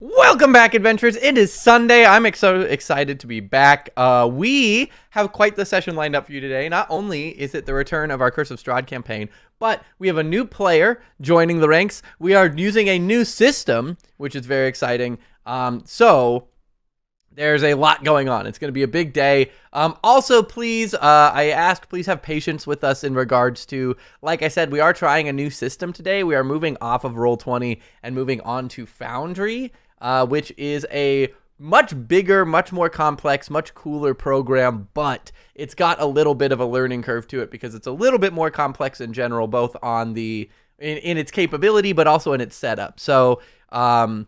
Welcome back, adventurers. It is Sunday. I'm so excited to be back. We have quite the session lined up for you today. Not only is it the return of our Curse of Strahd campaign, but we have a new player joining the ranks. We are using a new system, which is very exciting. So there's a lot going on. It's going to be a big day. Also, please, please have patience with us in regards to, like I said, we are trying a new system today. We are moving off of Roll20 and moving on to Foundry, which is a much bigger, much more complex, much cooler program, but it's got a little bit of a learning curve to it because it's a little bit more complex in general, both on the in its capability, but also in its setup. So, if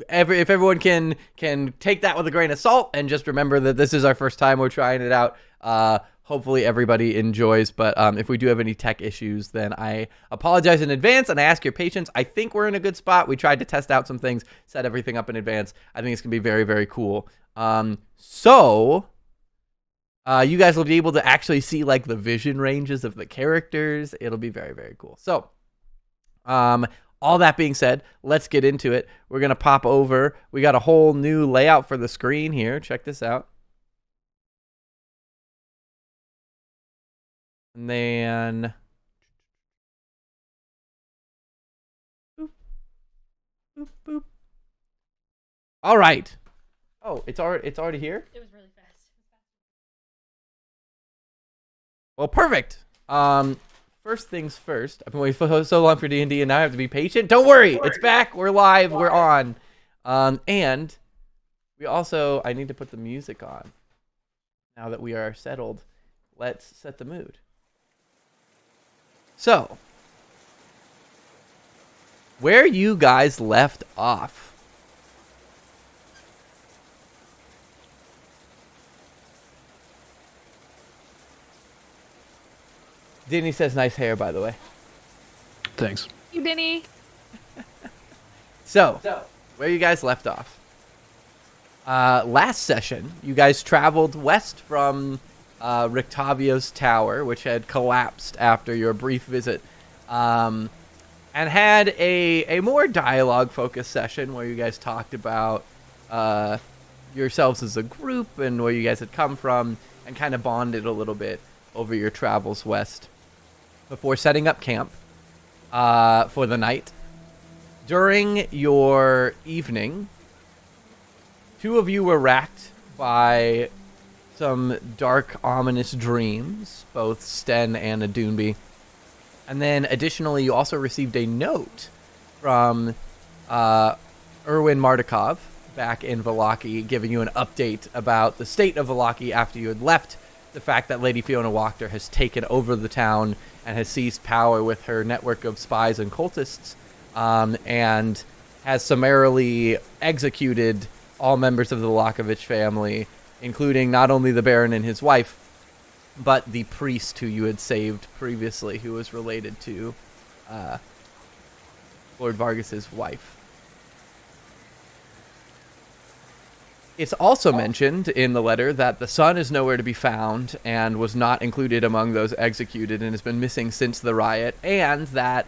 everyone can take that with a grain of salt and just remember that this is our first time we're trying it out. Hopefully everybody enjoys, but if we do have any tech issues, then I apologize in advance and I ask your patience. I think we're in a good spot. We tried to test out some things, set everything up in advance. I think it's gonna be very, very cool. You guys will be able to actually see like the vision ranges of the characters. It'll be very, very cool. So all that being said, let's get into it. We're going to pop over. We got a whole new layout for the screen here. Check this out. And then boop, boop, boop. All right. Oh, it's already here? It was really fast. Well, perfect. First things first. I've been waiting for so long for D&D, and now I have to be patient. Don't worry, it's back. We're live. We're on. And we also, I need to put the music on. Now that we are settled, let's set the mood. So, where you guys left off. Denny says nice hair, by the way. Thanks. You, Denny. So, where you guys left off. Last session, you guys traveled west from Rictavio's tower, which had collapsed after your brief visit, and had a more dialogue-focused session where you guys talked about yourselves as a group and where you guys had come from, and kind of bonded a little bit over your travels west before setting up camp for the night. During your evening, two of you were racked by some dark, ominous dreams, both Sten and Adunbi. And then, additionally, you also received a note from Erwin Mardukov back in Vallaki, giving you an update about the state of Vallaki after you had left, the fact that Lady Fiona Wachter has taken over the town and has seized power with her network of spies and cultists, and has summarily executed all members of the Lakovich family, including not only the Baron and his wife, but the priest who you had saved previously, who was related to Lord Vargas's wife. It's also mentioned in the letter that the son is nowhere to be found and was not included among those executed and has been missing since the riot, and that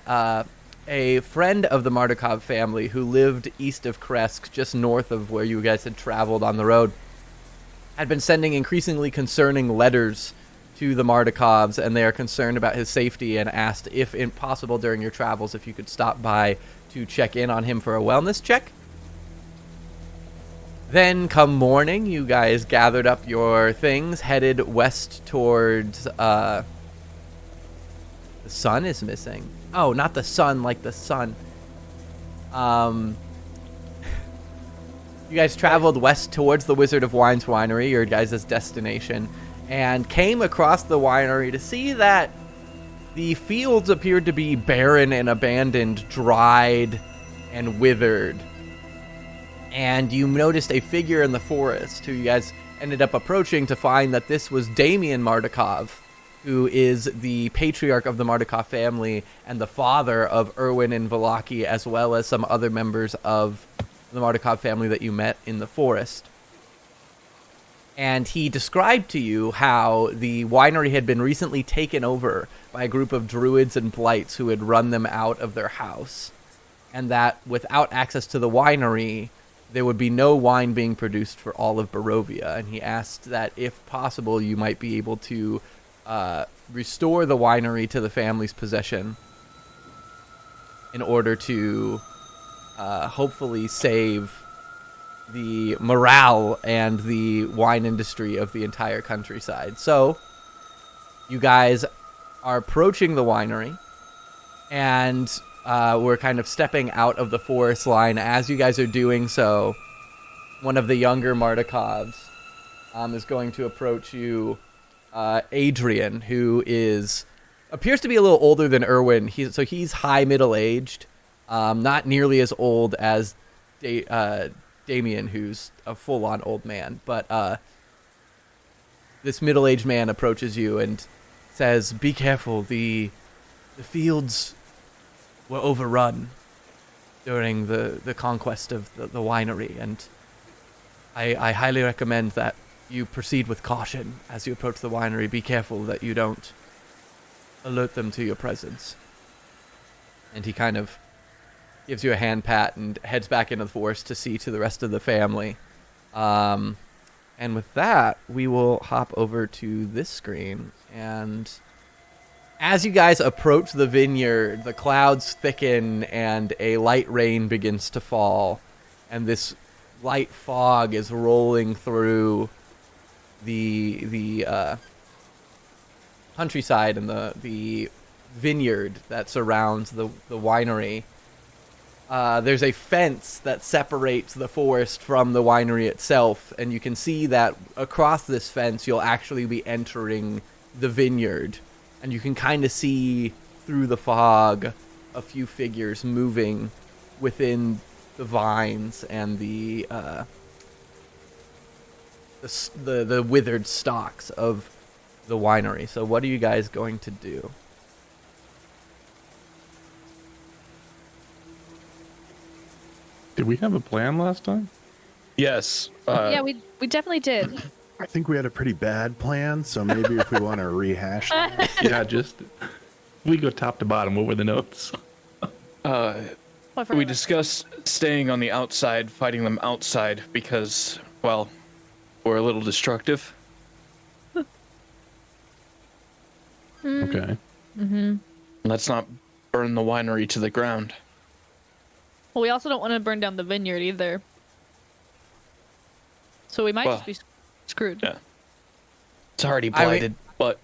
a friend of the Mardukov family who lived east of Kresk, just north of where you guys had traveled on the road, had been sending increasingly concerning letters to the Mardukovs, and they are concerned about his safety and asked if possible during your travels if you could stop by to check in on him for a wellness check. Then, come morning, you guys gathered up your things, headed west towards, the sun is missing. Oh, not the sun, like the sun. You guys traveled west towards the Wizard of Wines Winery, your guys' destination, and came across the winery to see that the fields appeared to be barren and abandoned, dried and withered. And you noticed a figure in the forest who you guys ended up approaching to find that this was Damien Mardukov, who is the patriarch of the Mardukov family and the father of Erwin and Vallaki, as well as some other members of the Mardukov family that you met in the forest. And he described to you how the winery had been recently taken over by a group of Druids and Blights who had run them out of their house. and that without access to the winery, there would be no wine being produced for all of Barovia. And he asked that, if possible, you might be able to restore the winery to the family's possession in order to hopefully save the morale and the wine industry of the entire countryside. So, you guys are approaching the winery, and we're kind of stepping out of the forest line. As you guys are doing so, one of the younger Mardikovs is going to approach you, Adrian, who appears to be a little older than Erwin. He's high middle-aged, not nearly as old as Damien, who's a full-on old man. But this middle-aged man approaches you and says, "Be careful, the fields were overrun during the conquest of the winery, and I highly recommend that you proceed with caution as you approach the winery. Be careful that you don't alert them to your presence." And he kind of gives you a hand pat and heads back into the forest to see to the rest of the family. And with that, we will hop over to this screen. And as you guys approach the vineyard, the clouds thicken and a light rain begins to fall. And this light fog is rolling through the countryside and the vineyard that surrounds the winery. There's a fence that separates the forest from the winery itself, and you can see that across this fence you'll actually be entering the vineyard, and you can kind of see through the fog a few figures moving within the vines and the withered stalks of the winery. So what are you guys going to do? Did we have a plan last time? Yes. Yeah, we definitely did. I think we had a pretty bad plan, so maybe if we want to rehash that. Yeah, we go top to bottom. What were the notes? We discussed staying on the outside, fighting them outside because, well, we're a little destructive. Okay. Mm-hmm. Let's not burn the winery to the ground. Well, we also don't want to burn down the vineyard either. So we might just be screwed. Yeah. It's already blighted, but...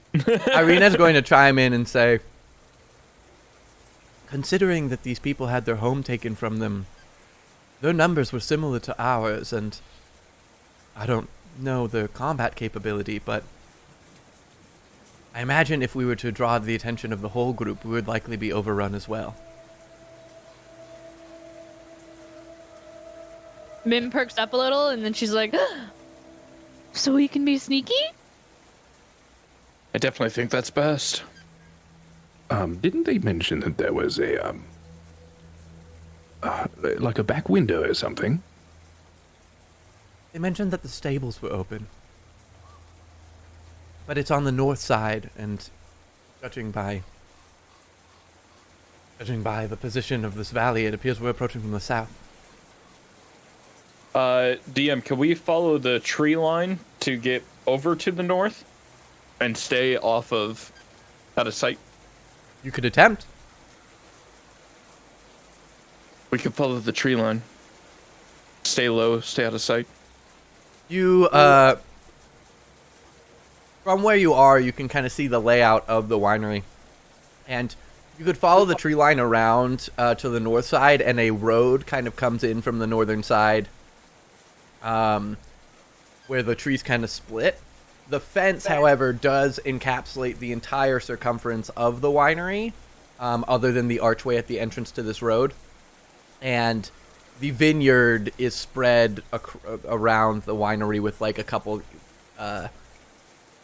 Irina's going to chime in and say, considering that these people had their home taken from them, their numbers were similar to ours, and I don't know their combat capability, but I imagine if we were to draw the attention of the whole group, we would likely be overrun as well. Mim perks up a little, and then she's like, so we can be sneaky? I definitely think that's best. Didn't they mention that there was a like a back window or something? They mentioned that the stables were open, but it's on the north side, and judging by the position of this valley, it appears we're approaching from the south. DM, can we follow the tree line to get over to the north and stay out of sight? You could attempt. We could follow the tree line. Stay low, stay out of sight. You, from where you are, you can kind of see the layout of the winery. And you could follow the tree line around to the north side, and a road kind of comes in from the northern side, where the trees kind of split. The fence, however, does encapsulate the entire circumference of the winery, other than the archway at the entrance to this road. And the vineyard is spread around the winery with like a couple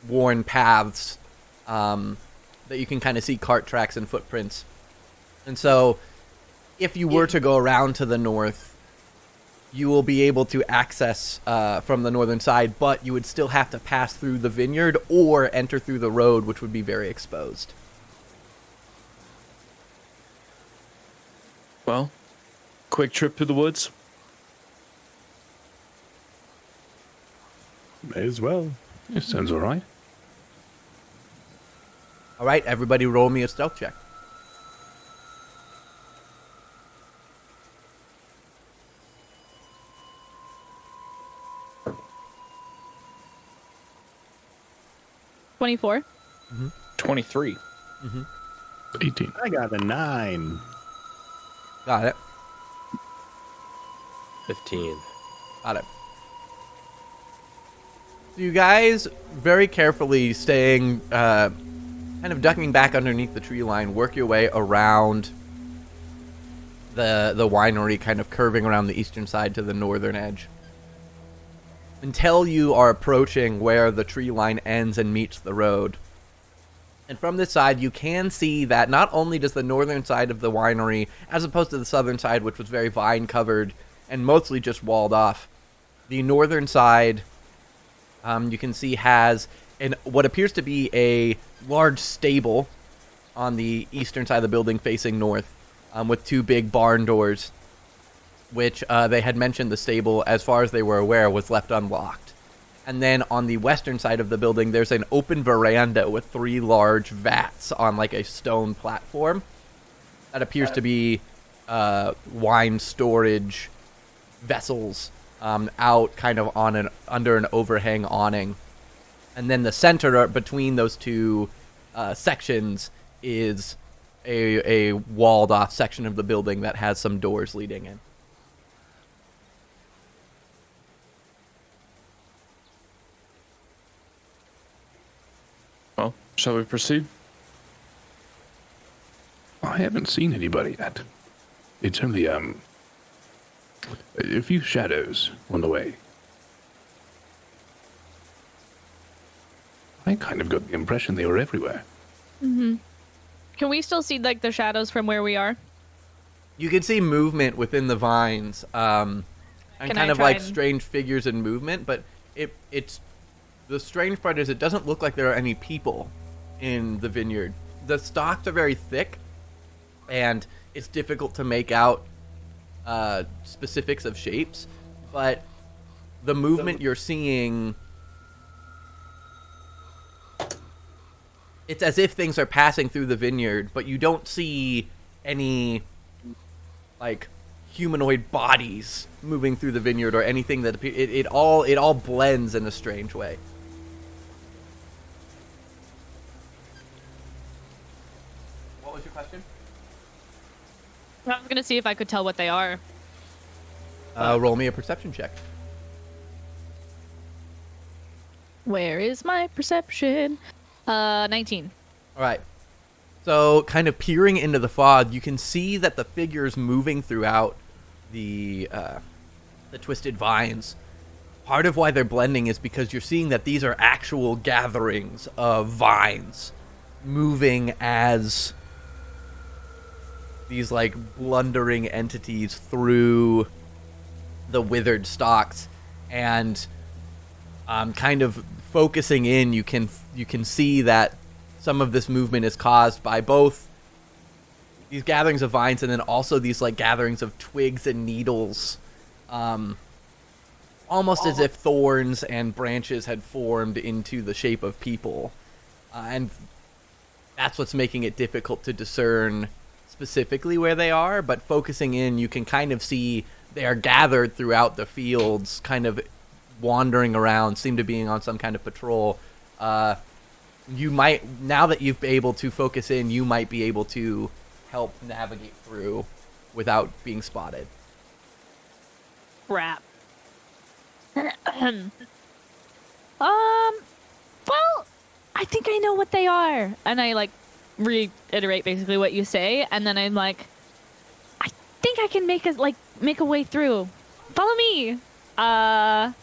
worn paths that you can kind of see cart tracks and footprints. And so if you were to go around to the north, you will be able to access from the northern side, but you would still have to pass through the vineyard or enter through the road, which would be very exposed. Well, quick trip to the woods? May as well. It sounds all right. All right, everybody, roll me a stealth check. $24. 23. 18. I got a 9. Got it. 15. Got it. So you guys very carefully staying, kind of ducking back underneath the tree line, work your way around the winery, kind of curving around the eastern side to the northern edge, until you are approaching where the tree line ends and meets the road. And from this side, you can see that not only does the northern side of the winery, as opposed to the southern side, which was very vine-covered and mostly just walled off, the northern side, you can see, has what appears to be a large stable on the eastern side of the building facing north, with 2 big barn doors, which they had mentioned the stable, as far as they were aware, was left unlocked. And then on the western side of the building, there's an open veranda with 3 large vats on like a stone platform that appears to be wine storage vessels out kind of on under an overhang awning. And then the center between those 2 sections is a walled off section of the building that has some doors leading in. Well, shall we proceed? I haven't seen anybody yet. It's only, a few shadows on the way. I kind of got the impression they were everywhere. Can we still see like the shadows from where we are? You can see movement within the vines, and Can kind I of try like and- strange figures in movement, but it's the strange part is it doesn't look like there are any people in the vineyard. The stalks are very thick, and it's difficult to make out specifics of shapes, but the movement you're seeing, it's as if things are passing through the vineyard, but you don't see any like humanoid bodies moving through the vineyard or anything that it all blends in a strange way. What was your question? I was gonna see if I could tell what they are. Roll me a perception check. Where is my perception? 19. All right. So, kind of peering into the fog, you can see that the figures moving throughout the twisted vines. Part of why they're blending is because you're seeing that these are actual gatherings of vines moving as these like blundering entities through the withered stalks, and kind of focusing in, you can see that some of this movement is caused by both these gatherings of vines and then also these like gatherings of twigs and needles, almost as if thorns and branches had formed into the shape of people, and that's what's making it difficult to discern specifically where they are. But focusing in, you can kind of see they are gathered throughout the fields, kind of wandering around, seem to be on some kind of patrol. You might, now that you've been able to focus in, you might be able to help navigate through without being spotted. Crap. Well, I think I know what they are. And I like reiterate basically what you say, and then I'm like, I think I can make a way through. Follow me. I'm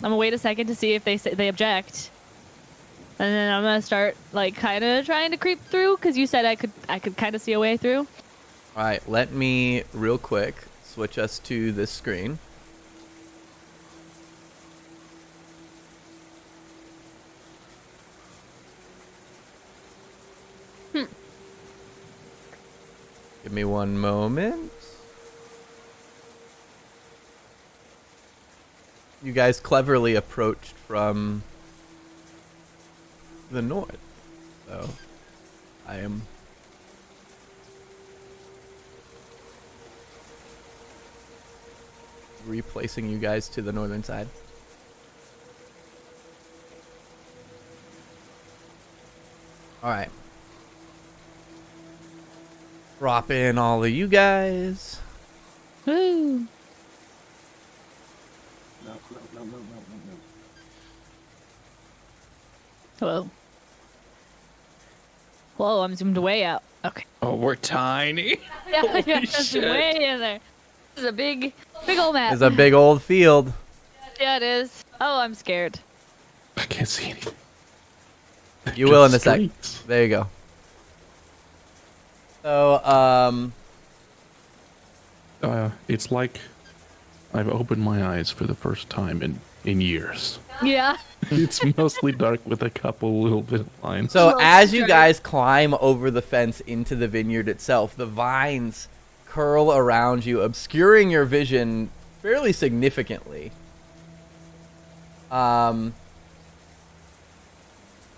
gonna wait a second to see if they object. And then I'm gonna start like kind of trying to creep through, because you said I could kind of see a way through. All right, let me real quick switch us to this screen. Give me one moment. You guys cleverly approached from the north. So, I am replacing you guys to the northern side. Alright. Drop in all of you guys. Woo. Hello. Whoa, I'm zoomed way out. Okay. Oh, we're tiny. Yeah, Holy yeah, it's shit. way in there. This is a big old map. There's a big old field. Yeah, it is. Oh, I'm scared. I can't see anything. You will in a Just sec. streets. There you go. So, It's like I've opened my eyes for the first time in years. Yeah. It's mostly dark with a couple little bit of lines. So Well, as you sure. guys climb over the fence into the vineyard itself, the vines curl around you, obscuring your vision fairly significantly.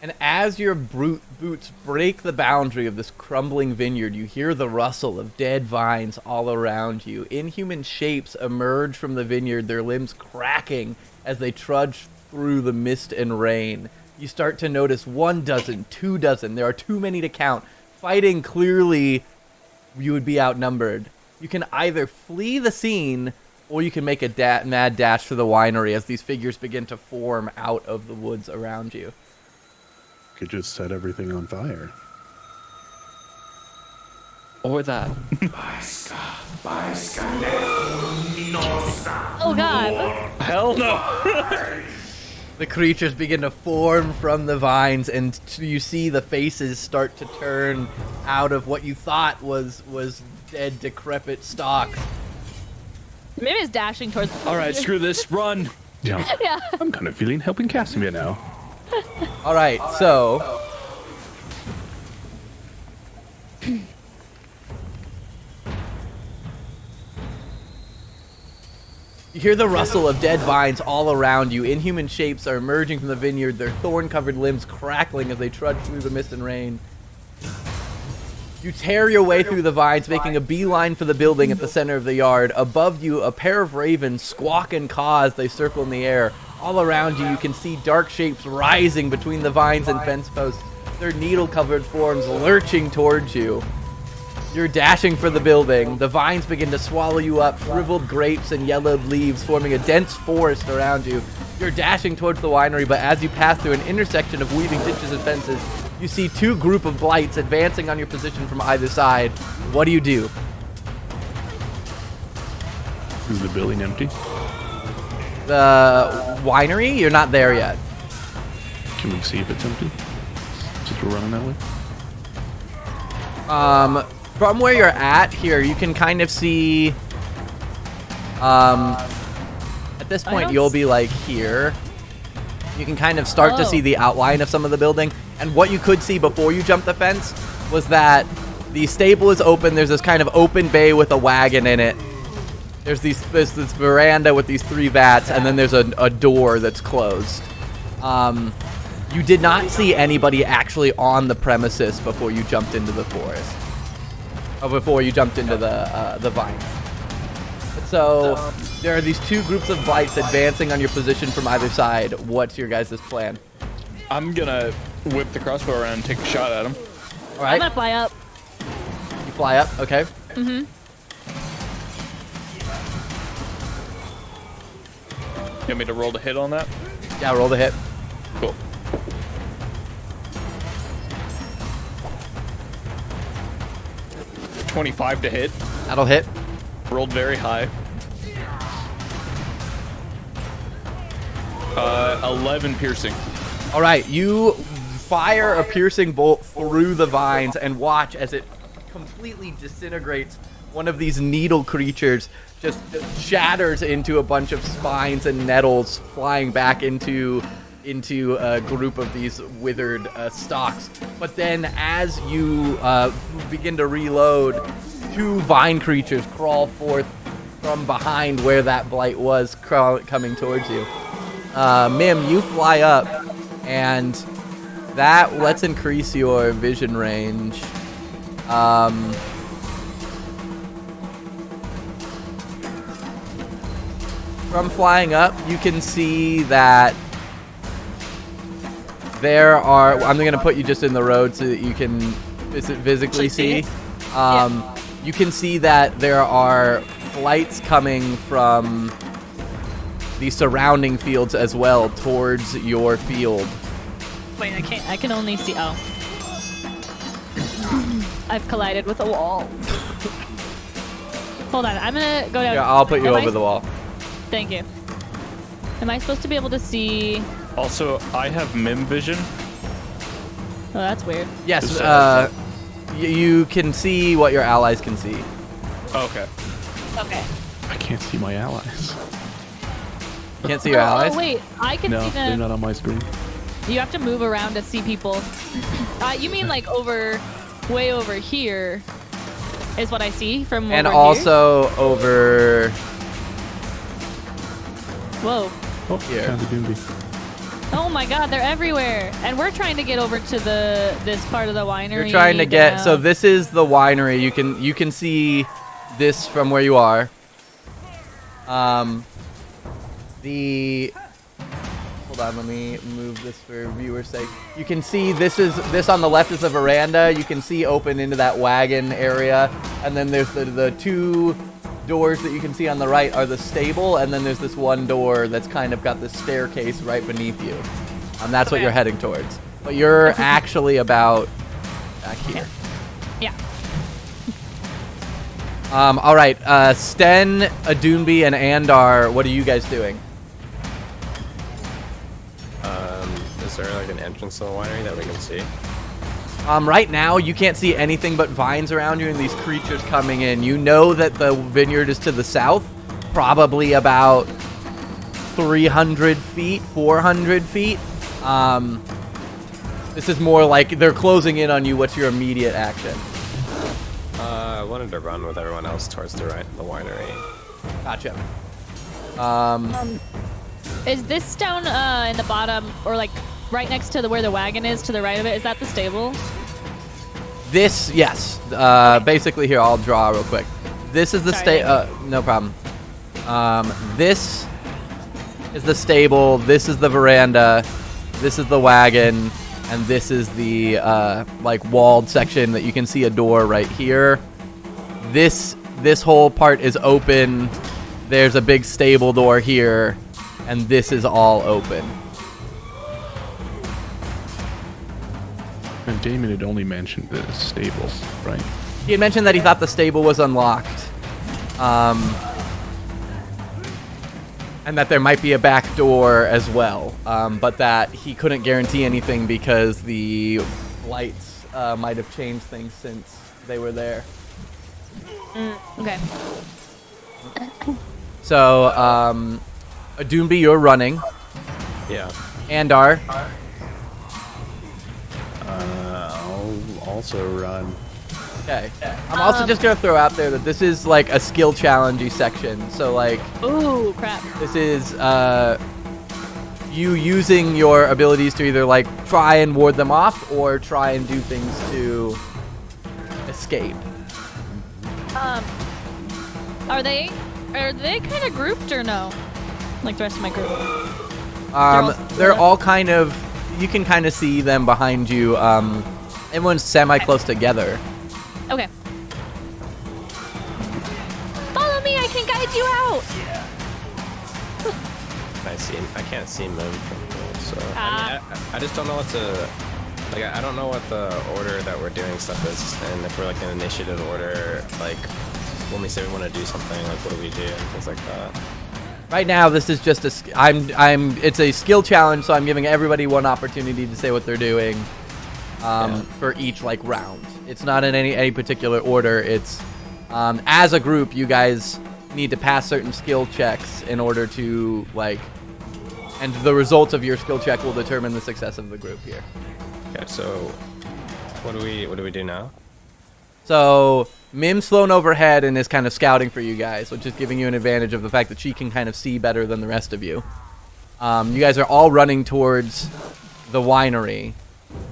And as your boots break the boundary of this crumbling vineyard, you hear the rustle of dead vines all around you. Inhuman shapes emerge from the vineyard, their limbs cracking as they trudge through the mist and rain. You start to notice 1 dozen, 2 dozen. There are too many to count. Fighting, clearly, you would be outnumbered. You can either flee the scene, or you can make a mad dash for the winery as these figures begin to form out of the woods around you. Could just set everything on fire. Or that. Oh God. Hell no. The creatures begin to form from the vines, and you see the faces start to turn out of what you thought was dead, decrepit stalks. Maybe it's dashing towards. All right, screw this. Run. Yeah. Yeah. I'm kind of feeling helping Casimir now. All right, so you hear the rustle of dead vines all around you. Inhuman shapes are emerging from the vineyard, their thorn-covered limbs crackling as they trudge through the mist and rain. You tear your way through the vines, making a beeline for the building at the center of the yard. Above you, a pair of ravens squawk and caw as they circle in the air. All around you, you can see dark shapes rising between the vines and fence posts, their needle-covered forms lurching towards you. You're dashing for the building. The vines begin to swallow you up, shriveled grapes and yellowed leaves forming a dense forest around you. You're dashing towards the winery, but as you pass through an intersection of weaving ditches and fences, you see 2 group of blights advancing on your position from either side. What do you do? Is the building empty? The winery? You're not there yet. Can we see if it's empty? Since we're running that way? From where you're at here, you can kind of see, at this point, don't you'll be like here. You can kind of start to Oh. see the outline of some of the building. And what you could see before you jumped the fence was that the stable is open. There's this kind of open bay with a wagon in it. There's this veranda with these 3 vats, and then there's a door that's closed. You did not see anybody actually on the premises before you jumped into the forest. Or before you jumped into the vines. So there are these 2 groups of blights advancing on your position from either side. What's your guys' plan? I'm gonna whip the crossbow around and take a shot at him. All I'm right, gonna fly up. you fly up. Okay. Mm-hmm. You want me to roll the hit on that? Yeah, roll the hit. Cool. $25 to hit. That'll hit. Rolled very high. 11 piercing. All right, you fire a piercing bolt through the vines and watch as it completely disintegrates one of these needle creatures, just shatters into a bunch of spines and nettles, flying back into a group of these withered stalks. But then as you begin to reload, 2 vine creatures crawl forth from behind where that blight was coming towards you. Mim, you fly up, and let's increase your vision range. From flying up, you can see that there are... I'm going to put you just in the road so that you can physically see. You can see that there are blights coming from the surrounding fields as well towards your field. Wait, I can only see. Oh. I've collided with a wall. Hold on, I'm gonna go down. Yeah, I'll put you over the wall. Thank you. Am I supposed to be able to see? Also, I have Mim vision. Oh, that's weird. Yes, you can see what your allies can see. Okay. Okay. I can't see my allies. You can't see your allies? Oh, wait, I can No, see they're them. not on my screen. You have to move around to see people. You mean like way over here is what I see from And over also over... Whoa. Oh, Here. found the Doomby. Oh my god, they're everywhere. And we're trying to get over to this part of the winery. You're trying to get... down. So this is the winery. You can see this from where you are. Hold on, let me move this for viewer's sake. You can see this on the left is the veranda. You can see open into that wagon area, and then there's the 2 doors that you can see on the right are the stable, and then there's this one door that's kind of got this staircase right beneath you. That's what you're heading towards. But you're actually about back here. Yeah. All right, Sten, Adunbi, and Andar, what are you guys doing? Is there like an entrance to the winery that we can see? Right now, you can't see anything but vines around you and these creatures coming in. You know that the vineyard is to the south, probably about 300 feet, 400 feet. This is more like they're closing in on you. What's your immediate action? I wanted to run with everyone else towards the winery. Gotcha. Is this down in the bottom, or like right next to where the wagon is, to the right of it? Is that the stable? This, yes. Basically, here, I'll draw real quick. This is the no problem. This is the stable. This is the veranda. This is the wagon, and this is the like walled section that you can see a door right here. This whole part is open. There's a big stable door here, and this is all open. And Damon had only mentioned the stable, right? He had mentioned that he thought the stable was unlocked. And that there might be a back door as well. But that he couldn't guarantee anything because the blights might have changed things since they were there. Okay. So, Adunbi, you're running. Yeah. Andar. I'll also run. Okay. I'm also just going to throw out there that this is like a skill challenge-y section. So, like, Ooh, crap. this is you using your abilities to either, like, try and ward them off or try and do things to escape. Are they kind of grouped or no? Like the rest of my group? They're all kind of... You can kind of see them behind you. Everyone's semi-close together. Okay. Follow me, I can guide you out. I can't see Mim from here, so I just don't know what to. Like, I don't know what the order that we're doing stuff is, and if we're like an initiative order, like when we say we want to do something, like what do we do and things like that. Right now, this is just a... It's a skill challenge, so I'm giving everybody one opportunity to say what they're doing for each, like, round. It's not in any particular order. It's, as a group, you guys need to pass certain skill checks in order to, like... And the results of your skill check will determine the success of the group here. Okay, so what do we do now? So Mim's flown overhead and is kind of scouting for you guys, which is giving you an advantage of the fact that she can kind of see better than the rest of you. You guys are all running towards the winery.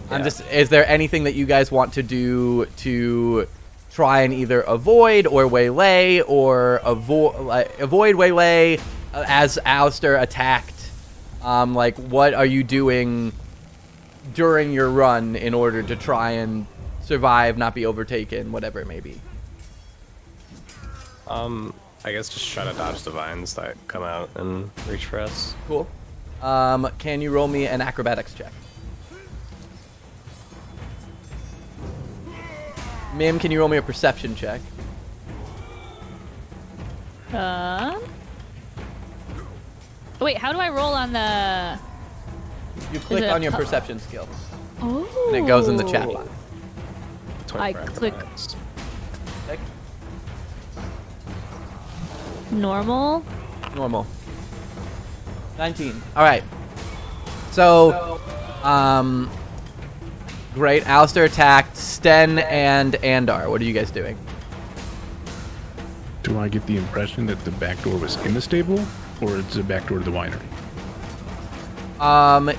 Is there anything that you guys want to do to try and either avoid or waylay or avoid waylay as Alistair attacked? What are you doing during your run in order to try and survive, not be overtaken, whatever it may be? I guess just try to dodge the vines that come out and reach for us. Cool. Can you roll me an acrobatics check? Mim, can you roll me a perception check? Wait, how do I roll on the... You click on your perception skill, Oh. and it goes in the chat box. I 24 click acrobatics. Click. normal. Normal. 19. All right. So, great. Alistair attacked Sten and Andar. What are you guys doing? Do I get the impression that the back door was in the stable, or it's the back door to the winery?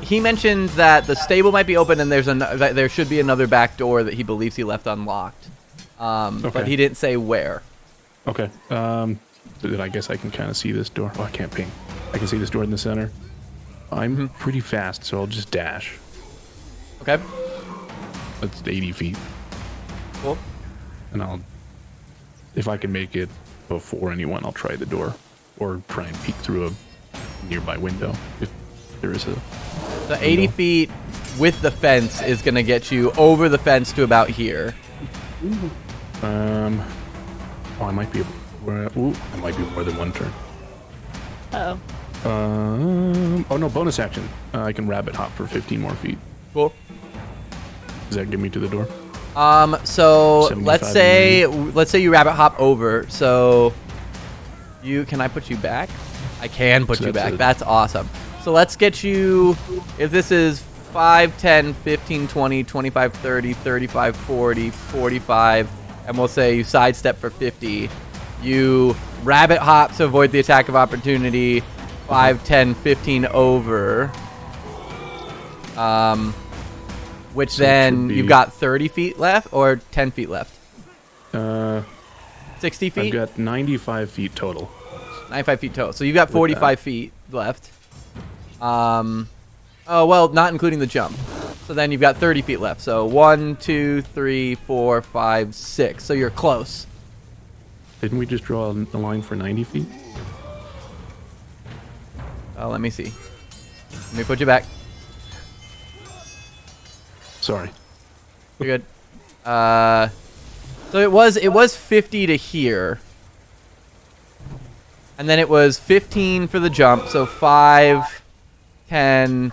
He mentioned that the stable might be open and that there should be another back door that he believes he left unlocked. But he didn't say where. Okay. So then I guess I can kind of see this door. Oh, I can't ping. I can see this door in the center. I'm pretty fast, so I'll just dash. Okay. That's 80 feet. Cool. And if I can make it before anyone, I'll try the door. Or try and peek through a nearby window, if there is a... The 80 feet with the fence is going to get you over the fence to about here. Oh, I might be able... I might be more than one turn. Uh-oh. Oh no, bonus action. I can rabbit hop for 15 more feet. Cool. Does that get me to the door? So 75 let's say you rabbit hop over. So can I put you back? I can put you back. That's awesome. So let's get you, if this is 5, 10, 15, 20, 25, 30, 35, 40, 45, and we'll say you sidestep for 50. You rabbit hop to avoid the attack of opportunity. 5, 10, 15 over. Which so then you've got 30 feet left or 10 feet left? 60 feet? I've got 95 feet total. 95 feet total. So you've got 45 feet left. Oh, well, not including the jump. So then you've got 30 feet left. So 1, 2, 3, 4, 5, 6. So you're close. Didn't we just draw a line for 90 feet? Let me see. Let me put you back. Sorry. You're good. So it was 50 to here. And then it was 15 for the jump. So 5, 10,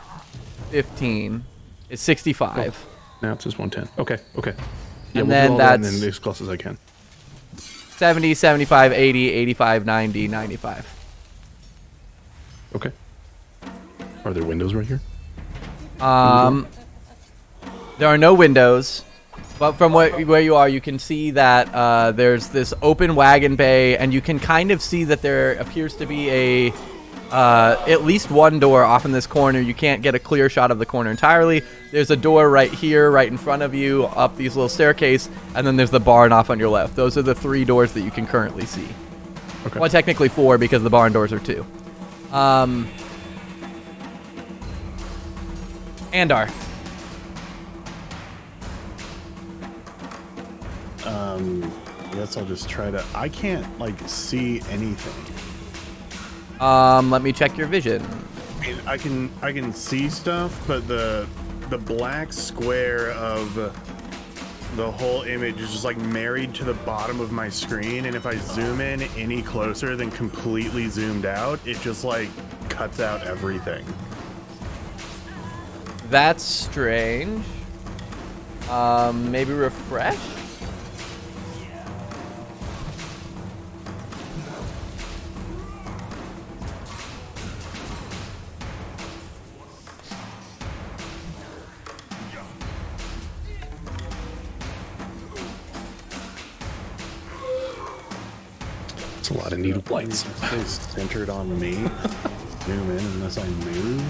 15 is 65. Oh, now it's just 110. Okay. Yeah, And we'll then do all that and then as close as I can. 70, 75, 80, 85, 90, 95. Okay. Are there windows right here? There are no windows, but from where you are, you can see that there's this open wagon bay, and you can kind of see that there appears to be at least one door off in this corner. You can't get a clear shot of the corner entirely. There's a door right here, right in front of you, up these little staircase, and then there's the barn off on your left. Those are the 3 doors that you can currently see. Okay. Well, technically 4 because the barn doors are 2. Andar. I guess I'll just try to... I can't, see anything. Let me check your vision. I can see stuff, but the black square of the whole image is just, married to the bottom of my screen, and if I zoom in any closer than completely zoomed out, it just, cuts out everything. That's strange. Maybe refresh? It's a lot of needle blights. Stay centered on me. Zoom in unless I move.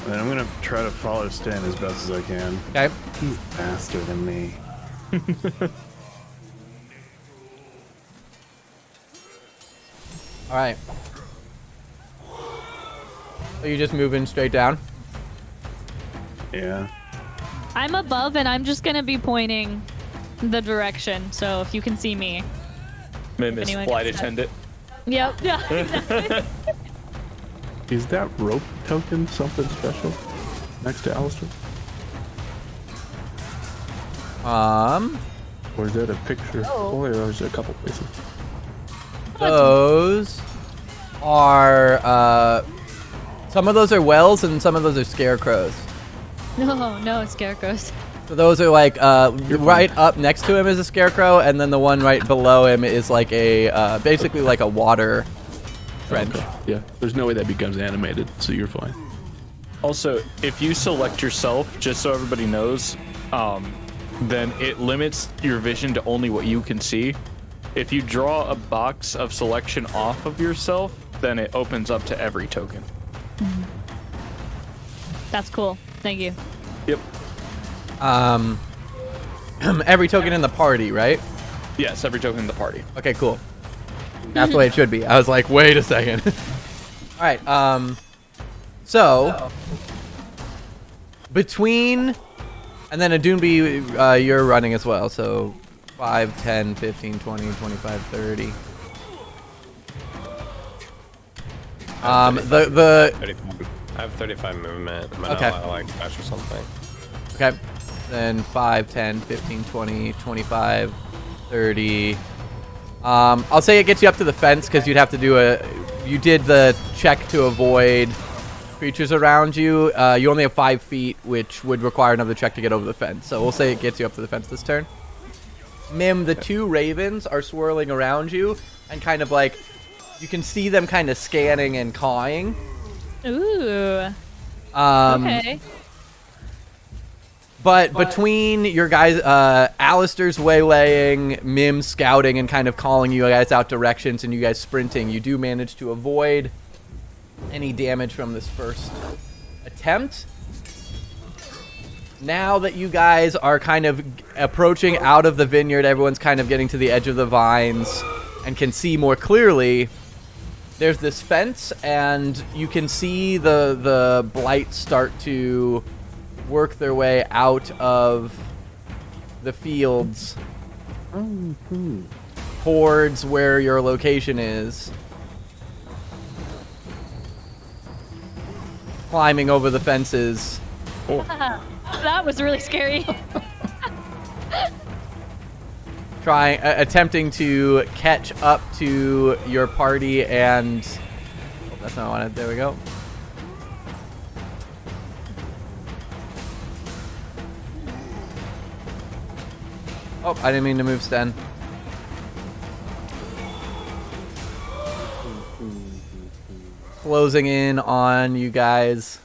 And I'm gonna try to follow Stan as best as I can. Okay. He's faster than me. All right. Are you just moving straight down? Yeah. I'm above, and I'm just gonna be pointing the direction. So if you can see me. Mim is anyone flight gets that. attendant. Yep. Yeah. Exactly. Is that rope token something special next to Alistair? Or is that a picture? Oh. Or there's a couple places. Those are some of those are wells and some of those are scarecrows. No, scarecrows. So those are like right up next to him is a scarecrow, and then the one right below him is like a basically like a water trench. Okay. Yeah, there's no way that becomes animated, so you're fine. Also, if you select yourself, just so everybody knows, then it limits your vision to only what you can see. If you draw a box of selection off of yourself, then it opens up to every token. That's cool. Thank you. Yep. Every token in the party, right? Yes, every token in the party. Okay, cool. That's the way it should be. I was like, wait a second. All right. So between, and then Adunbi, you're running as well. So 5, 10, 15, 20, 25, 30. The 35. I have 35 movement. I'm Okay. not like dash or something. Okay. Then 5, 10, 15, 20, 25, 30. I'll say it gets you up to the fence because you'd have to do you did the check to avoid creatures around you. You only have 5 feet, which would require another check to get over the fence. So we'll say it gets you up to the fence this turn. Mim, the 2 ravens are swirling around you and kind of like, you can see them kind of scanning and cawing. Ooh. Okay. But between your guys, Alistair's waylaying, Mim scouting, and kind of calling you guys out directions, and you guys sprinting, you do manage to avoid any damage from this first attempt. Now that you guys are kind of approaching out of the vineyard, everyone's kind of getting to the edge of the vines and can see more clearly. There's this fence, and you can see the blights start to work their way out of the fields towards where your location is. Climbing over the fences. That was really scary. Attempting to catch up to your party and... Oh, that's not what I wanted. There we go. Oh, I didn't mean to move Sten. Closing in on you guys,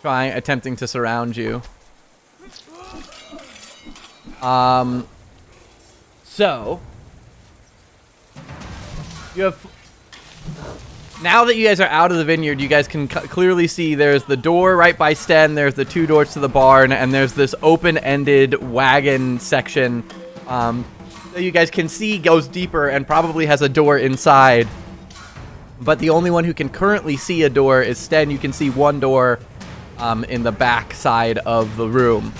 attempting to surround you. So you have, now that you guys are out of the vineyard, you guys can clearly see there's the door right by Sten, there's the 2 doors to the barn, and there's this open-ended wagon section that you guys can see goes deeper and probably has a door inside. But the only one who can currently see a door is Sten. You can see one door in the back side of the room.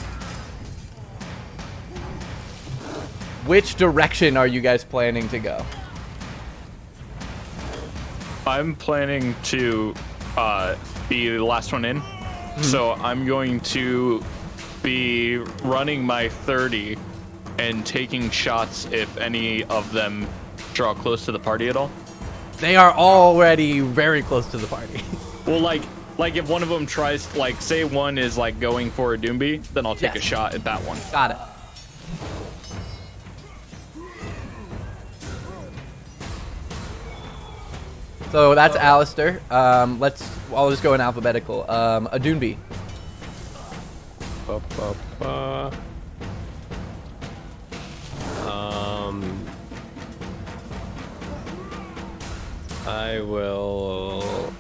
Which direction are you guys planning to go? I'm planning to be the last one in. So I'm going to be running my 30 and taking shots if any of them draw close to the party at all. They are already very close to the party. Well, like if one of them tries, like, say one is like going for a Doomby, then I'll take a shot at that one. Got it. So that's Alistair. I'll just go in alphabetical. Adunbi. I will.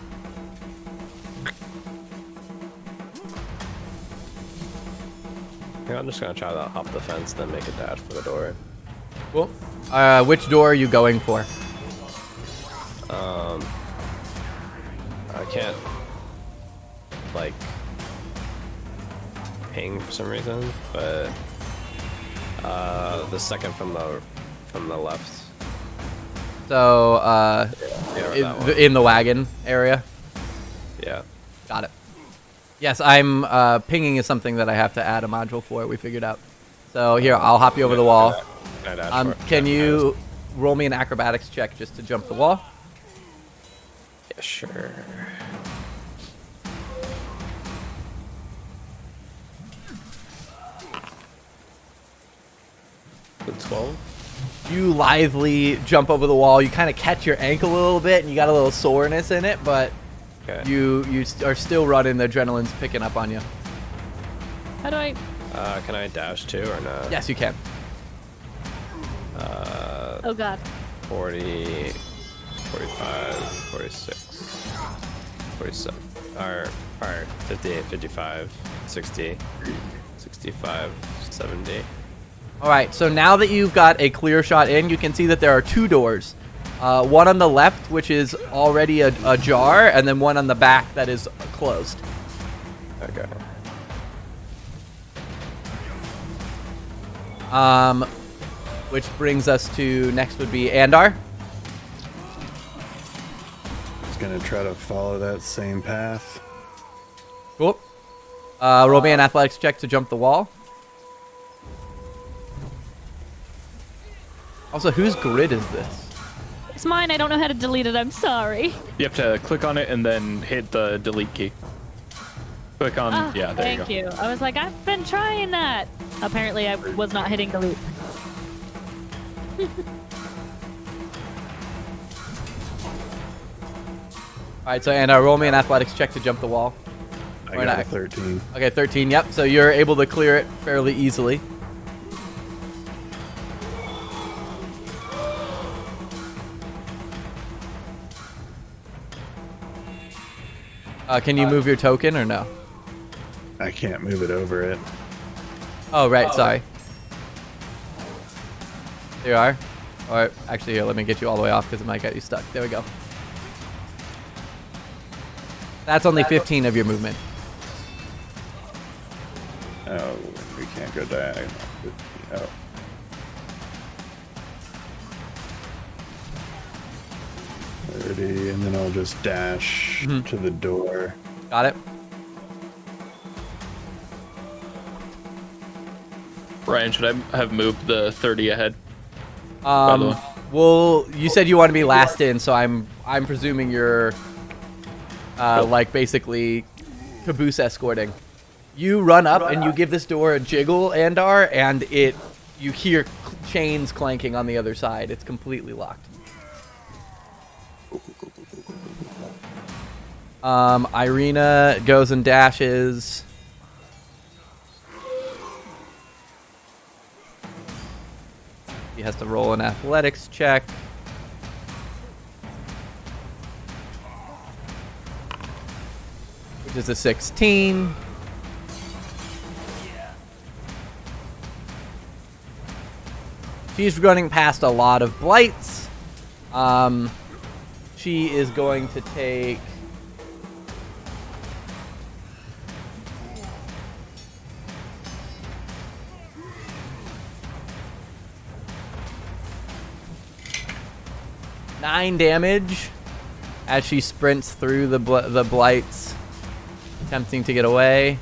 Yeah, I'm just gonna try to hop the fence, then make a dash for the door. Cool. Which door are you going for? I can't like ping for some reason, but the second from the left. So, that one. in the wagon area. Yeah. Got it. Yes, I'm pinging is something that I have to add a module for. We figured out. So here, I'll hop you over the wall. Can I dash for it? Can you roll me an acrobatics check just to jump the wall? Yeah, sure. Good 12. You lithely jump over the wall. You kind of catch your ankle a little bit, and you got a little soreness in it, but Okay. you are still running. The adrenaline's picking up on you. How do I? Can I dash too or not? Yes, you can. Oh God. 40, 45, 46, 47, or 58, 55, 60, 65, 70. All right, so now that you've got a clear shot in, you can see that there are two doors. One on the left, which is already ajar, and then one on the back that is closed. Okay. Which brings us to next would be Andar. Just gonna try to follow that same path. Cool. Roll me an athletics check to jump the wall. Also, whose grid is this? It's mine. I don't know how to delete it. I'm sorry. You have to click on it and then hit the delete key. Click on, Ah, yeah, there you go. thank you. I was like, I've been trying that. Apparently, I was not hitting delete. Alright, so Andar, roll me an athletics check to jump the wall. I Or got not. a 13. Okay, 13, yep. So you're able to clear it fairly easily. Can you move your token or no? I can't move it over it. Oh, right, sorry. There you are. Or actually, here, let me get you all the way off because it might get you stuck. There we go. That's only 15 of your movement. Oh, we can't go diagonal. Oh. And then I'll just dash to the door. Got it? Ryan, should I have moved the 30 ahead? By the way. Well, you said you want to be last in, so I'm presuming you're like basically caboose escorting. You run up and you give this door a jiggle, Andar, and you hear chains clanking on the other side. It's completely locked. Irina goes and dashes. He has to roll an athletics check. Which is a 16. She's running past a lot of blights. She is going to take... nine damage as she sprints through the blights, attempting to get away.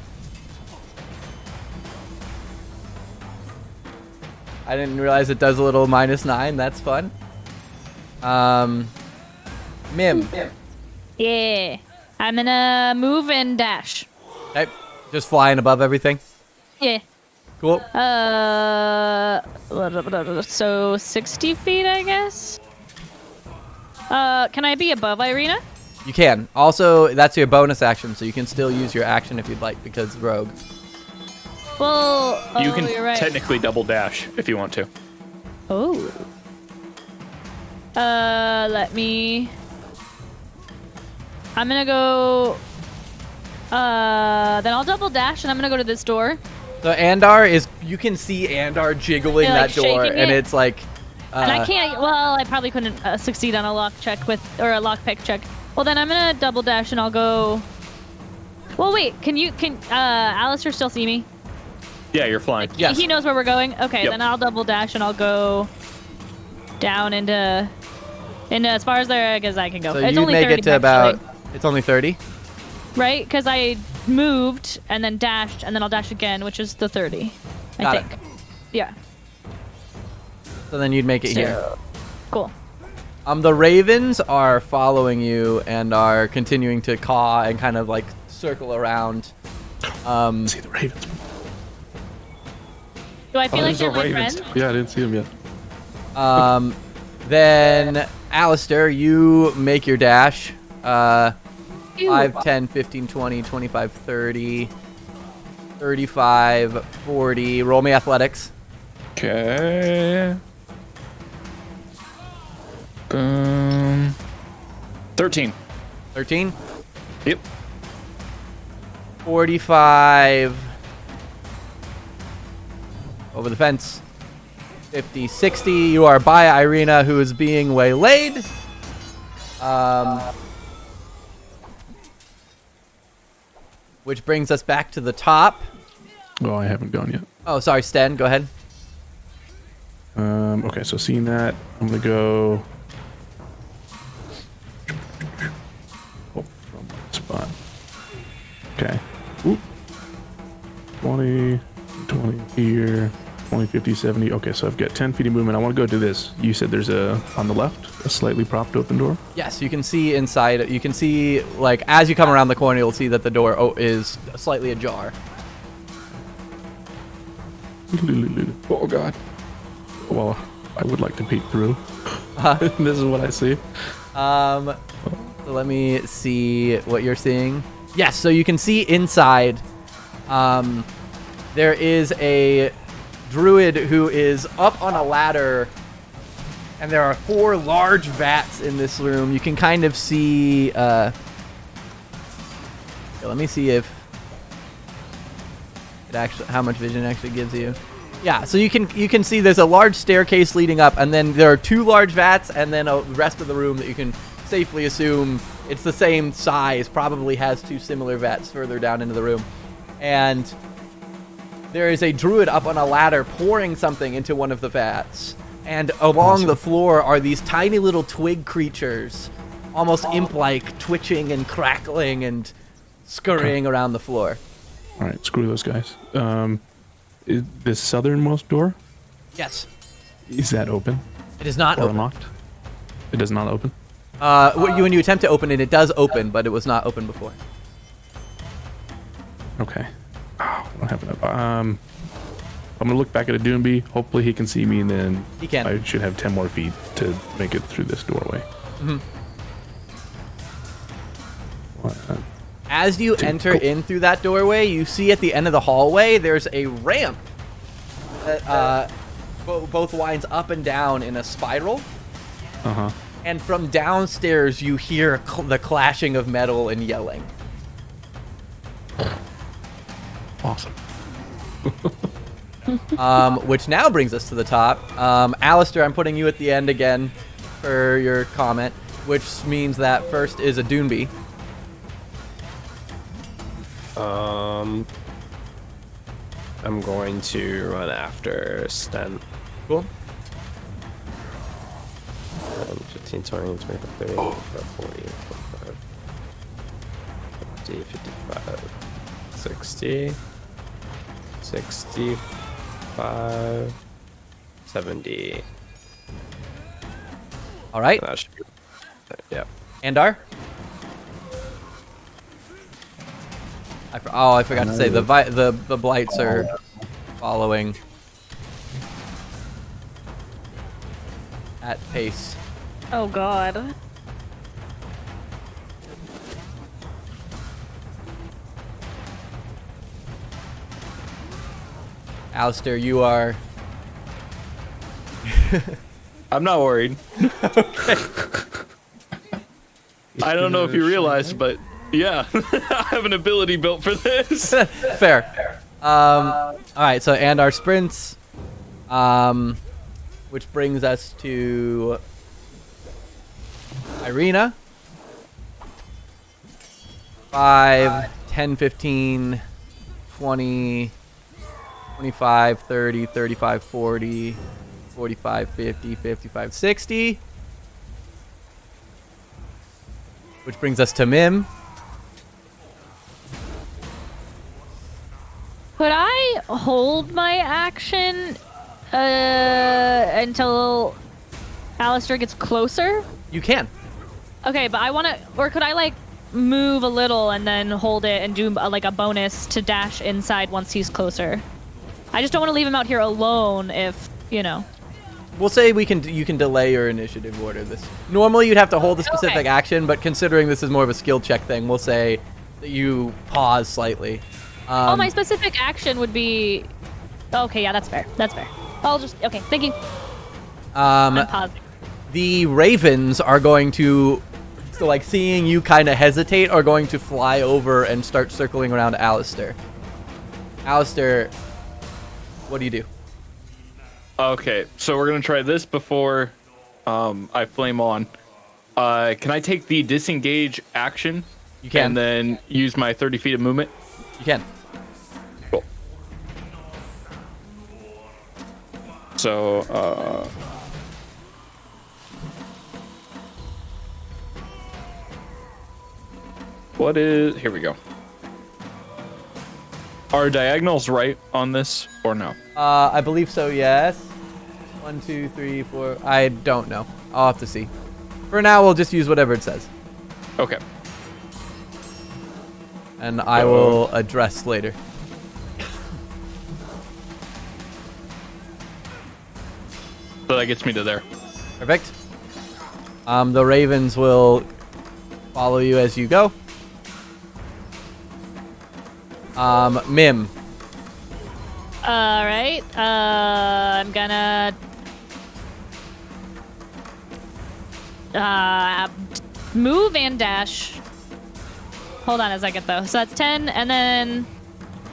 I didn't realize it does a little -9. That's fun. Mim. Yeah. I'm gonna move and dash. Okay. Just flying above everything. Yeah. Cool. So 60 feet, I guess. Can I be above Irina? You can. Also, that's your bonus action, so you can still use your action if you'd like because rogue. Well, You can you're right. technically double dash if you want to. Oh. Let me I'm gonna go. Then I'll double dash and I'm gonna go to this door. So Andar is, you can see Andar jiggling Yeah, like that door, shaking and it. it's like. And I can't. Well, I probably couldn't succeed on a lock check or a lock pick check. Well, then I'm gonna double dash and I'll go. Well, wait. Can Alistair still see me? Yeah, you're flying. Yes. He knows where we're going. Okay, Yep. then I'll double dash and I'll go down into as far as there as I can go. So It's you only make 30 it to about. actually, It's only 30. right? Because I moved and then dashed and then I'll dash again, which is the 30. I Got it. think. Yeah. So then you'd make it here. Cool. The ravens are following you and are continuing to caw and kind of like circle around. See the ravens. Do I feel like there's they're a my ravens. friend? Yeah, I didn't see them yet. Then Alistair, you make your dash. Ew. 5, 10, 15, 20, 25, 30, 35, 40. Roll me athletics. Okay. 13. 13. Yep. 45. Over the fence. 50, 60. You are by Irina, who is being waylaid. Which brings us back to the top. Oh, I haven't gone yet. Oh, sorry, Sten. Go ahead. Okay, so seeing that, I'm gonna go. Oh, from that spot. Okay. Oop. 20, 20 here, 20, 50, 70. Okay, so I've got 10 feet of movement. I want to go to this. You said there's on the left, a slightly propped open door? Yes, you can see inside. You can see, like, as you come around the corner, you'll see that the door is slightly ajar. Oh, God. Well, I would like to peek through. This is what I see. So let me see what you're seeing. Yes, so you can see inside. There is a druid who is up on a ladder, and there are 4 large vats in this room. You can kind of see. Let me see if it actually, how much vision it actually gives you. Yeah, so you can see there's a large staircase leading up, and then there are 2 large vats, and then a rest of the room that you can safely assume it's the same size, probably has 2 similar vats further down into the room. And there is a druid up on a ladder pouring something into one of the vats. And along the floor are these tiny little twig creatures, almost imp-like, twitching and crackling and scurrying around the floor. All right, screw those guys. Is this southernmost door, Yes. is that open It is not or open. unlocked? It does not open? When you attempt to open it, it does open, but it was not open before. Okay. Oh, what happened? I'm gonna look back at a Doomby. Hopefully he can see me, and then He can. I should have 10 more feet to make it through this doorway. Mhm. What? As you enter in through that doorway, you see at the end of the hallway there's a ramp that both winds up and down in a spiral. Uh-huh. And from downstairs, you hear the clashing of metal and yelling. Awesome. Which now brings us to the top. Alistair, I'm putting you at the end again for your comment, which means that first is a Doomby. I'm going to run after Sten. Cool. 15, 20, 25, 30, 40, 45, 50, 55, 60, 65, 70. All right. That should be, yeah. Andar? I forgot to say, the blights are following at pace. Oh god. Alistair, you are... I'm not worried. I don't know if you realized, but yeah, I have an ability built for this. Fair. All right, so and our sprints, which brings us to Irina. 5, 10, 15, 20, 25, 30, 35, 40, 45, 50, 55, 60. Which brings us to Mim. Could I hold my action until Alistair gets closer? You can. Okay, but I want to, or could I like move a little and then hold it and do like a bonus to dash inside once he's closer? I just don't want to leave him out here alone if, you know. We'll say you can delay your initiative order. This normally you'd have to hold a specific action, but considering this is more of a skill check thing, we'll say that you pause slightly. My specific action would be. Okay, yeah, that's fair. That's fair. I'll just. Okay, thank you. I'm pausing. The ravens are going to, so like seeing you kind of hesitate, are going to fly over and start circling around Alistair. Alistair, what do you do? Okay, so we're gonna try this before I flame on. Can I take the disengage action? You can. And then use my 30 feet of movement? You can. Cool. So, here we go. Are diagonals right on this or no? I believe so, yes. 1, 2, 3, 4. I don't know. I'll have to see. For now, we'll just use whatever it says. Okay. And I will address later. So that gets me to there. Perfect. The ravens will follow you as you go. Mim. All right. I'm gonna move and dash. Hold on a second though. So that's 10, and then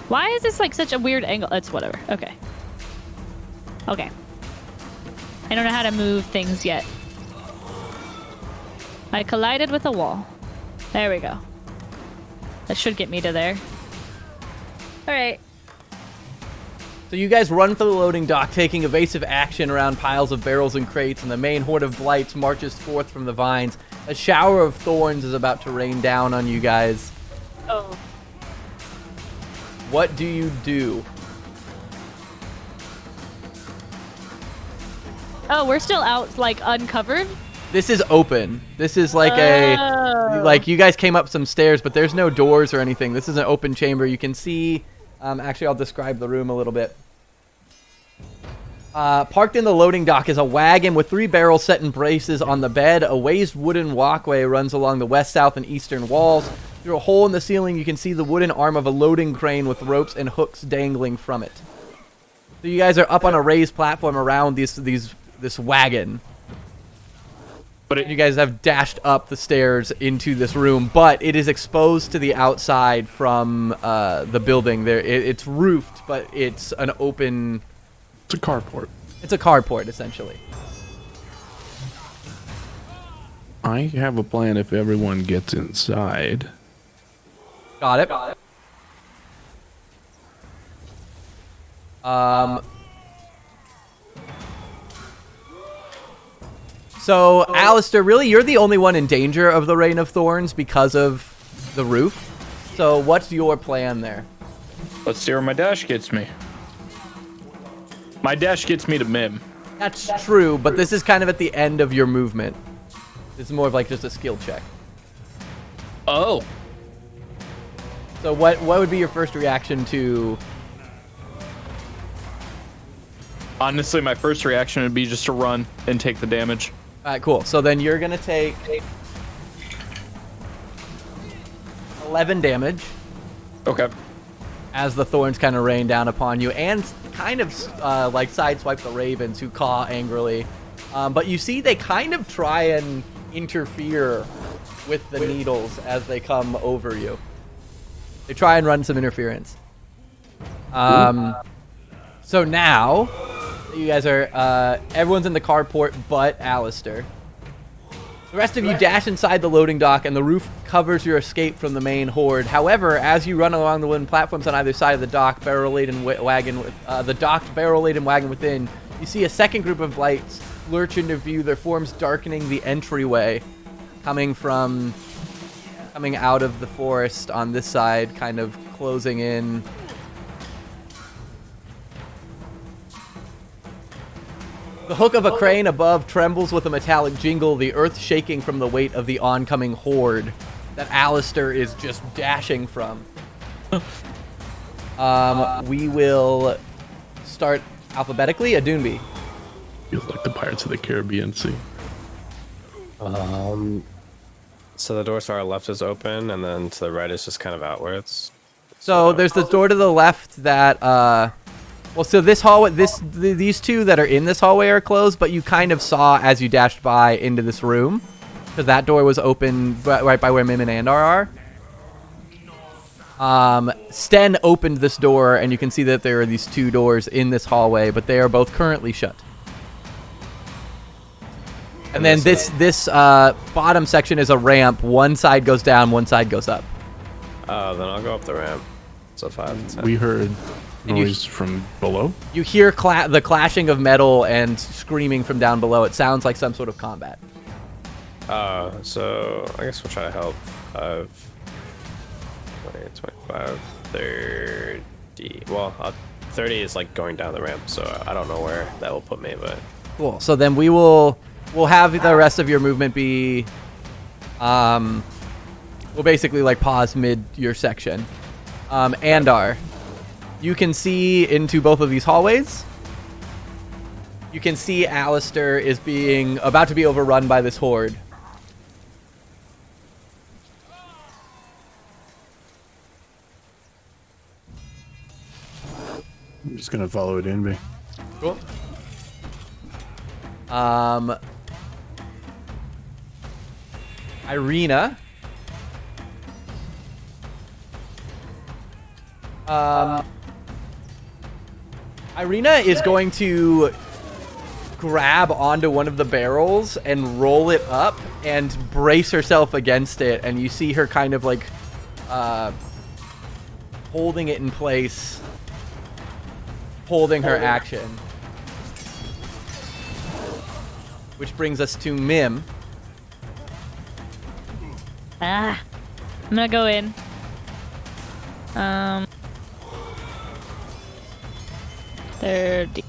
why is this like such a weird angle? It's whatever. Okay. Okay. I don't know how to move things yet. I collided with a wall. There we go. That should get me to there. All right. So you guys run for the loading dock, taking evasive action around piles of barrels and crates, and the main horde of blights marches forth from the vines. A shower of thorns is about to rain down on you guys. Oh. What do you do? Oh, we're still out, like, uncovered? This is open. This is like like you guys came up some stairs, but there's no doors or anything. This is an open chamber. You can see, actually I'll describe the room a little bit. Parked in the loading dock is a wagon with 3 barrels set in braces on the bed. A raised wooden walkway runs along the west, south, and eastern walls. Through a hole in the ceiling, you can see the wooden arm of a loading crane with ropes and hooks dangling from it. So you guys are up on a raised platform around this wagon. But You guys have dashed up the stairs into this room, but it is exposed to the outside from the building. It's roofed, but it's an open... It's a carport. It's a carport, essentially. I have a plan if everyone gets inside. Got it. So, Alistair, really, you're the only one in danger of the Rain of Thorns because of the roof. So, what's your plan there? Let's see where my dash gets me. My dash gets me to Mim. That's true, but this is kind of at the end of your movement. This is more of like just a skill check. Oh. So what would be your first reaction to... Honestly, my first reaction would be just to run and take the damage. Alright, cool. So then you're going to take 11 damage. Okay. As the thorns kind of rain down upon you and kind of like sideswipe the ravens who caw angrily. But you see they kind of try and interfere with the needles as they come over you. They try and run some interference. So now, you guys are, everyone's in the carport but Alistair. The rest of you dash inside the loading dock, and the roof covers your escape from the main horde. However, as you run along the wooden platforms on either side of the dock, barrel-laden wagon, the docked barrel-laden wagon within, you see a second group of blights lurch into view, their forms darkening the entryway, coming out of the forest on this side, kind of closing in. The hook of a crane above trembles with a metallic jingle, the earth shaking from the weight of the oncoming horde that Alistair is just dashing from. We will start alphabetically. Adunbi. Feels like the Pirates of the Caribbean Sea. So the door to our left is open, and then to the right is just kind of outwards. So there's the door to the left that, well, so this hallway, these two that are in this hallway are closed, but you kind of saw as you dashed by into this room, because that door was open right by where Mim and Andar are. Sten opened this door, and you can see that there are these two doors in this hallway, but they are both currently shut. And then this bottom section is a ramp. One side goes down, one side goes up. Then I'll go up the ramp. So 5 to 10. We heard And you- noise from below. You hear the clashing of metal and screaming from down below. It sounds like some sort of combat. So I guess we'll try to help. 20, 25, 30. Well, 30 is like going down the ramp, so I don't know where that will put me, but Cool. So then we'll have the rest of your movement be, we'll basically like pause mid your section. Andar, you can see into both of these hallways. You can see Alistair is about to be overrun by this horde. I'm just gonna follow it in, B. Cool. Irina. Irina is going to grab onto one of the barrels and roll it up and brace herself against it, and you see her kind of like holding it in place, holding her action. Which brings us to Mim. I'm gonna go in. 30.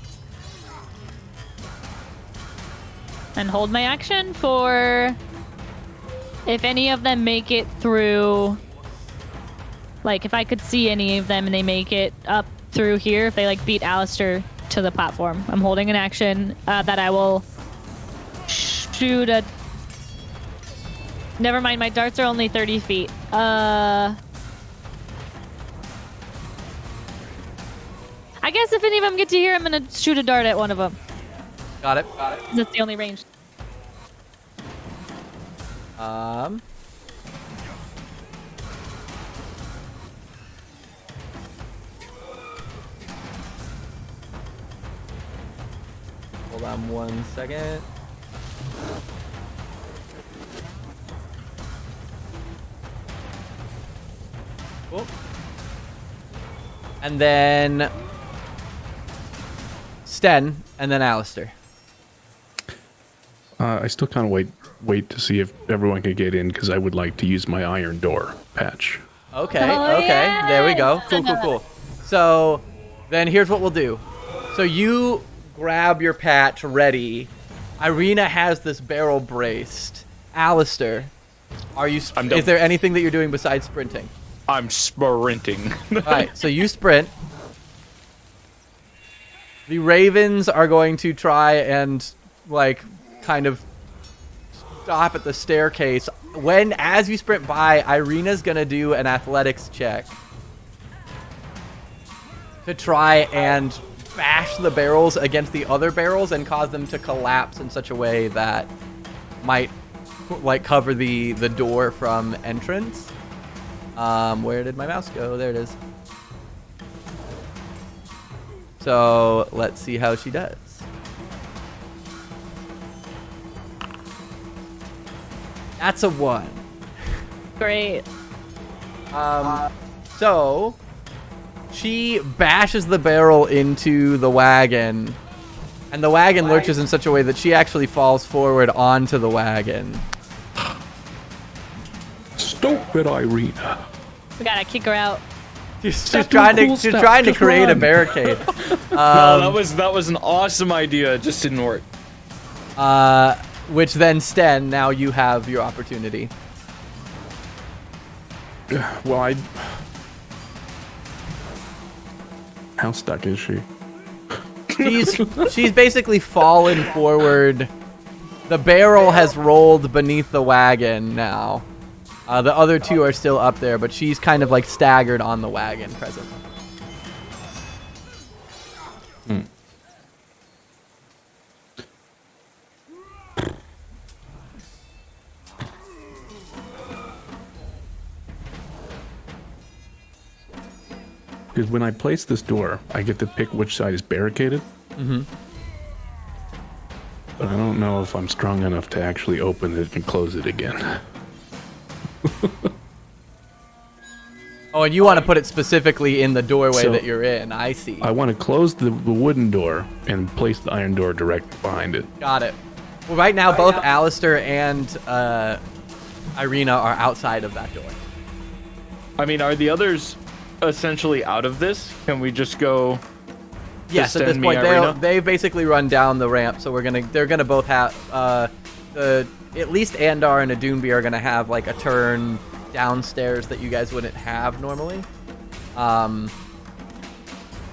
And hold my action for if any of them make it through. Like, if I could see any of them and they make it up through here, if they, like, beat Alistair to the platform. I'm holding an action that I will shoot a... Never mind, my darts are only 30 feet. I guess if any of them get to here, I'm gonna shoot a dart at one of them. Got it. That's the only range. Hold on 1 second. Cool. And then Sten, and then Alistair. I still kind of wait to see if everyone can get in, because I would like to use my iron door patch. Okay, Oh, okay. yeah. There we go. Cool. So then here's what we'll do. So you grab your patch ready. Irina has this barrel braced. Alistair, are you? I'm done. Is there anything that you're doing besides sprinting? I'm sprinting. All right, so you sprint. The Ravens are going to try and like kind of stop at the staircase. As you sprint by, Irina's gonna do an athletics check to try and bash the barrels against the other barrels and cause them to collapse in such a way that might like cover the door from entrance. Where did my mouse go? There it is. So let's see how she does. That's a 1. Great. So she bashes the barrel into the wagon, and the wagon lurches in such a way that she actually falls forward onto the wagon. Stop it, Irina. We gotta kick her out. She's trying to create a barricade. No, that was an awesome idea. It just didn't work. Which then, Sten, now you have your opportunity. Well, how stuck is she? She's basically fallen forward. The barrel has rolled beneath the wagon now. The other two are still up there, but she's kind of like staggered on the wagon presently. Because when I place this door, I get to pick which side is barricaded. Mm-hmm. But I don't know if I'm strong enough to actually open it and close it again. Oh, and you want to put it specifically in the doorway So, that you're in. I see. I want to close the wooden door and place the iron door directly behind it. Got it. Well, right now, both Alistair and Irina are outside of that door. I mean, are the others essentially out of this? Can we just go? Yes, at this Sten, me, point, Irina? they basically run down the ramp, so they're gonna both have at least Andar and Adunbi are gonna have like a turn downstairs that you guys wouldn't have normally. I'm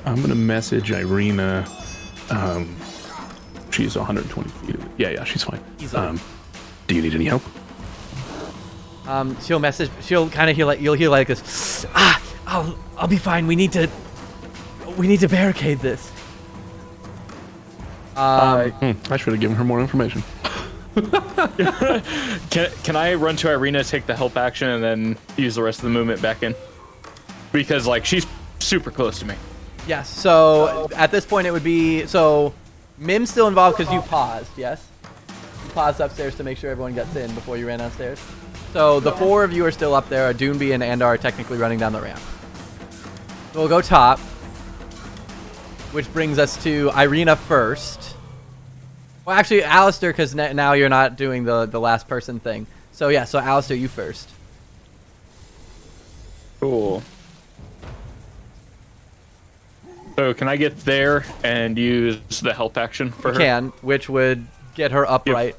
gonna message Irina. She's 120 feet. Yeah, she's fine. Easily. Do you need any help? She'll message. She'll kind of you'll hear like this. I'll be fine. We need to barricade this. I should have given her more information. Can I run to Irina, take the help action, and then use the rest of the movement back in? Because like she's super close to me. Yes. So at this point, it would be Mim's still involved because you paused. Yes. You paused upstairs to make sure everyone gets in before you ran downstairs. So the 4 of you are still up there. Adunbi and Andar are technically running down the ramp. So we'll go top, which brings us to Irina first. Well, actually, Alistair, because now you're not doing the last person thing. So yeah, so Alistair, you first. Cool. So can I get there and use the help action for her? You can, which would get her upright.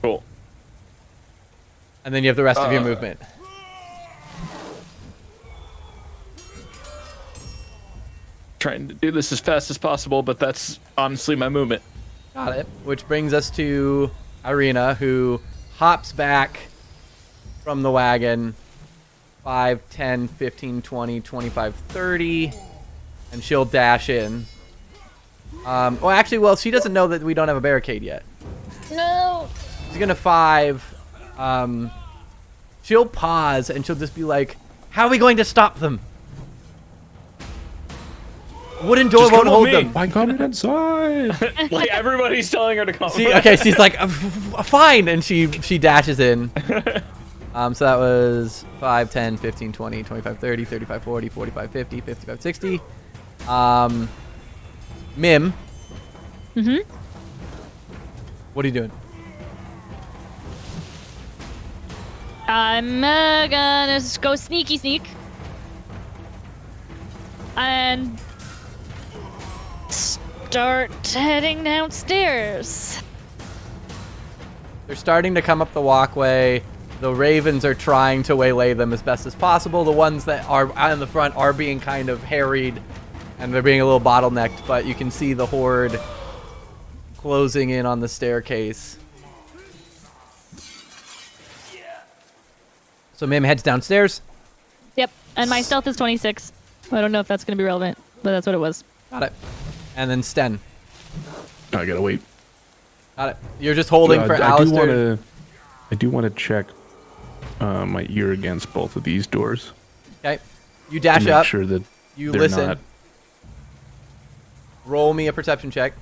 Cool. And then you have the rest of your movement. Trying to do this as fast as possible, but that's honestly my movement. Got it. Which brings us to Irina, who hops back from the wagon 5, 10, 15, 20, 25, 30, and she'll dash in. She doesn't know that we don't have a barricade yet. No. She's gonna 5. She'll pause and she'll just be like, "How are we going to stop them? Wooden door Just won't come hold with me." them." Why come inside? Like everybody's telling her to come. She's like, "Fine," and she dashes in. So that was 5, 10, 15, 20, 25, 30, 35, 40, 45, 50, 55, 60. Mim. Mm-hmm. What are you doing? I'm gonna go sneak and start heading downstairs. They're starting to come up the walkway. The ravens are trying to waylay them as best as possible. The ones that are out in the front are being kind of harried, and they're being a little bottlenecked, but you can see the horde closing in on the staircase. So Mim heads downstairs. Yep, and my stealth is 26. I don't know if that's gonna be relevant, but that's what it was. Got it. And then Sten. I gotta wait. Got it. You're just holding for I do Alistair. I do want to check my ear against both of these doors. Okay. You To dash make up. sure that You they're listen. not. Roll me a perception check.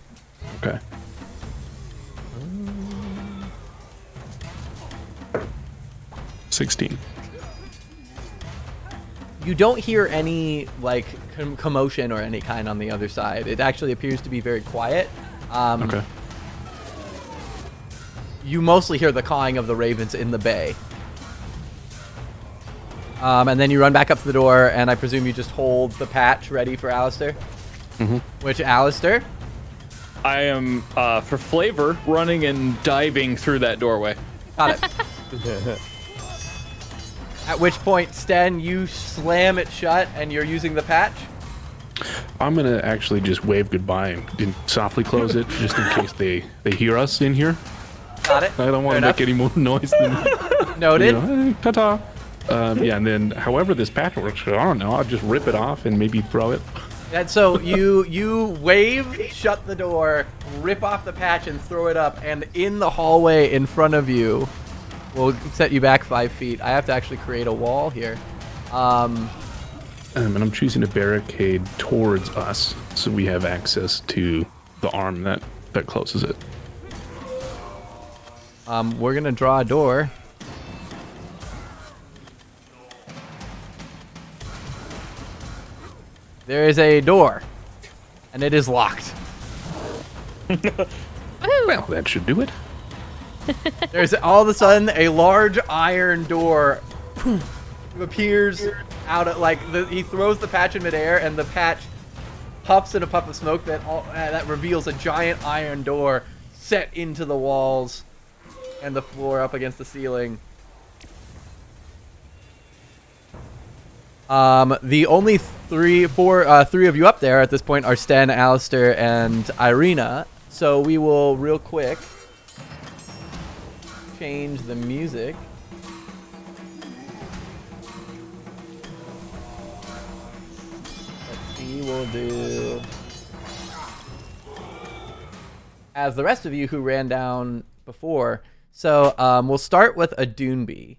Okay. $16. You don't hear any like commotion or any kind on the other side. It actually appears to be very quiet. Okay. You mostly hear the cawing of the ravens in the bay. And then you run back up to the door, and I presume you just hold the patch ready for Alistair? Mm-hmm. Which, Alistair? I am, for flavor, running and diving through that doorway. Got it. At which point, Sten, you slam it shut, and you're using the patch? I'm going to actually just wave goodbye and softly close it just in case they hear us in here. Got it. I don't want to Fair make any more noise than Noted. Hey, ta-ta. Yeah, and then however this patch works, I don't know. I'll just rip it off and maybe throw it. And so you wave, shut the door, rip off the patch, and throw it up. And in the hallway in front of you, we'll set you back 5 feet. I have to actually create a wall here. And I'm choosing a barricade towards us, so we have access to the arm that closes it. We're gonna draw a door. There is a door, and it is locked. Well, that should do it. There's all of a sudden a large iron door appears out of he throws the patch in midair, and the patch puffs in a puff of smoke that reveals a giant iron door set into the walls and the floor up against the ceiling. The only three of you up there at this point are Sten, Alistair, and Irina. So we will real quick change the music. Let's see, we'll do as the rest of you who ran down before. So we'll start with a Doonby.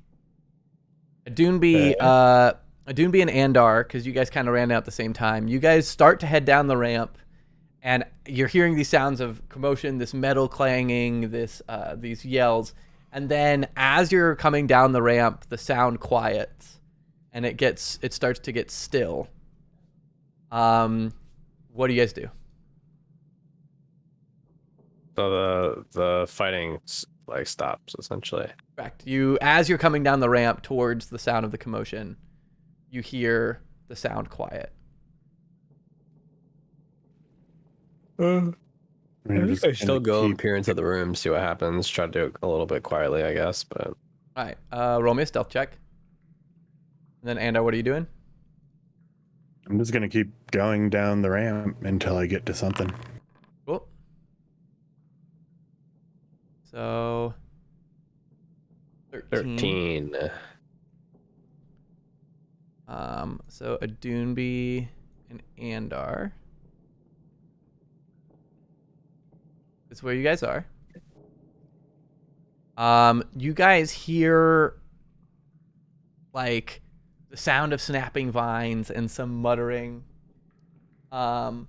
A Doonby and Andar, because you guys kind of ran down at the same time. You guys start to head down the ramp, and you're hearing these sounds of commotion, this metal clanging, these yells. And then as you're coming down the ramp, the sound quiets, and it starts to get still. What do you guys do? So the fighting stops essentially. Correct. As you're coming down the ramp towards the sound of the commotion, you hear the sound quiet. I still go and peer into the room, see what happens, try to do it a little bit quietly, I guess, but... All right, roll me a stealth check. And then, Andar, what are you doing? I'm just going to keep going down the ramp until I get to something. Cool. So... 13. So a Doonby and Andar. That's where you guys are. You guys hear the sound of snapping vines and some muttering. And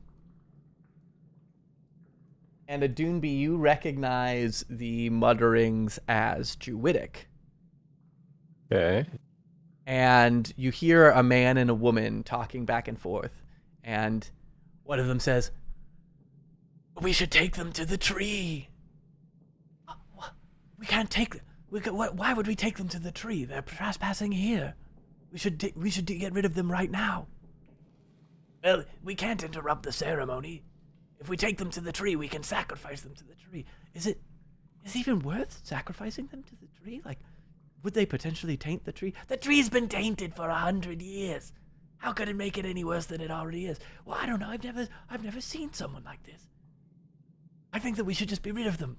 a Doonby, you recognize the mutterings as Druidic. Okay. And you hear a man and a woman talking back and forth. And one of them says, "We should take them to the tree." We can't take them. Why would we take them to the tree? They're trespassing here. We should get rid of them right now. Well, we can't interrupt the ceremony. If we take them to the tree, we can sacrifice them to the tree. Is it even worth sacrificing them to the tree? Would they potentially taint the tree? The tree's been tainted for 100 years. How could it make it any worse than it already is? Well, I don't know. I've never seen someone like this. I think that we should just be rid of them.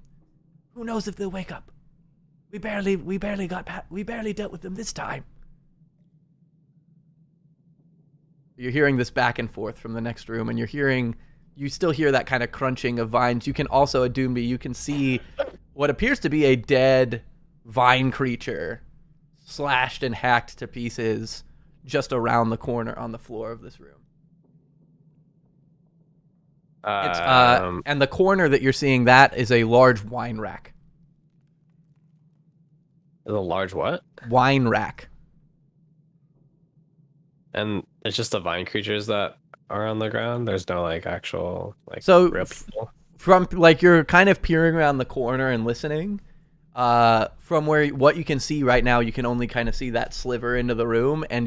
Who knows if they'll wake up? We barely dealt with them this time. You're hearing this back and forth from the next room, and you still hear that kind of crunching of vines. You can also, a Doonby, you can see what appears to be a dead vine creature slashed and hacked to pieces just around the corner on the floor of this room. And the corner that you're seeing, that is a large wine rack. The large what? Wine rack. And it's just the vine creatures that are on the ground. There's no like actual like. So ripple. From like you're kind of peering around the corner and listening. From what you can see right now, you can only kind of see that sliver into the room, and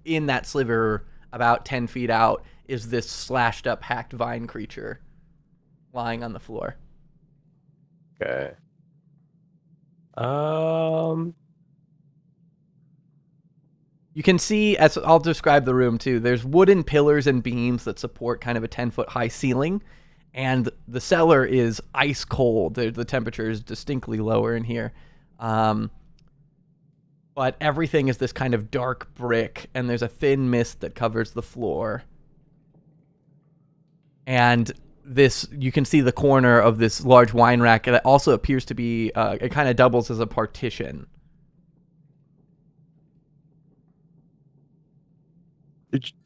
in that sliver, about 10 feet out, is this slashed up, hacked vine creature lying on the floor. Okay. You can see, as I'll describe the room too, there's wooden pillars and beams that support kind of a 10-foot high ceiling, and the cellar is ice cold. The temperature is distinctly lower in here. But everything is this kind of dark brick, and there's a thin mist that covers the floor. And you can see the corner of this large wine rack that also appears to be, it kind of doubles as a partition.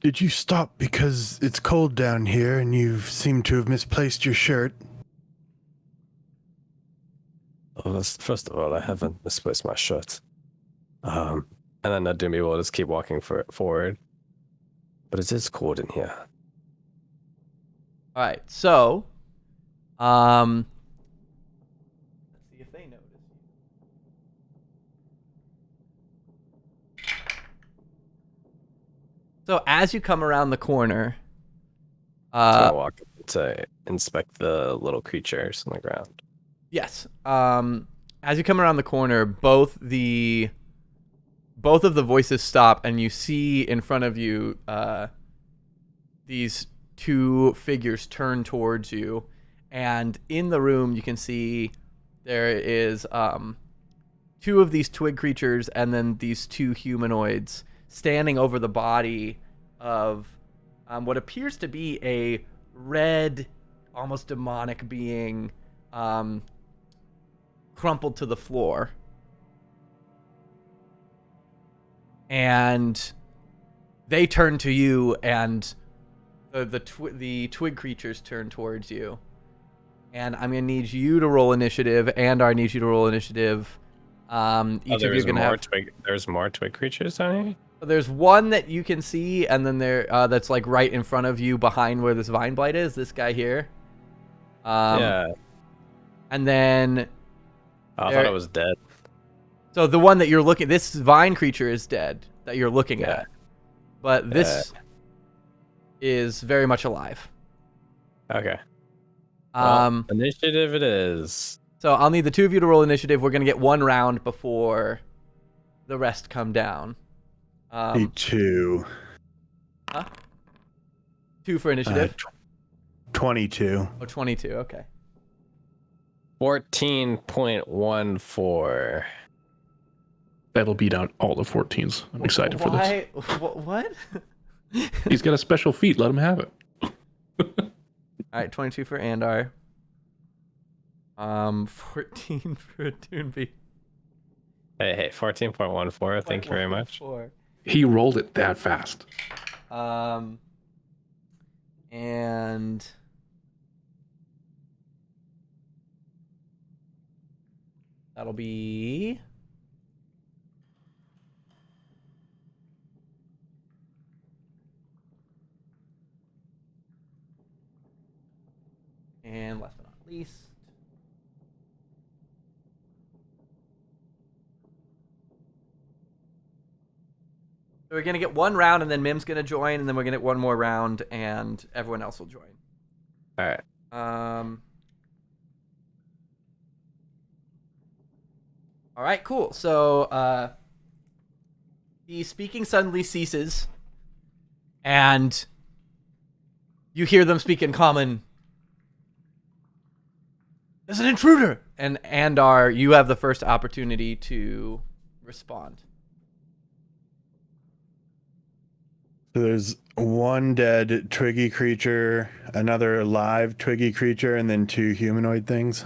Did you stop because it's cold down here and you seem to have misplaced your shirt? Well, first of all, I haven't misplaced my shirt. And then Nadumi will just keep walking forward. But it is cold in here. All right, so, let's see if they notice. So as you come around the corner, to walk to inspect the little creatures on the ground. Yes. As you come around the corner, both of the voices stop, and you see in front of you these two figures turn towards you, and in the room you can see there is two of these twig creatures and then these two humanoids standing over the body of what appears to be a red, almost demonic being crumpled to the floor. And they turn to you, and the twig creatures turn towards you. And I'm going to need you to roll initiative, and I need you to roll initiative. Each of you are going to have... There's more twig creatures down here? There's one that you can see, and then that's like right in front of you behind where this vine blight is, this guy here. Yeah. And then... I thought it was dead. So the one that you're looking... This vine creature is dead, that you're looking at. But this is very much alive. Okay. Initiative it is. So I'll need the two of you to roll initiative. We're going to get one round before the rest come down. 2. Huh? 2 for initiative? 22. Oh, 22, okay. 14.14. That'll beat out all the 14s. I'm excited for this. What? He's got a special feat. Let him have it. All right, 22 for Andar. 14 for Toonby. Hey, 14.14. Thank you very much. He rolled it that fast. And that'll be and last but not least, so we're going to get one round, and then Mim's going to join, and then we're going to get one more round, and everyone else will join. All right. All right, cool. So the speaking suddenly ceases, and you hear them speak in common. There's an intruder! And Andar, you have the first opportunity to respond. So there's one dead twiggy creature, another live twiggy creature, and then 2 humanoid things.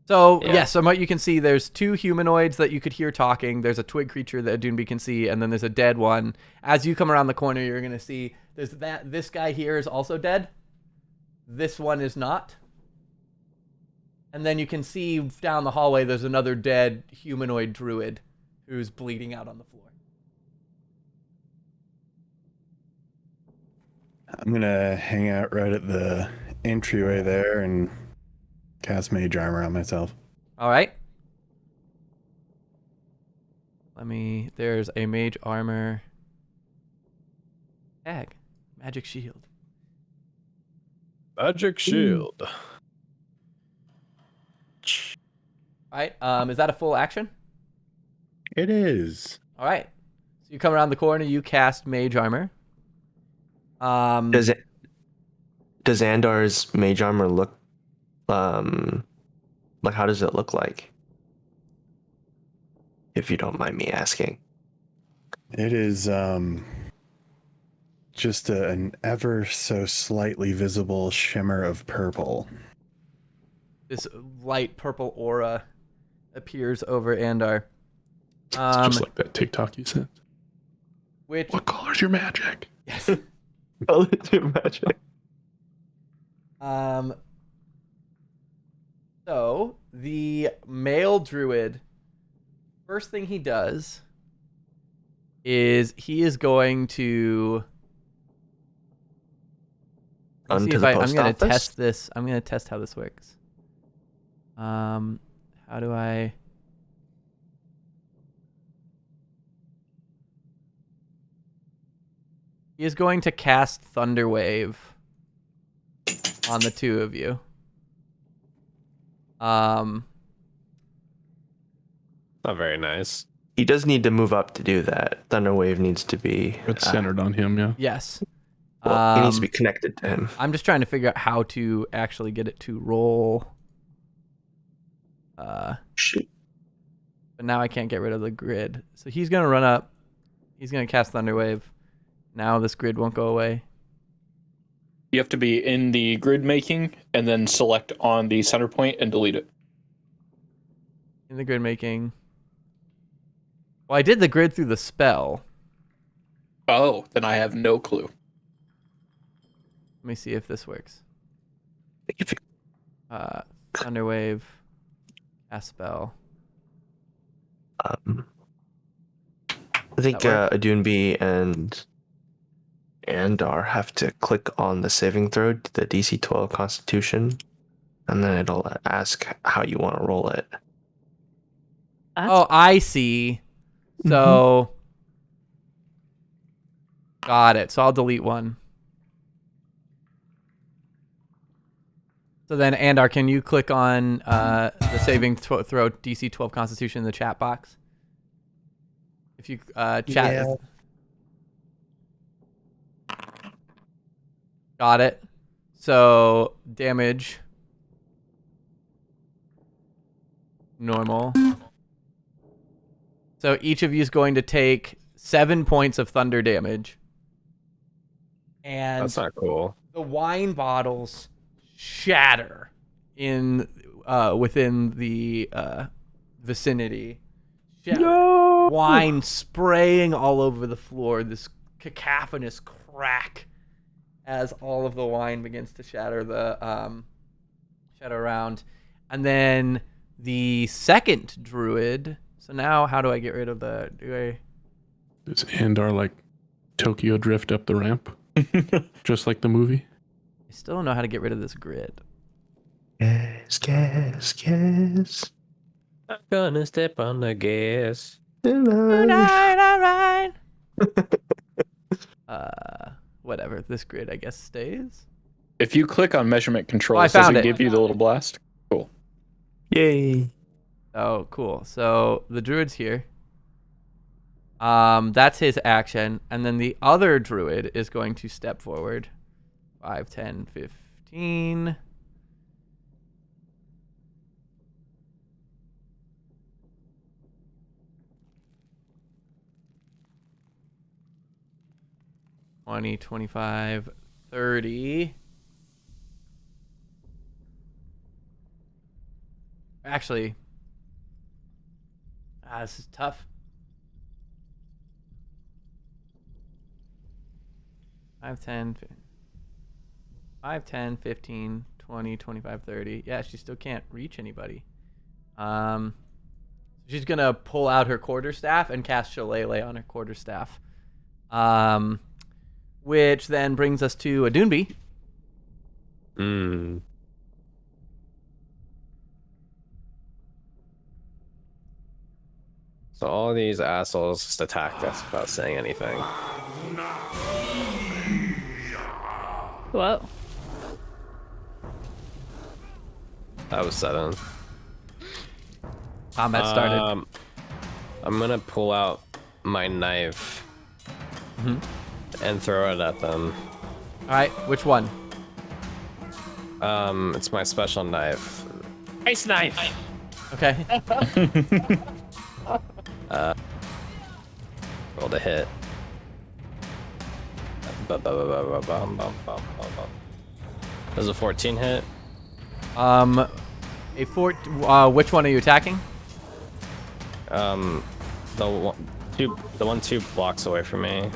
So, Yeah. yes, from what you can see, there's 2 humanoids that you could hear talking. There's a twig creature that Doonby can see, and then there's a dead one. As you come around the corner, you're going to see this guy here is also dead. This one is not. And then you can see down the hallway, there's another dead humanoid druid who's bleeding out on the floor. I'm gonna hang out right at the entryway there and cast mage armor on myself. All right. There's a mage armor tag. Magic shield. Magic shield. All right. Is that a full action? It is. All right. So you come around the corner, you cast mage armor. Does Andar's mage armor look like, how does it look like? If you don't mind me asking. It is just an ever so slightly visible shimmer of purple. This light purple aura appears over Andar. It's just like that TikTok you sent. Which What color's your magic? yes. Magic. So the male druid, first thing he does is he is going to. Let's see if I'm going to test this. I'm going to test how this works. How do I? He is going to cast Thunderwave on the 2 of you. Not very nice. He does need to move up to do that. Thunderwave needs to be It's centered on him, yeah. Yes. well, he needs to be connected to him. I'm just trying to figure out how to actually get it to roll. Shoot. But now I can't get rid of the grid. So he's going to run up. He's going to cast Thunderwave. Now this grid won't go away. You have to be in the grid making and then select on the center point and delete it. In the grid making. Well, I did the grid through the spell. Oh, then I have no clue. Let me see if this works. Thunderwave. Cast spell. I think That Adunbi and Andar have to click on the saving throw, the DC 12 Constitution, and then it'll ask how you want to roll it. Oh, I see. So, got it. So I'll delete one. So then, Andar, can you click on the saving throw DC 12 Constitution in the chat box? If you chat. Yeah. Got it. So, damage. Normal. So each of you is going to take 7 points of thunder damage. And That's not cool. the wine bottles shatter within the vicinity. Shatter. Wine spraying all over the floor. This cacophonous crack as all of the wine begins to shatter around. And then the second druid. So now, how do I get rid of the? Does Andar like Tokyo drift up the ramp, just like the movie? I still don't know how to get rid of this grid. Gas. I'm gonna step on the gas. Alright. Whatever. This grid, I guess, stays. If you click on measurement controls, I does found it it. give you the little blast? Cool. Yay. Oh, cool. So the druid's here. That's his action, and then the other druid is going to step forward. 5, 10, 15. $20, $25, $30. Actually, this is tough. 5, 10, 15, 20, 25, 30. Yeah, she still can't reach anybody. She's going to pull out her quarterstaff and cast Shillelagh on her quarterstaff. Which then brings us to a Doonby. So all these assholes just attacked us without saying anything. Whoa. That was 7. Combat started. I'm gonna pull out my knife and throw it at them. All right, which one? It's my special knife. Ice knife. Okay. Rolled a hit. Does a 14 hit? Which one are you attacking? The one 2 blocks away from me.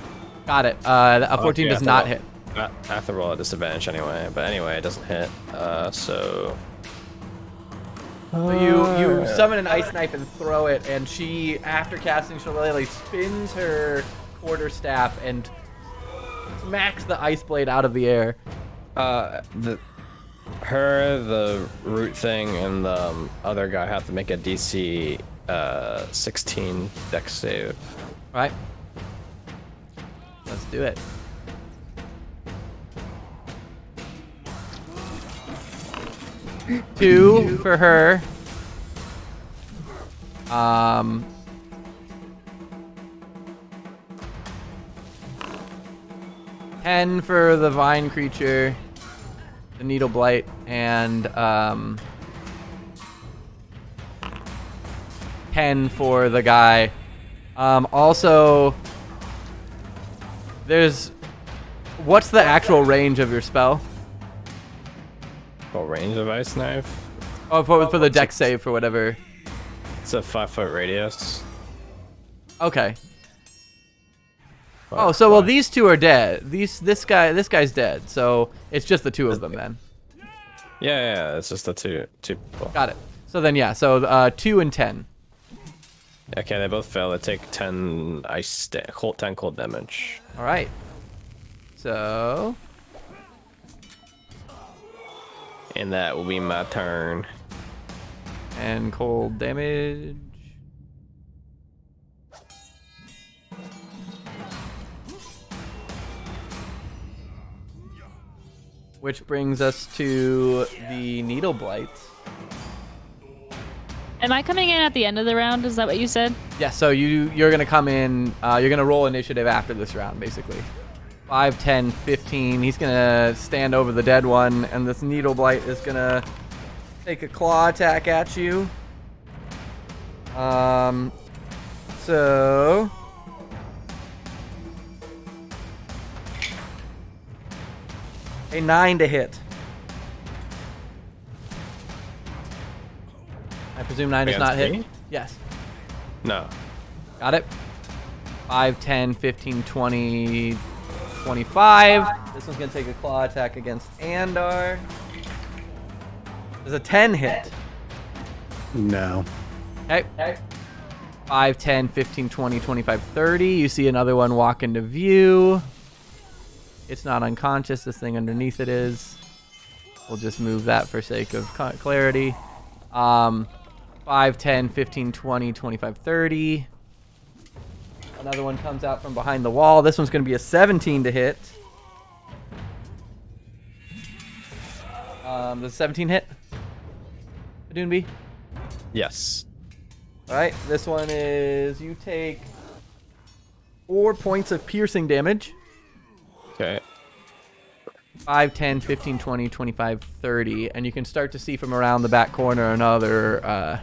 Got it. A 14 does not hit. I have to roll at disadvantage anyway, but anyway, it doesn't hit. So you summon an ice knife and throw it, and she, after casting Shillelagh, spins her quarterstaff and smacks the ice blade out of the air. the root thing, and the other guy have to make a DC 16 dex save. All right. Let's do it. Two for her. 10 for the vine creature, the needle blight, and 10 for the guy. Also, what's the actual range of your spell? What range of ice knife? Oh, for the dex save for whatever. It's a 5-foot radius. Okay. Oh, so well, these two are dead. This guy's dead. So it's just the two of them then. Yeah, it's just the two people. Got it. So then, yeah. So 2 and 10. Okay, they both fail. They take 10 10 cold damage. All right. So. And that will be my turn. And cold damage. Which brings us to the needle blights. Am I coming in at the end of the round? Is that what you said? Yeah, so you're going to come in, you're going to roll initiative after this round, basically. 5, 10, 15. He's going to stand over the dead one, and this needle blight is going to take a claw attack at you. So... a 9 to hit. I presume 9 does not hit? me? Yes. No. Got it. 5, 10, 15, 20, 25. This one's going to take a claw attack against Andar. Does a 10 hit? No. Okay. 5, 10, 15, 20, 25, 30. You see another one walk into view. It's not unconscious. This thing underneath it is. We'll just move that for sake of clarity. 5, 10, 15, 20, 25, 30. Another one comes out from behind the wall. This one's going to be a 17 to hit. Does a 17 hit? Doonby? Yes. All right. This one is you take 4 points of piercing damage. Okay. 5, 10, 15, 20, 25, 30. And you can start to see from around the back corner another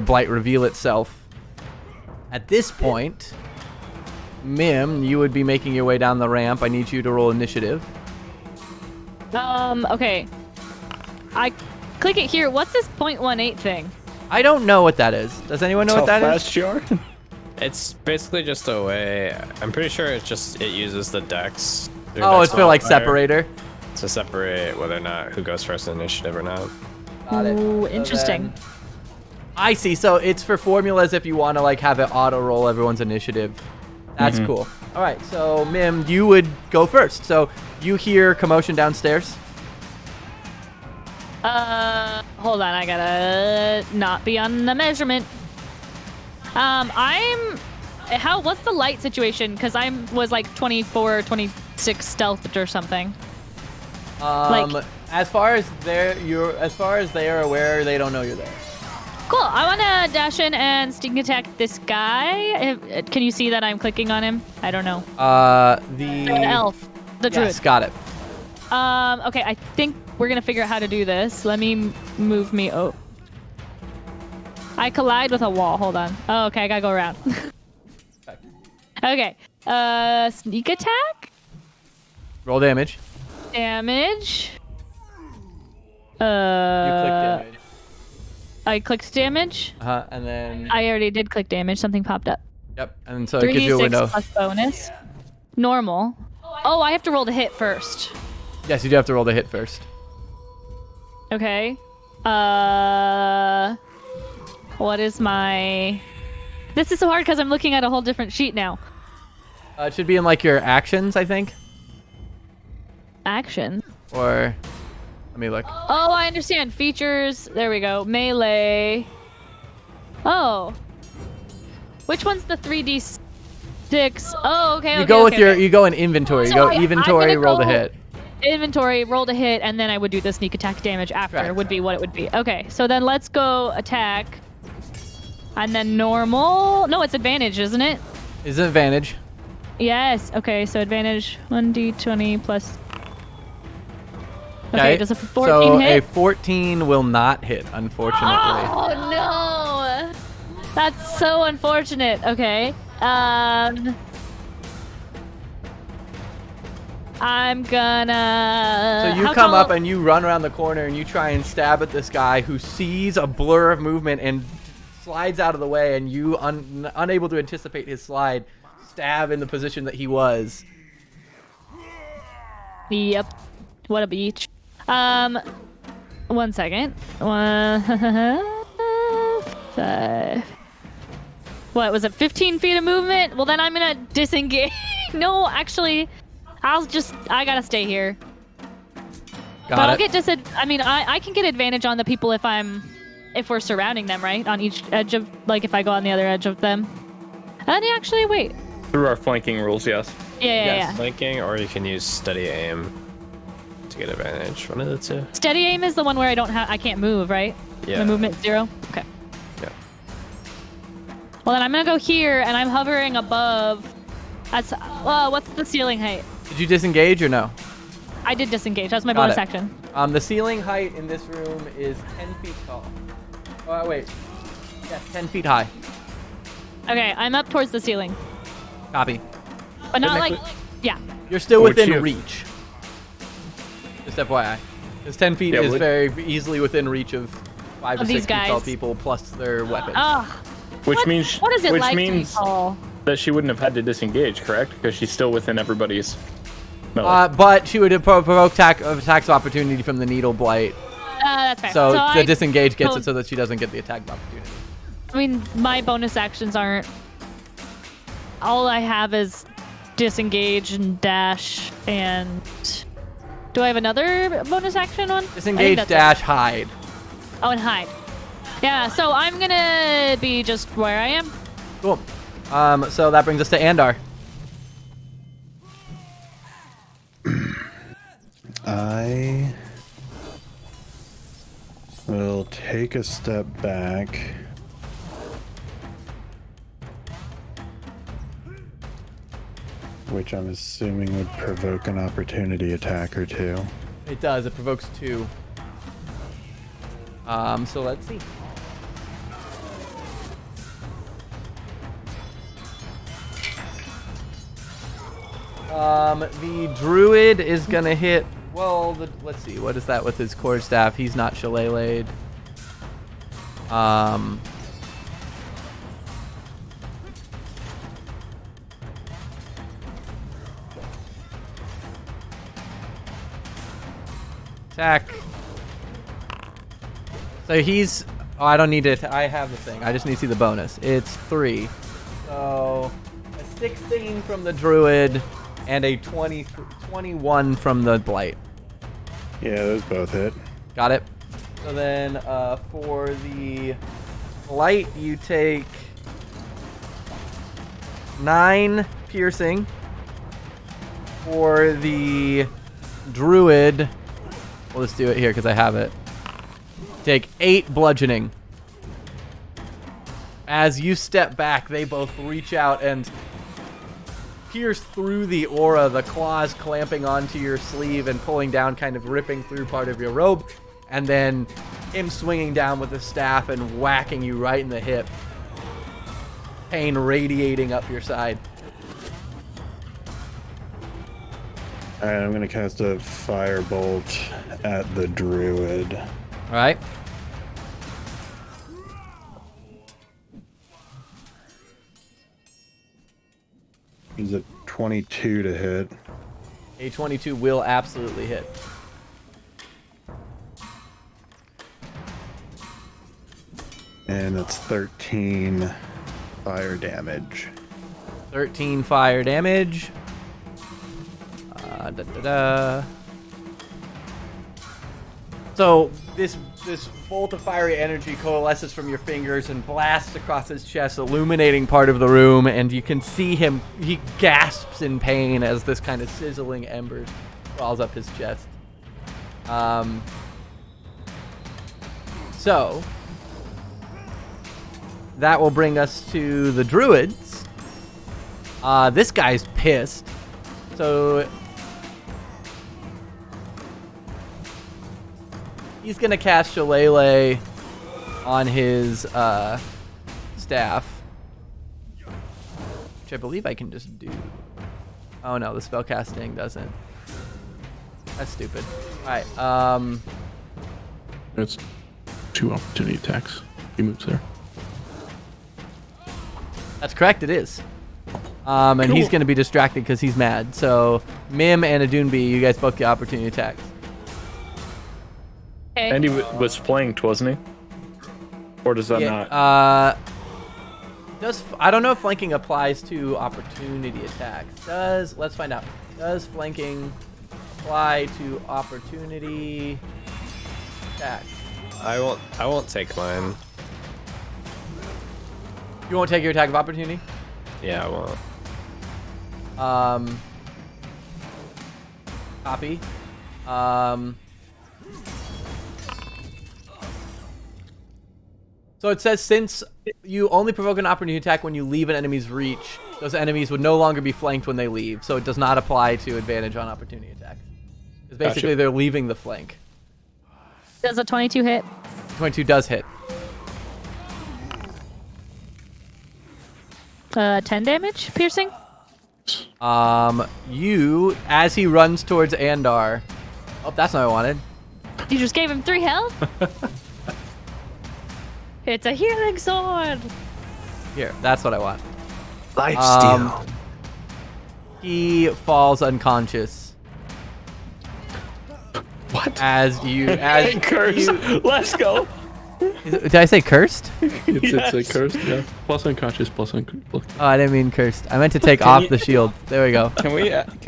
blight reveal itself. At this point, Mim, you would be making your way down the ramp. I need you to roll initiative. Okay. click it here. What's this 0.18 thing? I don't know what that is. Does anyone know what that is? fast you are? It's basically just a way. I'm pretty sure it uses the dex. Oh, it's for like separator. To separate whether or not who goes first in initiative or not. Got it. Ooh, So interesting. then- I see. So it's for formulas if you want to like have it auto roll everyone's initiative. That's cool. All right. So Mim, you would go first. So you hear commotion downstairs. Hold on. I gotta not be on the measurement. What's the light situation? Because I was like 24 or 26 stealthed or something. As far as they are aware, they don't know you're there. Cool. I want to dash in and sneak attack this guy. Can you see that I'm clicking on him? I don't know. The elf. The druid. Yes, got it. Okay, I think we're going to figure out how to do this. Let me move me. Oh. I collide with a wall. Hold on. Oh, okay. I got to go around. Okay. Sneak attack? Roll damage. Damage. You click damage. I clicked damage. And then. I already did click damage. Something popped up. Yep. And so it gives you a 3d6 window. plus bonus. Normal. Oh, I have to roll to hit first. Yes, you do have to roll the hit first. Okay. What is my... This is so hard because I'm looking at a whole different sheet now. It should be in like your actions, I think. Action. Or let me look. Oh, I understand. Features. There we go. Melee. Oh. Which one's the 3d6? Oh, okay. You okay, go with okay, your. okay. You go in inventory. You So go I'm inventory, gonna roll the go- hit. Inventory, roll to hit, and then I would do the sneak attack damage after. Right. Would be what it would be. Okay, so then let's go attack. And then normal. No, it's advantage, isn't it? Is an advantage. Yes. Okay, so advantage 1d20 plus. Okay, Okay. does a 14 so hit? a 14 will not hit, unfortunately. Oh no! That's so unfortunate. Okay. I'm gonna. So you come up and you run around the corner and you try and stab at this guy who sees a blur of movement and slides out of the way, and you, unable to anticipate his slide, stab in the position that he was. Yep. What a beach. 1 second. 1. 5. What was it? 15 feet of movement? Well, then I'm gonna disengage. No, actually, I gotta stay here. But I'll get I can get advantage on the people if we're surrounding them, right? On each edge of, like, if I go on the other edge of them. And actually, wait. Through our flanking rules, yes. Yeah. Flanking, or you can use steady aim to get advantage. One of the two. Steady aim is the one where I can't move, right? Yeah. My movement's 0. Okay. Yeah. Well, then I'm gonna go here, and I'm hovering above. That's what's the ceiling height? Did you disengage or no? I did disengage. That's my Got bonus it. action. The ceiling height in this room is 10 feet tall. Oh, wait. Yes, 10 feet high. Okay, I'm up towards the ceiling, Copy. but not like. Yeah. You're still Would within you- reach. Just FYI. Because 10 feet Yeah, is would- very easily within reach of 5 Of to 6 these feet tall guys. people plus their weapons. Which means What is it which like means to be tall? that she wouldn't have had to disengage, correct? Because she's still within everybody's melee. But she would provoke attacks of opportunity from the needle blight. That's fair. So the I disengage gets don't- it so that she doesn't get the attack of opportunity. I mean, my bonus actions aren't. All I have is disengage and dash and. Do I have another bonus action one? I think Disengage, that's it. dash, hide. Oh, and hide. Yeah, so I'm gonna be just where I am. Cool. So that brings us to Andar. I will take a step back. Which I'm assuming would provoke an opportunity attack or two. It does. It provokes 2. So let's see. The druid is gonna hit well, let's see. What is that with his quarterstaff? He's not shillelagh'd. Attack. So he's... Oh, I don't need it. I have the thing. I just need to see the bonus. It's 3. So a 16 from the Druid and a 21 from the Blight. Yeah, those both hit. Got it. So then for the Blight, you take 9 piercing. For the Druid, we'll just do it here because I have it. Take 8 bludgeoning. As you step back, they both reach out and pierce through the aura, the claws clamping onto your sleeve and pulling down, kind of ripping through part of your robe, and then him swinging down with the staff and whacking you right in the hip. Pain radiating up your side. Alright, I'm gonna cast a firebolt at the Druid. All right. He's a 22 to hit. A 22 will absolutely hit. And that's 13 fire damage. 13 fire damage. So this bolt of fiery energy coalesces from your fingers and blasts across his chest, illuminating part of the room, and you can see him, he gasps in pain as this kind of sizzling ember crawls up his chest. So that will bring us to the Druids. This guy's pissed. So he's going to cast Shillelagh on his staff, which I believe I can just do. Oh no, the spellcasting doesn't. That's stupid. Alright, It's 2 opportunity attacks. He moves there. that's correct, it is. And Cool. he's going to be distracted because he's mad. So Mim and Adunbi, you guys both get opportunity attacks. Okay. And he was flanked, wasn't he? Or does that not? I don't know if flanking applies to opportunity attacks. Let's find out. Does flanking apply to opportunity attacks? I won't take mine. You won't take your attack of opportunity? Yeah, I won't. Copy. So it says since you only provoke an opportunity attack when you leave an enemy's reach, those enemies would no longer be flanked when they leave. So it does not apply to advantage on opportunity attacks. Because basically they're leaving the flank. Does a 22 hit? 22 does hit. 10 damage piercing? You, as he runs towards Andar. Oh, that's not what I wanted. You just gave him 3 health? It's a healing sword! Here, that's what I want. Lifesteal. He falls unconscious. What? As Curse. Let's go. Did I say cursed? It's a curse. Yeah. Plus unconscious. Plus unconscious. Oh, I didn't mean cursed. I meant to take off the shield. There we go. Can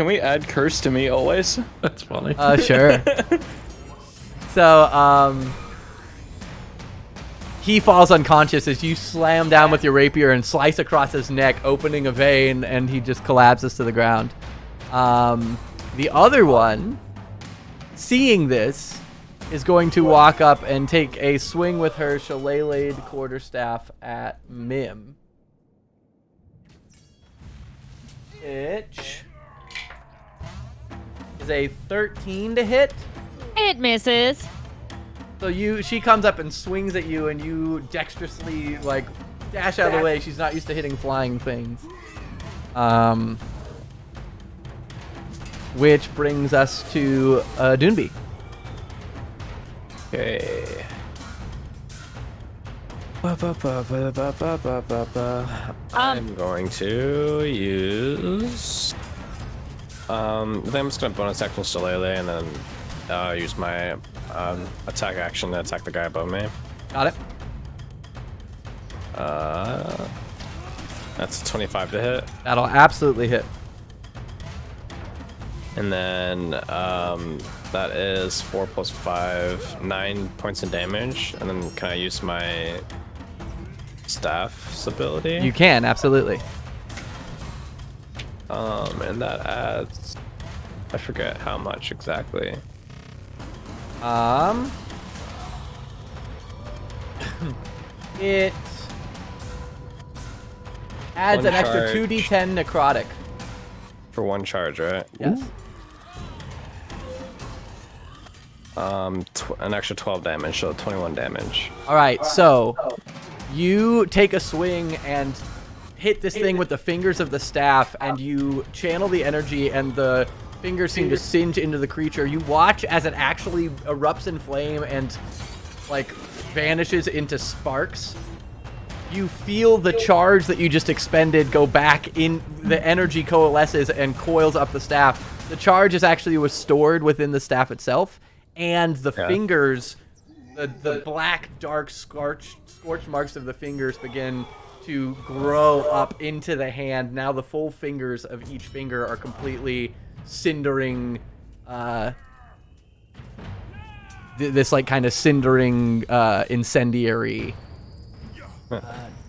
we add curse to me always? That's funny. Sure. So, he falls unconscious as you slam down with your rapier and slice across his neck, opening a vein, and he just collapses to the ground. The other one, seeing this, is going to walk up and take a swing with her shillelagh quarterstaff at Mim. Which is a 13 to hit. It misses. So she comes up and swings at you, and you dexterously like dash out of the way. She's not used to hitting flying things. which brings us to Doonby. Okay. I'm going to use. I think I'm just gonna bonus action Shillelagh and then use my attack action to attack the guy above me. Got it. That's 25 to hit. That'll absolutely hit. And then that is 4 plus 5, 9 points of damage. And then can I use my staff's ability? You can, absolutely. And that adds, I forget how much exactly. It adds One an extra charge. 2d10 necrotic. For one charge, right? Yes. An extra 12 damage, so 21 damage. All right, so you take a swing and hit this thing with the fingers of the staff, and you channel the energy, and the fingers seem to singe into the creature. You watch as it actually erupts in flame and like vanishes into sparks. You feel the charge that you just expended go back in, the energy coalesces and coils up the staff. The charge is actually restored within the staff itself, and the fingers, the black, dark, scorched marks of the fingers begin to grow up into the hand. Now the full fingers of each finger are completely cindering, this like kind of cindering, incendiary,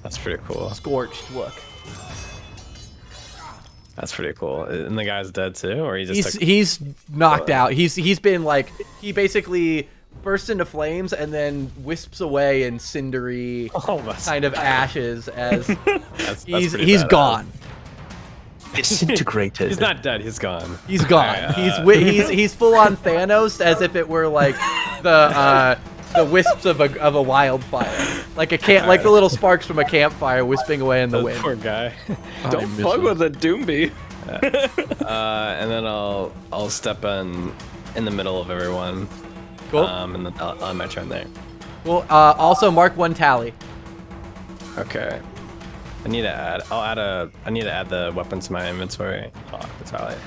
That's pretty cool. scorched look. That's pretty cool. And the guy's dead too, or he just He's knocked out. He's been like, he basically bursts into flames and then wisps away in cindery kind of ashes as he's gone. Disintegrated. He's not dead. He's gone. He's gone. He's full on Thanos, as if it were like the wisps of a wildfire, like like the little sparks from a campfire wisping away in the wind. Poor guy. Don't fuck with a Doomby. And then I'll step in the middle of everyone. Cool. And then on my turn there. Well, also mark one tally. Okay. I need to add. I need to add the weapon to my inventory. Oh, that's all right.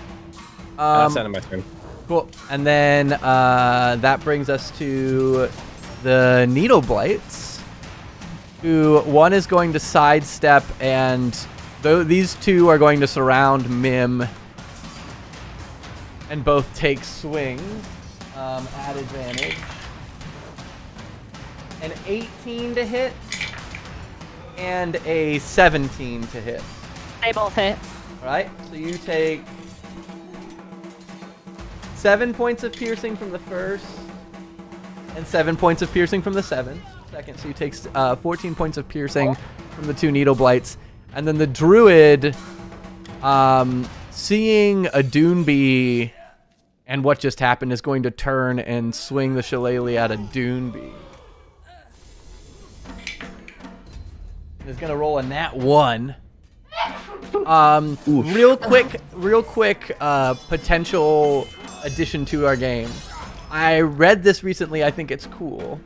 That's the end of my turn. Cool. And then that brings us to the needle blights, who one is going to sidestep, and these two are going to surround Mim, and both take swings at advantage. An 18 to hit and a 17 to hit. They both hit. All right, so you take 7 points of piercing from the first, and 7 points of piercing from the second. So you take 14 points of piercing from the two needle blights. And then the druid, seeing a Doonby and what just happened, is going to turn and swing the shillelagh at a Doonby. Is going to roll a nat 1. Real quick potential addition to our game. I read this recently. I think it's cool.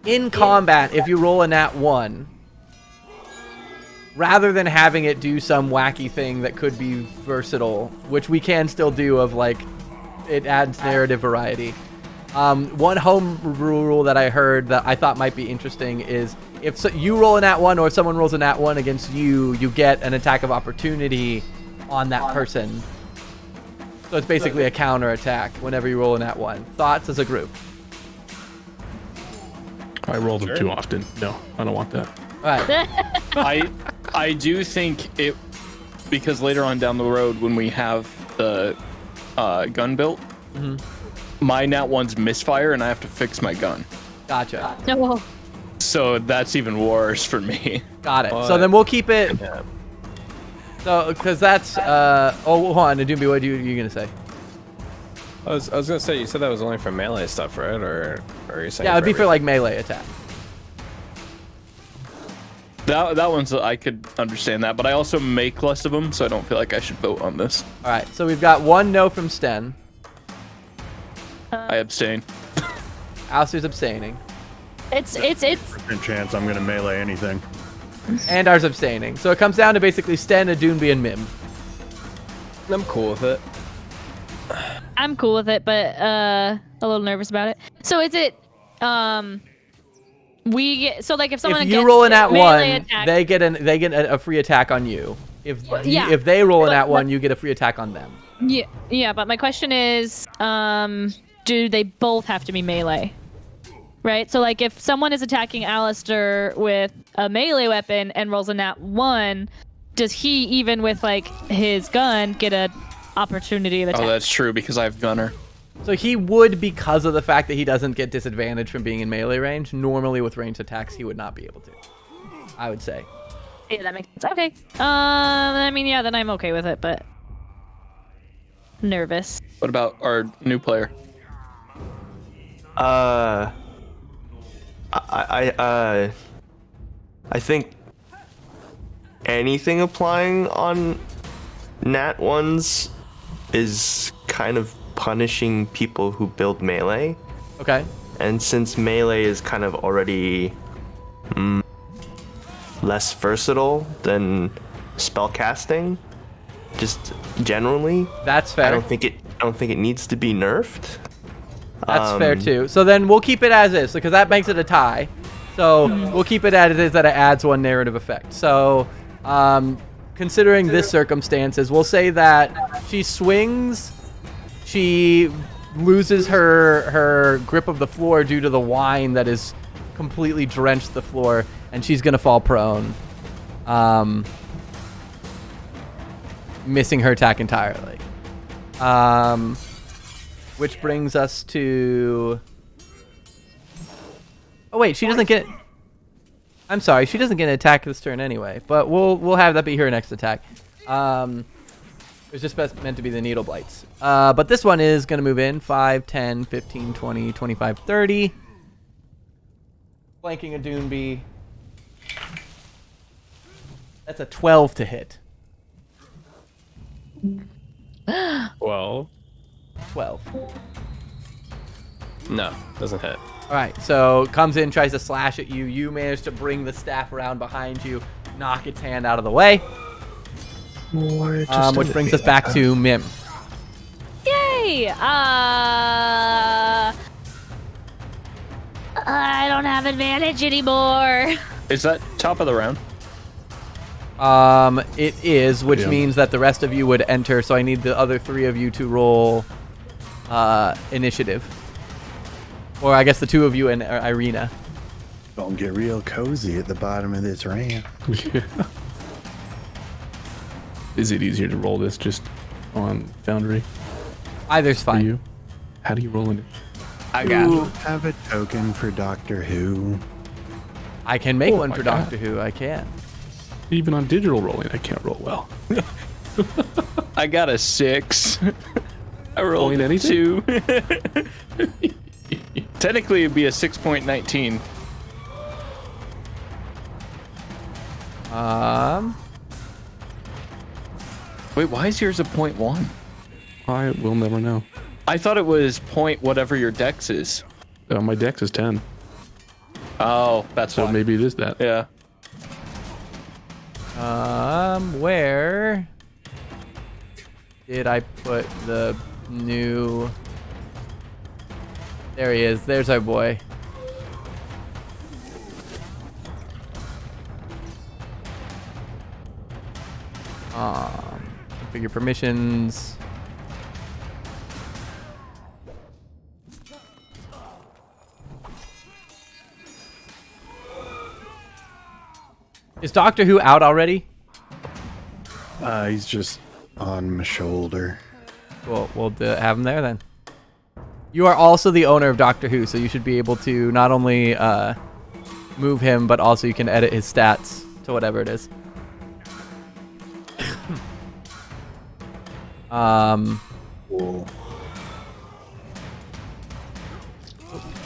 In combat, if you roll a nat 1, rather than having it do some wacky thing that could be versatile, which we can still do, of like, it adds narrative variety. One home rule that I heard that I thought might be interesting is if you roll a nat 1 or someone rolls a nat 1 against you, you get an attack of opportunity on that person. So it's basically a counter attack whenever you roll a nat 1. Thoughts as a group? I roll them too often. No, I don't want that. All right. I do think it, because later on down the road when we have the gun built, my nat 1's misfire and I have to fix my gun. Gotcha. No. So that's even worse for me. Got it. So then we'll keep it. Yeah. So, because that's. Oh, hold on. Doomby, what are you going to say? I was gonna say, you said that was only for melee stuff, right? Or are you saying? Yeah, it'd be for everything? like melee attack. That one's I could understand that, but I also make less of them, so I don't feel like I should vote on this. All right, so we've got one no from Sten. I abstain. Alistair's abstaining. It's Percent chance I'm gonna melee anything. And ours abstaining. So it comes down to basically Sten, Adunbi, and Mim. I'm cool with it. I'm cool with it, but a little nervous about it. So is it we get so like if someone If you gets roll an at melee one, attack, they get a free attack on you. Yeah. If they roll an But- at one, you get a free attack on them. yeah, but my question is, do they both have to be melee? Right? So like if someone is attacking Alistair with a melee weapon and rolls a nat 1, does he even with like his gun get a opportunity of attack? Oh, that's true because I have gunner. So he would, because of the fact that he doesn't get disadvantage from being in melee range. Normally with ranged attacks, he would not be able to. I would say. Yeah, that makes sense. Okay. I mean, yeah, then I'm okay with it, but nervous. What about our new player? I think anything applying on nat ones is kind of punishing people who build melee. Okay. And since melee is kind of already less versatile than spellcasting, just generally, That's fair. I don't think it needs to be nerfed. That's fair too. So then we'll keep it as is, because that makes it a tie. So we'll keep it as it is, that it adds one narrative effect. So considering this circumstances, we'll say that she swings, she loses her grip of the floor due to the wine that is completely drenched the floor, and she's gonna fall prone, missing her attack entirely. Which brings us to... Oh wait, she doesn't get... I'm sorry, she doesn't get an attack this turn anyway, but we'll have that be her next attack. It's just meant to be the needle blights. But this one is going to move in 5, 10, 15, 20, 25, 30. Flanking a Doonbee. That's a 12 to hit. Well, 12. no, doesn't hit. All right, so comes in, tries to slash at you. You manage to bring the staff around behind you, knock its hand out of the way. Which brings us back to Mim. Yay! I don't have advantage anymore. Is that top of the round? It is, which Yeah. means that the rest of you would enter. So I need the other 3 of you to roll initiative, or I guess the 2 of you and Irina. Don't get real cozy at the bottom of this ramp. Is it easier to roll this just on Foundry Either's for fine. you? How do you roll it? I got. You have a token for Doctor Who. I can make Oh one my for God. Doctor Who. I can. Even on digital rolling, I can't roll well. I got a 6. I rolled Rolling a anything? 2. Technically, it'd be a 6.19. Wait, why is yours a 0.1? I will never know. I thought it was point whatever your dex is. My dex is 10, Oh, that's so why. maybe it is that. Yeah. Where did I put the new? There he is. There's our boy. Configure permissions. Is Doctor Who out already? He's just on my shoulder. Cool. We'll have him there then. You are also the owner of Doctor Who, so you should be able to not only move him, but also you can edit his stats to whatever it is. Cool.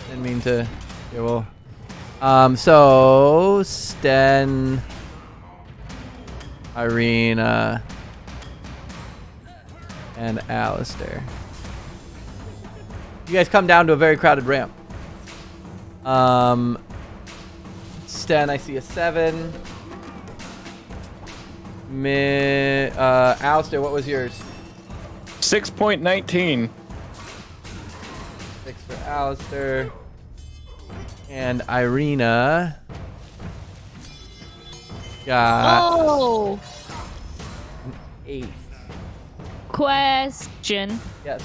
Didn't mean to. Yeah, well. So Sten Irina, and Alistair. You guys come down to a very crowded ramp. Sten, I see a 7. Alistair, what was yours? 6.19. 6 for Alistair. And Irina got Oh, 8. question. Yes.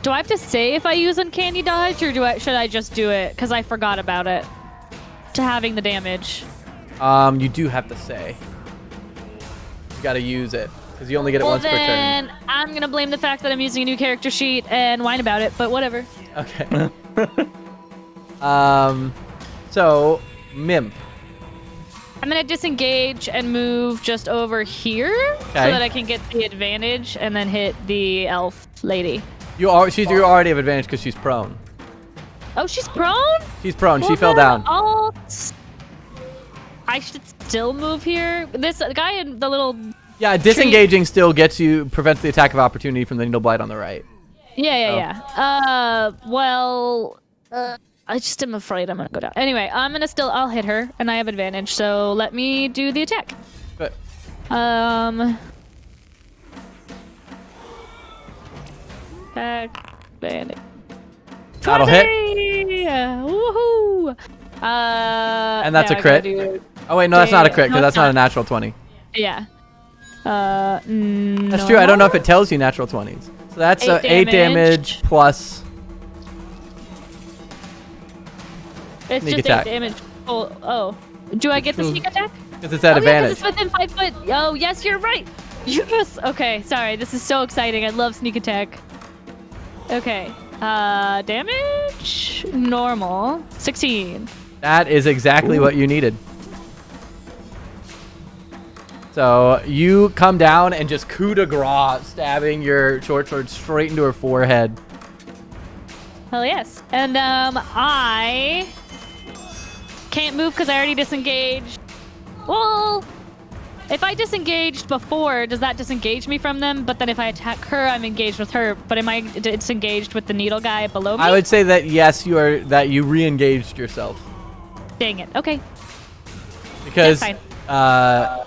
Do I have to say if I use Uncanny Dodge, or should I just do it? Because I forgot about it. To having the damage. You do have to say. You gotta use it. Because you only get it once per turn. Then I'm going to blame the fact that I'm using a new character sheet and whine about it, but whatever. Okay. So, Mim. I'm going to disengage and move just over here so that I can get the advantage and then hit the elf lady. You already have advantage because she's prone. Oh, she's prone? She's prone. Well, she fell down. I should still move here. This guy in the little... Yeah, disengaging still prevents the attack of opportunity from the needle blight on the right. Yeah. I just am afraid I'm gonna go down. Anyway, I'll hit her, and I have advantage, so let me do the attack. Good. Attack, advantage. That'll hit. Woohoo! And that's a crit. Oh wait, no, that's not a crit because that's not a natural 20. Yeah. That's true. I don't know if it tells you natural 20s. So that's 8 damage plus. It's sneak just attack. 8 damage. Oh. Do I get the sneak attack? Because it's at advantage. Yeah, 'cause it's within 5 foot. Oh, yes, you're right. Yes. Okay, sorry. This is so exciting. I love sneak attack. Okay. Damage? Normal. 16. That is exactly what you needed. So you come down and just coup de grace, stabbing your short sword straight into her forehead. Hell yes. And I can't move because I already disengaged. Well, if I disengaged before, does that disengage me from them? But then if I attack her, I'm engaged with her. But am I disengaged with the needle guy below me? I would say that yes, you re-engaged yourself. Dang it. Okay. Because That's fine.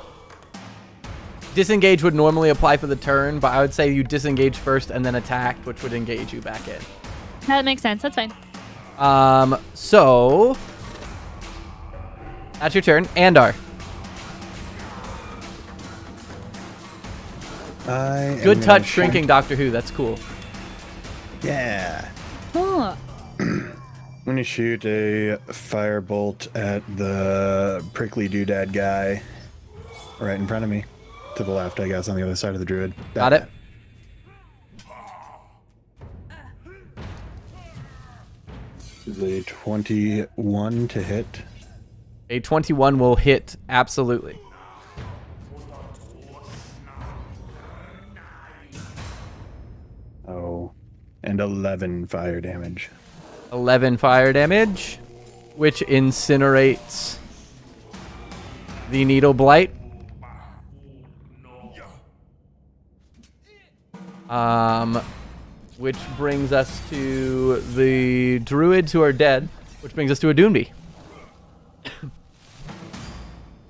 disengage would normally apply for the turn, but I would say you disengage first and then attacked, which would engage you back in. That makes sense. That's fine. So that's your turn. Andar. Good touch shrinking Doctor Who. That's cool. Yeah. Oh. I'm gonna shoot a firebolt at the prickly doodad guy right in front of me. To the left, I guess, on the other side of the druid. Got it. Is a 21 to hit. A 21 will hit, absolutely. Oh, and 11 fire damage. 11 fire damage, which incinerates the needle blight. Which brings us to the druids who are dead, which brings us to a Doomby.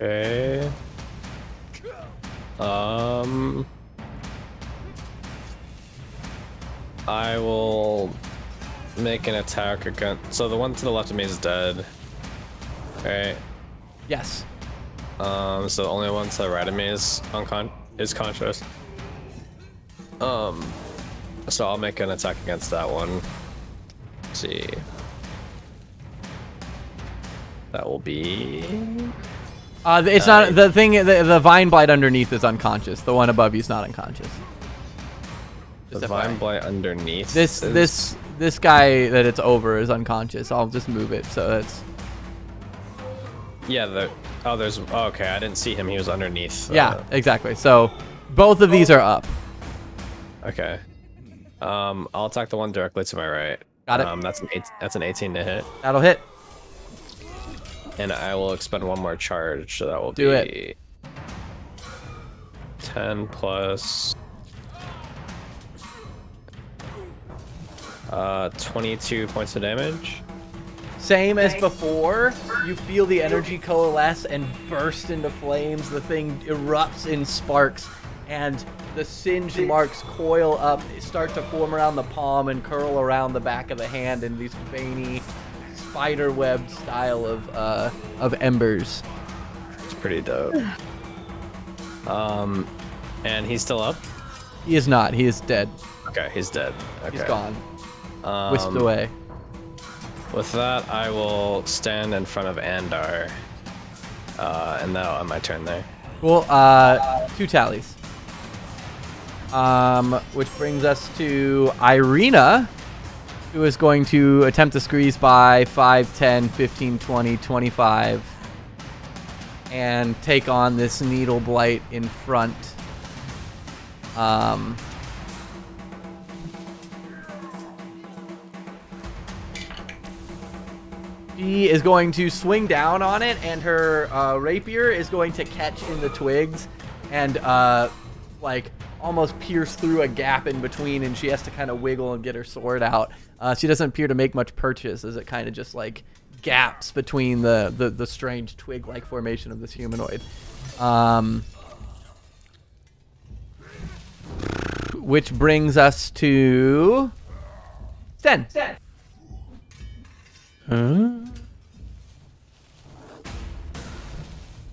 Okay. I will make an attack against. So the one to the left of me is dead. Right. Yes. So the only one to the right of me is conscious. So I'll make an attack against that one. Let's see. That will be. It's not the thing. The vine blight underneath is unconscious. The one above you is not unconscious. The vine blight underneath. This guy that it's over is unconscious. I'll just move it so it's. Yeah. Okay, I didn't see him. He was underneath. Yeah, exactly. So both of these are up. Okay. I'll attack the one directly to my right. Got it. That's an 18 to hit. That'll hit. And I will expend one more charge, so that will Do be it. 10 plus 22 points of damage. Same as before, you feel the energy coalesce and burst into flames. The thing erupts in sparks, and the singed marks coil up, start to form around the palm and curl around the back of the hand in these veiny, spiderweb style of embers. It's pretty dope. And he's still up? He is not. He is dead. Okay, he's dead. Okay. He's gone. Whisked away. With that, I will stand in front of Andar. And now on my turn there. Cool. 2 tallies. Which brings us to Irina, who is going to attempt to squeeze by 5, 10, 15, 20, 25, and take on this needle blight in front. She is going to swing down on it, and her rapier is going to catch in the twigs and like almost pierce through a gap in between, and she has to kind of wiggle and get her sword out. She doesn't appear to make much purchase, as it kind of just like gaps between the strange twig-like formation of this humanoid. Which brings us to Sten.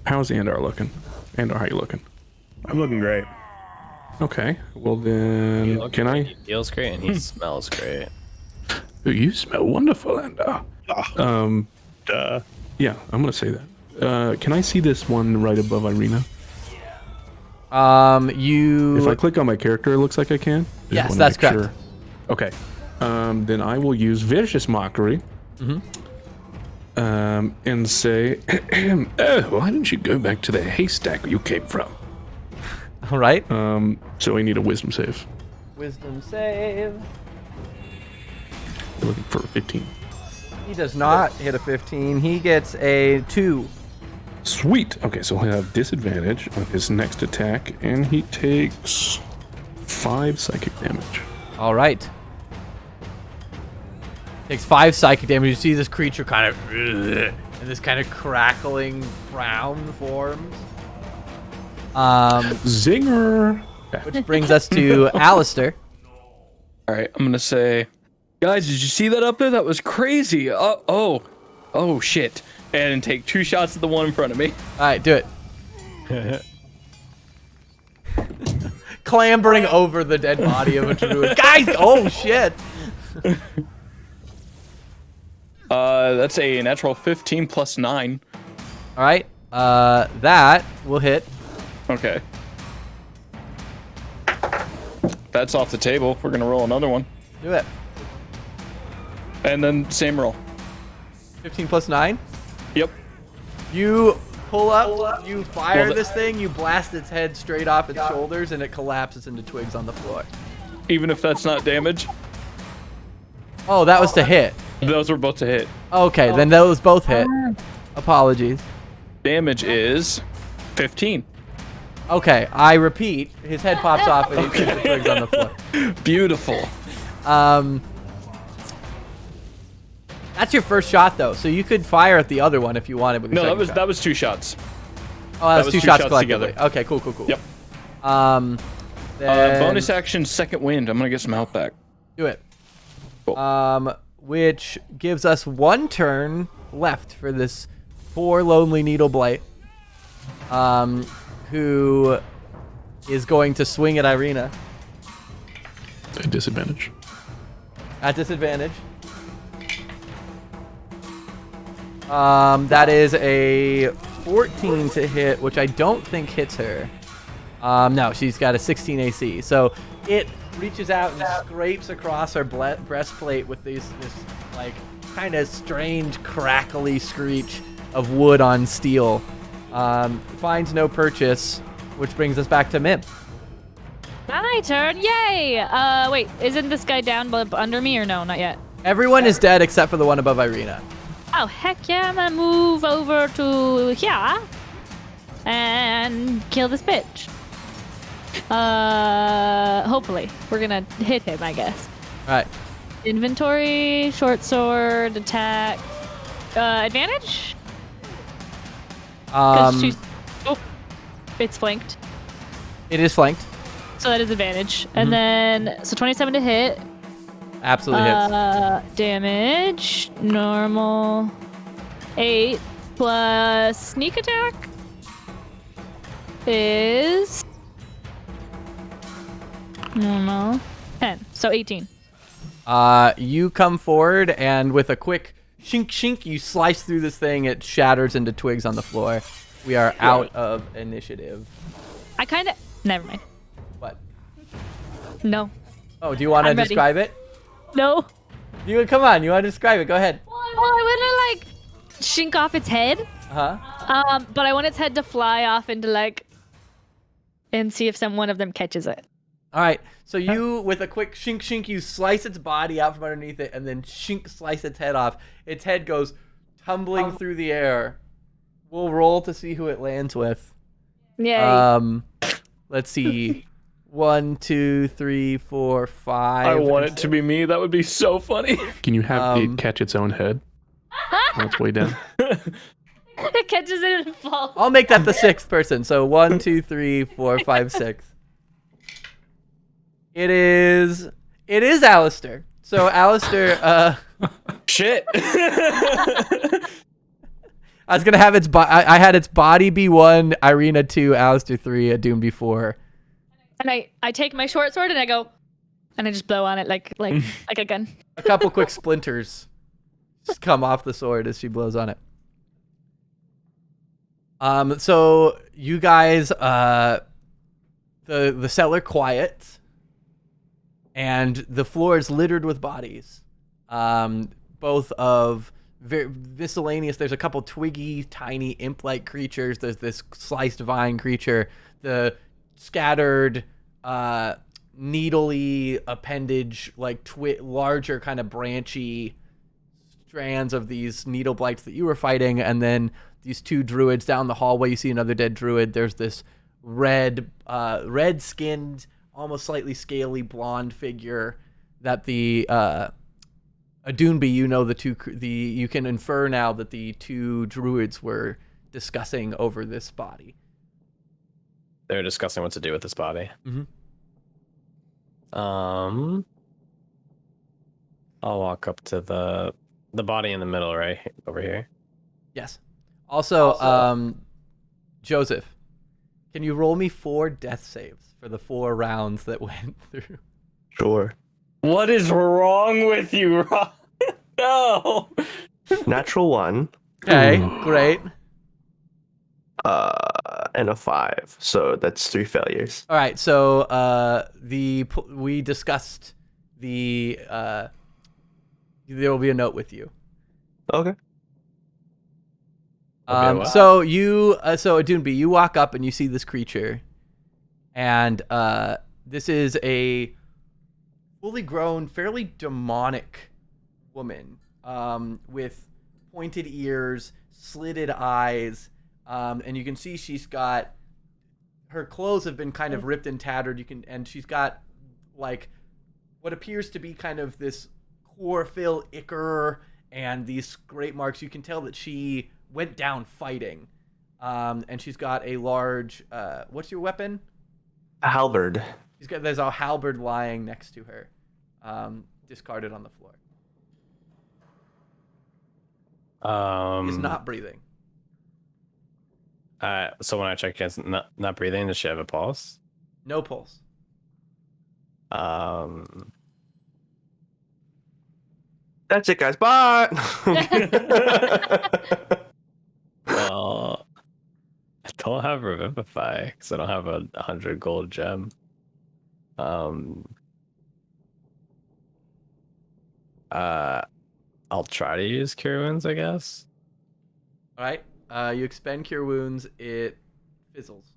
How's Andar looking? Andar, how you looking? I'm looking great. Okay, well then, can I? He feels great and he smells great. Ooh, you smell wonderful, Andar. Yeah, I'm gonna say that. Can I see this one right above Irina? If I click on my character, it looks like I can. Just Yes, wanna that's make correct. sure. Okay. Then I will use Vicious Mockery. And say, oh, why didn't you go back to the haystack you came from? All right. So I need a wisdom save. Wisdom save. We're looking for a 15. He does not hit a 15. He gets a 2. Sweet. Okay, so he'll have disadvantage on his next attack, and he takes 5 psychic damage. All right. Takes 5 psychic damage. You see this creature kind of, and this kind of crackling frown forms. Zinger. Which brings us to Alistair. All right, I'm gonna say, guys, did you see that up there? That was crazy. Oh, shit! And take 2 shots at the one in front of me. All right, do it. Clambering over the dead body of a druid. Guys, oh shit. That's a natural 15 plus 9. All right, that will hit. Okay. That's off the table. We're gonna roll another one. Do it. And then same roll. 15 plus 9. Yep. You pull up, you fire this thing, you blast its head straight off its shoulders, and it collapses into twigs on the floor. Even if that's not damage? Oh, that was to hit. Those were both to hit. Okay, then those both hit. Apologies. Damage is 15. Okay, I repeat. His head pops off and he hits the twigs on the floor. Beautiful. That's your first shot, though, so you could fire at the other one if you wanted. With your No, second shot. that was 2 shots. Oh, that was two shots collectively. together. Okay, cool. Yep. Then Bonus action, second wind. I'm gonna get some health back. do it. Cool. Which gives us 1 turn left for this poor lonely needle blight. Who is going to swing at Irina At disadvantage. at disadvantage. That is a 14 to hit, which I don't think hits her. No, she's got a 16 AC. So it reaches out and scrapes across her breastplate with this like kind of strange crackly screech of wood on steel. Finds no purchase, which brings us back to Mim. My turn. Yay! Wait, isn't this guy down under me or no? Not yet. Everyone is dead except for the one above Irina. Oh, heck yeah, I'm gonna move over to here and kill this bitch. Hopefully. We're gonna hit him, I guess. All right. Inventory, short sword, attack. Advantage? Oh, it's flanked. It is flanked. So that is advantage. And then, so 27 to hit. Absolutely hits. Damage, normal. 8 plus sneak attack is normal. 10. So 18. You come forward and with a quick shink shink, you slice through this thing. It shatters into twigs on the floor. We are out of initiative. I kind of... Never mind. What? No. Oh, do you want to I'm ready. describe it? No. Come on, you want to describe it? Go ahead. Well, I want to, like, shink off its head. Uh-huh. But I want its head to fly off into, like... And see if one of them catches it. All right. So you, with a quick shink shink, you slice its body out from underneath it and then shink slice its head off. Its head goes tumbling through the air. We'll roll to see who it lands with. Yay. Let's see. 1, 2, 3, 4, 5. I want it to be me. That would be so funny. Can you have it catch its own head on its way down? It catches it and falls. I'll make that the 6th person. So 1, 2, 3, 4, 5, 6. It is Alistair. So Alistair, Shit. I was gonna have I had its body be 1, Irina 2, Alistair 3, Adum be 4. And I take my short sword and I go, and I just blow on it like a gun. A couple quick splinters just come off the sword as she blows on it. So you guys, the cellar quiets, and the floor is littered with bodies, both of miscellaneous. There's a couple twiggy, tiny imp-like creatures. There's this sliced vine creature. The scattered, needly appendage, like larger kind of branchy strands of these needle blights that you were fighting, and then these 2 druids down the hallway. You see another dead druid. There's this red-skinned, almost slightly scaly blonde figure that the Adunbi, you can infer now that the 2 druids were discussing over this body. They're discussing what to do with this body. Mm-hmm. I'll walk up to the body in the middle, right over here. Yes. Also, Joseph, can you roll me 4 death saves for the 4 rounds that went through? Sure. What is wrong with you, Rob? No. Natural 1. Okay, great. And a 5. So that's 3 failures. All right, so we discussed there will be a note with you. Okay. So Adunbi, you walk up and you see this creature, and this is a fully grown, fairly demonic woman, with pointed ears, slitted eyes, and you can see she's got her clothes have been kind of ripped and tattered. And she's got like what appears to be kind of this chlorophyll ichor and these great marks. You can tell that she went down fighting, and she's got a large. What's your weapon? A halberd. There's a halberd lying next to her, discarded on the floor. Is not breathing. So when I check against not breathing, does she have a pulse? No pulse. That's it, guys. Bye. Well, I don't have Revivify because I don't have a 100 gold gem. I'll try to use Cure Wounds, I guess. All right. You expend Cure Wounds. It fizzles.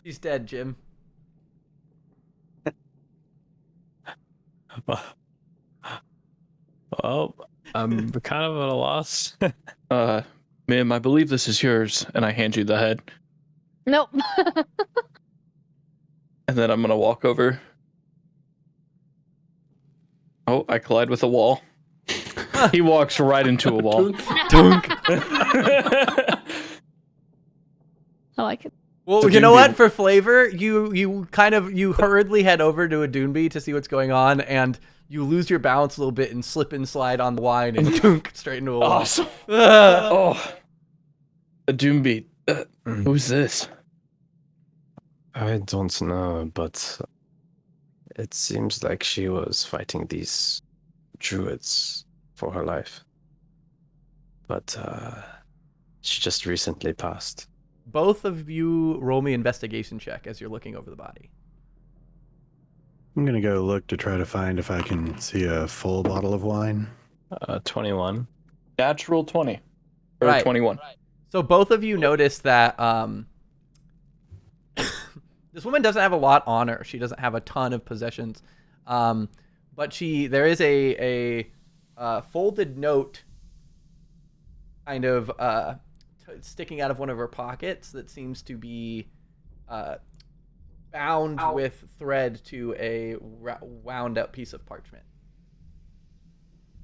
He's dead, Jim. Well, I'm kind of at a loss. Ma'am, I believe this is yours, and I hand you the head. Nope. And then I'm gonna walk over. Oh, I collide with a wall. He walks right into a wall. Dunk. I like it. Well, So you know Doomby- what? For flavor, you hurriedly head over to a Doomby to see what's going on, and you lose your balance a little bit and slip and slide on the wine and dunk straight into a wall. Awesome. Ah. Oh, a Doombeat. Who's this? I don't know, but it seems like she was fighting these druids for her life. But she just recently passed. Both of you roll me investigation check as you're looking over the body. I'm gonna go look to try to find if I can see a full bottle of wine. 21. Natural 20. Or Right. 21. So both of you notice that this woman doesn't have a lot on her. She doesn't have a ton of possessions, but there is a folded note, kind of sticking out of one of her pockets that seems to be bound with thread to a wound up piece of parchment.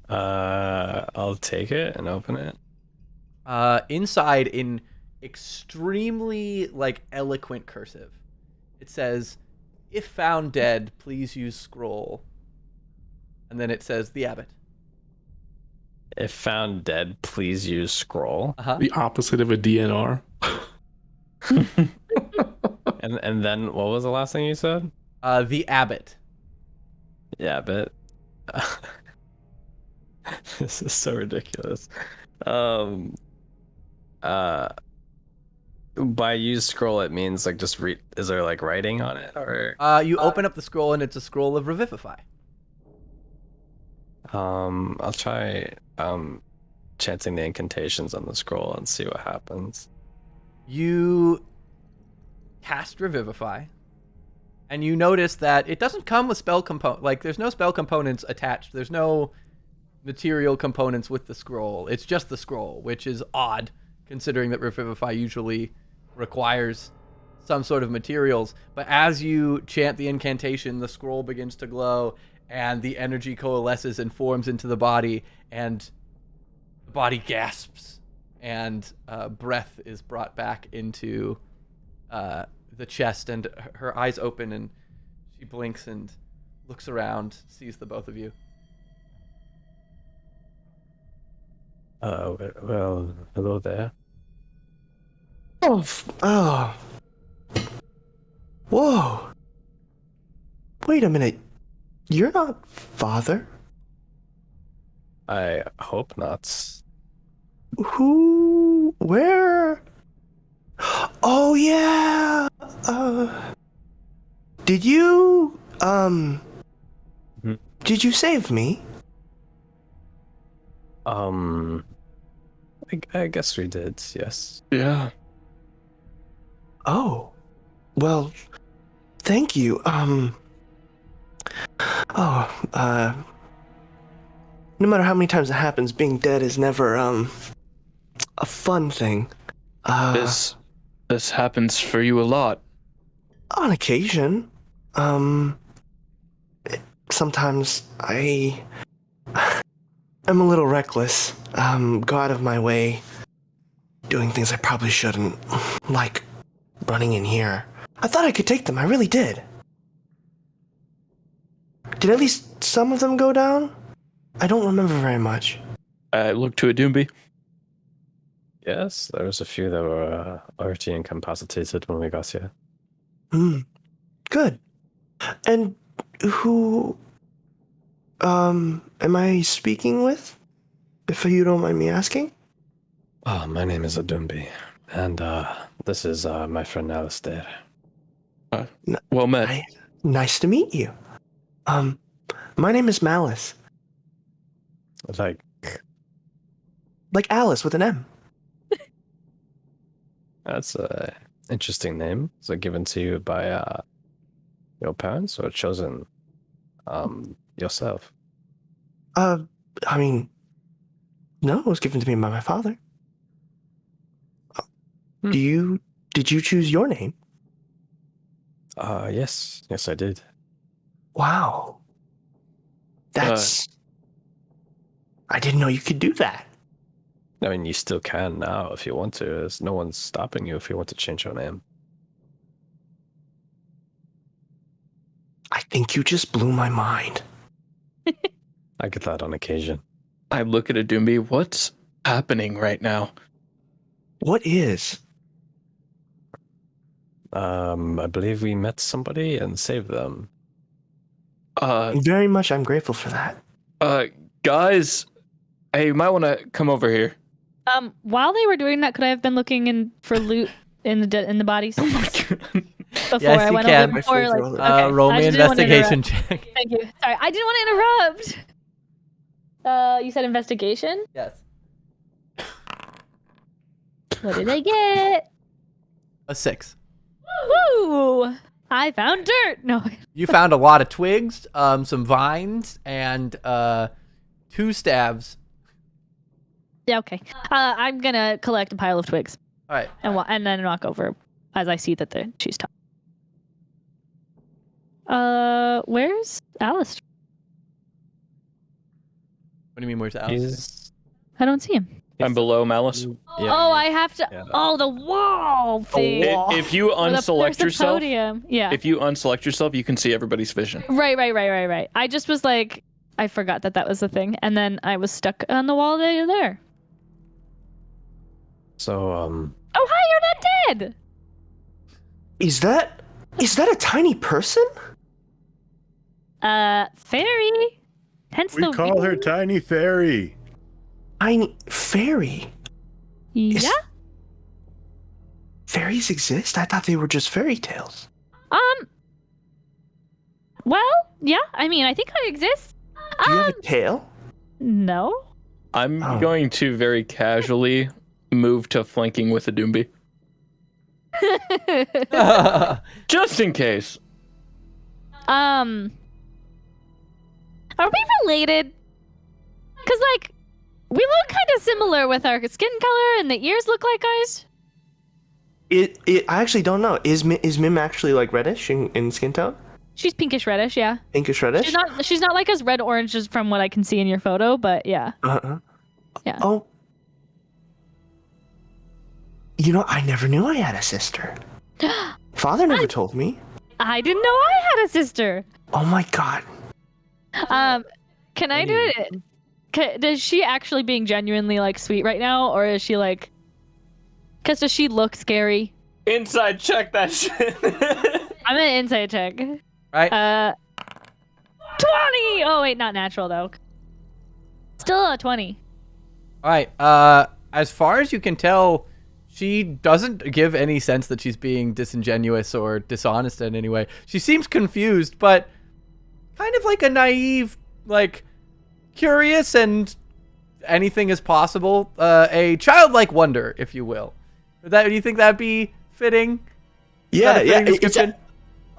I'll take it and open it. Inside, in extremely eloquent cursive, it says, "If found dead, please use scroll." And then it says, "The abbot." If found dead, please use scroll. The opposite of a DNR. And then what was the last thing you said? The abbot. Yeah, but this is so ridiculous. By use scroll, it means just read. Is there writing on it, or You open up the scroll and it's a scroll of revivify. I'll try chanting the incantations on the scroll and see what happens. You cast revivify, and you notice that it doesn't come with spell component. There's no spell components attached. There's no material components with the scroll. It's just the scroll, which is odd considering that revivify usually requires some sort of materials. But as you chant the incantation, the scroll begins to glow and the energy coalesces and forms into the body, and the body gasps, and breath is brought back into the chest, and her eyes open, and she blinks and looks around, sees the both of you. Well, hello there. Oh. Whoa. Wait a minute. You're not father? I hope not. Who? Where? Oh, yeah. Did you, did you save me? I guess we did, yes. Yeah. Oh. Well, thank you. No matter how many times it happens, being dead is never, a fun thing. This happens for you a lot. On occasion. Sometimes I'm a little reckless. Go out of my way, doing things I probably shouldn't, like running in here. I thought I could take them, I really did. Did at least some of them go down? I don't remember very much. I look to a Doomby. Yes, there was a few that were already incapacitated when we got here. Good. And who, am I speaking with? If you don't mind me asking? Oh, my name is Adumbi, and this is my friend Alistair. Well met. Nice to meet you. My name is Malice. Like Alice with an M. That's a interesting name. Is it given to you by your parents or chosen yourself? I mean, no, it was given to me by my father. Do you did you choose your name? Yes, I did. Wow. That's... I didn't know you could do that. I mean, you still can now if you want to. There's no one's stopping you if you want to change your name. I think you just blew my mind. I get that on occasion. I look at Adumbi. What's happening right now? What is? I believe we met somebody and saved them. Very much, I'm grateful for that. Guys, hey, you might want to come over here. While they were doing that, could I have been looking in for loot in the bodies? Oh my God. Before Yes, I you went can. over before, like, okay. Roll I me just didn't want to investigation interrupt. check. Thank you. Sorry, I didn't want to interrupt. You said investigation? Yes. What did I get? A 6. Woo! I found dirt. No. You found a lot of twigs, some vines, and 2 staves. Yeah, okay. I'm gonna collect a pile of twigs All right. and then walk over as I see that she's top. Where's Alistair? What do you mean, where's Alistair? He's... I don't see him. I'm below Malice. Oh, I have to. Yeah. Oh, the wall thing. If you There's unselect the yourself, podium. Yeah. if you unselect yourself, you can see everybody's vision. Right. I just was like, I forgot that was the thing, and then I was stuck on the wall there. So, Oh, hi, you're not dead. Is that a tiny person? Fairy. Hence We the call her Tiny Fairy. Tiny fairy. Yeah. Fairies exist? I thought they were just fairy tales. Well, yeah. I mean, I think I exist. Do you have a tail? No. I'm Oh. going to very casually move to flanking with Adumbi. Just in case. Are we related? Cause like, we look kind of similar with our skin color, and the ears look like ours. I actually don't know. Is Mim actually like reddish in skin tone? She's pinkish reddish, yeah. Pinkish reddish? She's not like as red orange as from what I can see in your photo, but yeah. Yeah. Oh. You know, I never knew I had a sister. Father never told me. I didn't know I had a sister. Oh my god. Can I do it? Is she actually being genuinely like sweet right now, or is she like? Cause does she look scary? Inside check that shit. I'm an insight check. Right. 20. Oh wait, not natural though. Still a 20. All right. As far as you can tell, she doesn't give any sense that she's being disingenuous or dishonest in any way. She seems confused, but kind of like a naive, like curious and anything is possible. A childlike wonder, if you will. Do you think that'd be fitting? Yeah, Not a fitting description?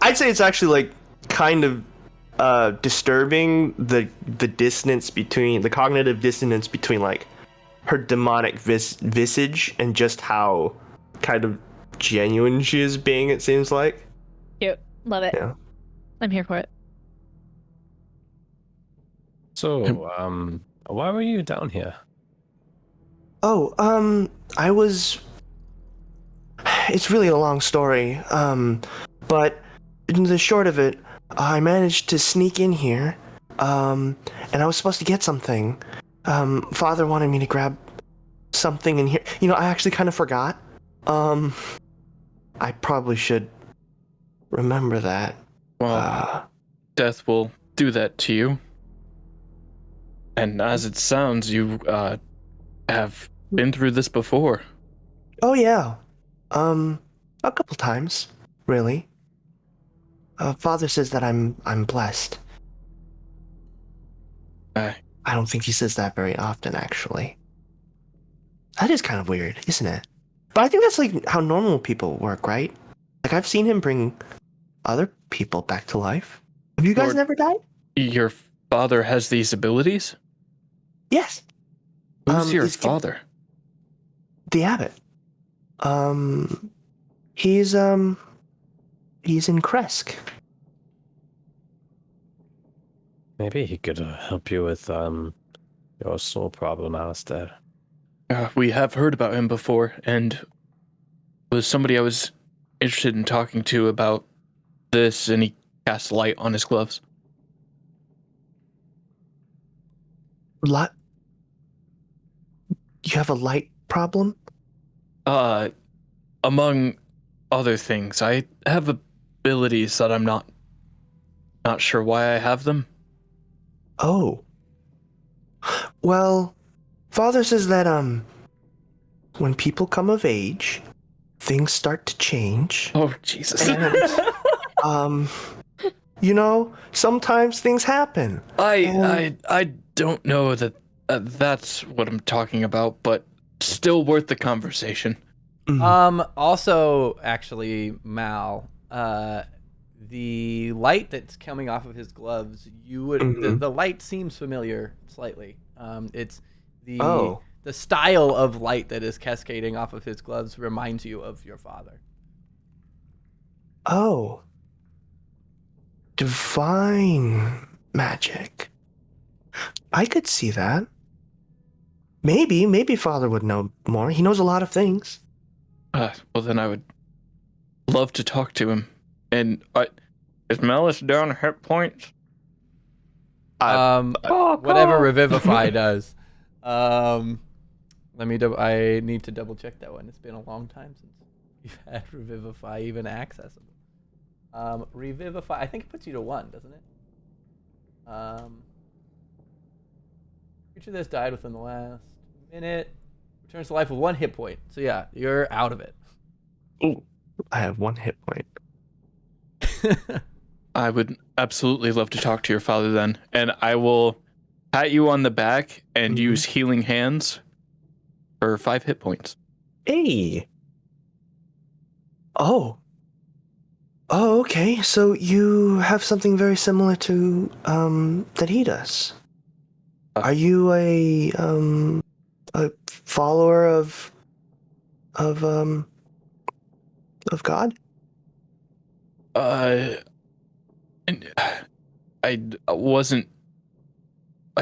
I'd say it's actually like kind of disturbing the dissonance between the cognitive dissonance between like her demonic visage and just how kind of genuine she is being, it seems like. Cute. Love it. Yeah. I'm here for it. so, why were you down here? Oh, I was... It's really a long story, but in the short of it, I managed to sneak in here, and I was supposed to get something. Father wanted me to grab something in here. You know, I actually kind of forgot. I probably should remember that. Well, death will do that to you. And as it sounds, you have been through this before. Oh yeah. A couple times, really. Father says that I'm blessed. Aye. I don't think he says that very often, actually. That is kind of weird, isn't it? But I think that's like how normal people work, right? Like I've seen him bring other people back to life. Have you guys Lord- never died? Your father has these abilities? Yes. Who's your he's father? The abbot. He's in Kresk. Maybe he could help you with your soul problem, Alistair. We have heard about him before, and it was somebody I was interested in talking to about this, and he cast light on his gloves. You have a light problem? Among other things, I have abilities that I'm not sure why I have them. Oh. Well, Father says that when people come of age, things start to change. Oh, Jesus. And, sometimes things happen. I don't know that that's what I'm talking about, but still worth the conversation. Also, actually, Mal, the light that's coming off of his gloves, the light seems familiar slightly. It's the style of light that is cascading off of his gloves reminds you of your father. Oh. Divine magic. I could see that. Maybe Father would know more. He knows a lot of things. Well, then I would love to talk to him. And is Malice down hit points? Whatever Revivify does. I need to double check that one. It's been a long time since we've had Revivify even accessible. Revivify, I think it puts you to 1, doesn't it? Creature that's died within the last minute returns to life with 1 hit point. So yeah, you're out of it. Ooh, I have 1 hit point. I would absolutely love to talk to your father then, and I will pat you on the back and use healing hands for 5 hit points. Hey. Oh, okay. So you have something very similar to that he does. Are you a follower of God? I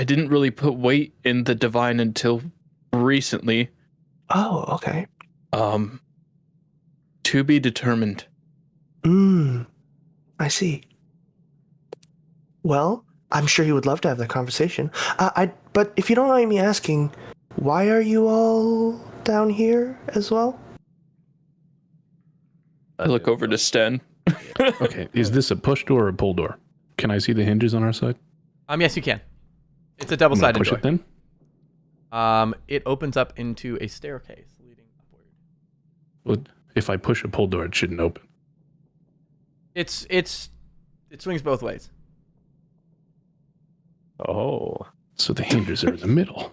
didn't really put weight in the divine until recently. Oh, okay. To be determined. I see. Well, I'm sure he would love to have that conversation. But if you don't mind me asking, why are you all down here as well? I look over to Sten. Okay, is this a push door or a pull door? Can I see the hinges on our side? Yes, you can. It's a double-sided push door. it then? It opens up into a staircase leading upward. Well, if I push a pull door, it shouldn't open. It swings both ways. Oh. So the hinges are in the middle.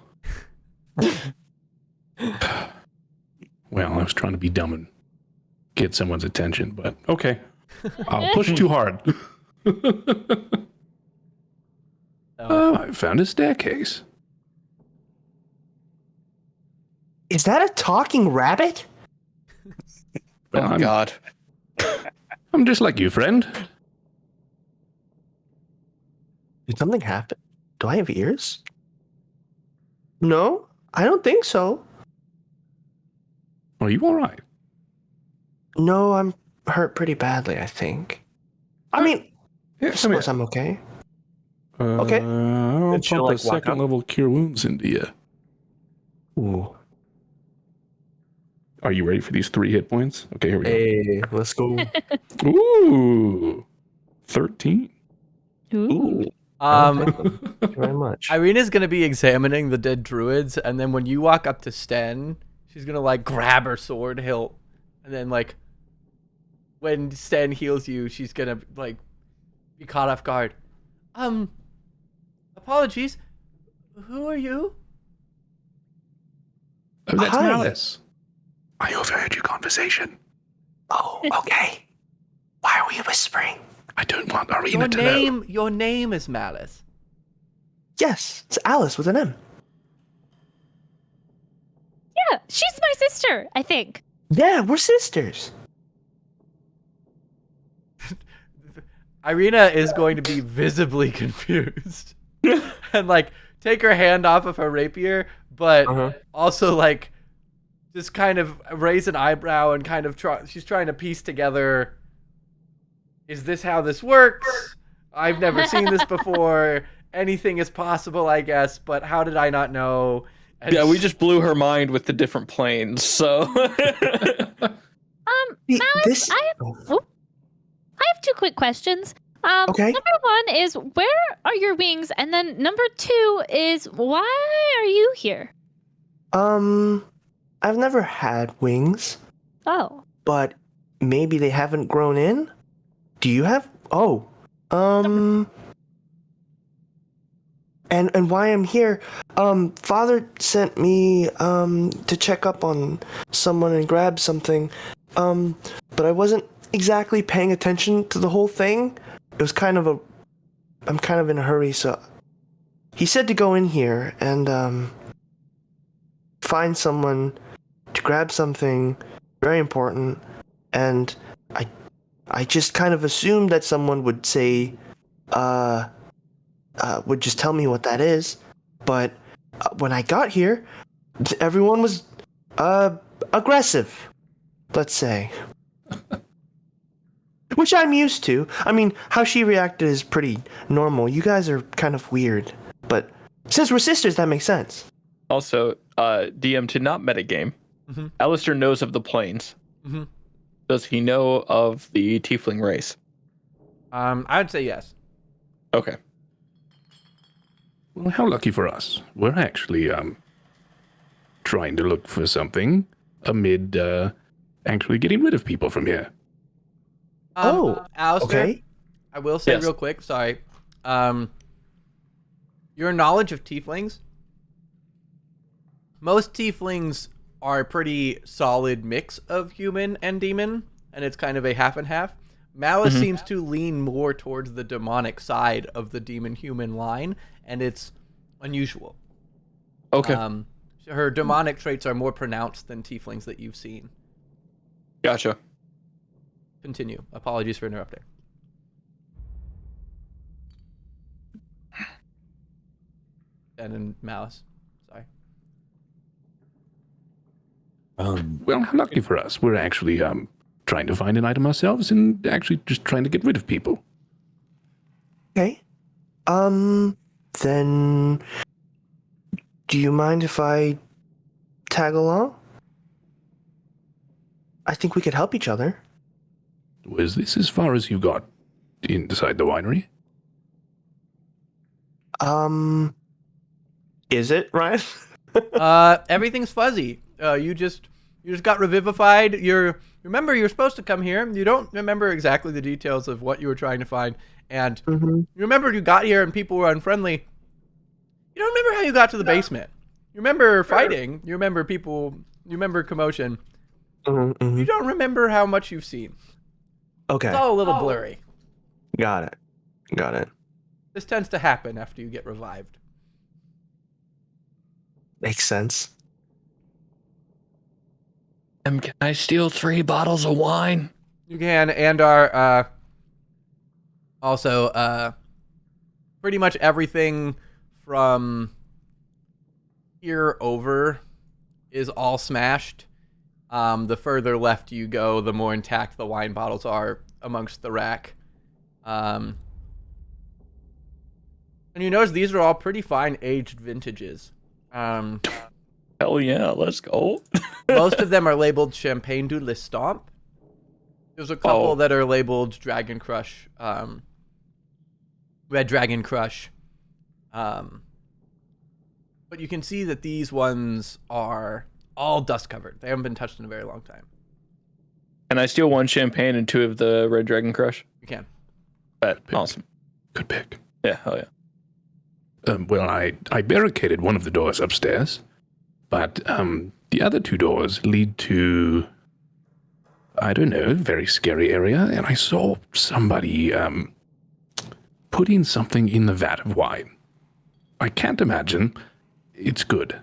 Well, I was trying to be dumb and get someone's attention, but okay. I'll push too hard. I found a staircase. Is that a talking rabbit? Well, Oh, God. I'm just like you, friend. Did something happen? Do I have ears? No, I don't think so. Are you all right? No, I'm hurt pretty badly, I think. I mean, Yeah, I suppose I'm okay. Okay. I'll Did you, pump like, a walk second up? level cure wounds into you. Ooh. Are you ready for these 3 hit points? Okay, here we Hey, let's go. go. Ooh. 13. Ooh. Um, Thank you very much. Irina's gonna be examining the dead druids, and then when you walk up to Sten, she's gonna like grab her sword hilt, and then like when Sten heals you, she's gonna like be caught off guard. Apologies. Who are you? Oh, that's Hi. Malice. I overheard your conversation. Oh, okay. Why are we whispering? I don't want Arena to know. Your name is Malice. Yes, it's Alice with an M. Yeah, she's my sister, I think. Yeah, we're sisters. Irina is going to be visibly confused and like take her hand off of her rapier, but also like just kind of raise an eyebrow and kind of she's trying to piece together, is this how this works? I've never seen this before. Anything is possible, I guess, but how did I not know? And Yeah, we just blew her mind with the different planes, so... Malice, I have two quick questions. Okay. Number one is, where are your wings? And then number two is, why are you here? I've never had wings, Oh. but maybe they haven't grown in? Do you have? Oh. And why I'm here, Father sent me, to check up on someone and grab something, but I wasn't exactly paying attention to the whole thing. It was I'm kind of in a hurry, so he said to go in here and, find someone to grab something very important, and I just kind of assumed that someone would say, would just tell me what that is, but when I got here, everyone was aggressive, let's say. Which I'm used to. I mean, how she reacted is pretty normal. You guys are kind of weird, but since we're sisters, that makes sense. Also, DM, to not metagame, Alistair knows of the planes. Does he know of the tiefling race? I would say yes. Okay. Well, how lucky for us. We're actually trying to look for something amid actually getting rid of people from here. Alistair, okay. I will say Yes. real quick, sorry. Your knowledge of tieflings. Most tieflings are a pretty solid mix of human and demon, and it's kind of a half and half. Malice seems to lean more towards the demonic side of the demon-human line, and it's unusual. Okay. Her demonic traits are more pronounced than tieflings that you've seen. Gotcha. Continue. Apologies for interrupting. And Malice. Sorry. Well, how lucky for us. We're actually trying to find an item ourselves and actually just trying to get rid of people. Okay. Then do you mind if I tag along? I think we could help each other. Was this as far as you got inside the winery? Is it, Ryan? Everything's fuzzy. You just got revivified. Remember you're supposed to come here. You don't remember exactly the details of what you were trying to find, and you remember you got here and people were unfriendly. You don't remember how you got to the basement. You remember fighting. You remember people. You remember commotion. You don't remember how much you've seen. Okay. It's all a little blurry. Got it. This tends to happen after you get revived. Makes sense. Can I steal 3 bottles of wine? You can, and are also pretty much everything from here over is all smashed. The further left you go, the more intact the wine bottles are amongst the rack. And you notice these are all pretty fine aged vintages. Hell yeah, let's go. Most of them are labeled Champagne du Listomp. There's a couple that are labeled Dragon Crush, Red Dragon Crush. But you can see that these ones are all dust covered. They haven't been touched in a very long time. Can I steal 1 champagne and 2 of the Red Dragon Crush? You can. Bet. Awesome. Good pick. Yeah, hell yeah. Well, I barricaded one of the doors upstairs, but the other 2 doors lead to, I don't know, a very scary area, and I saw somebody putting something in the vat of wine. I can't imagine it's good.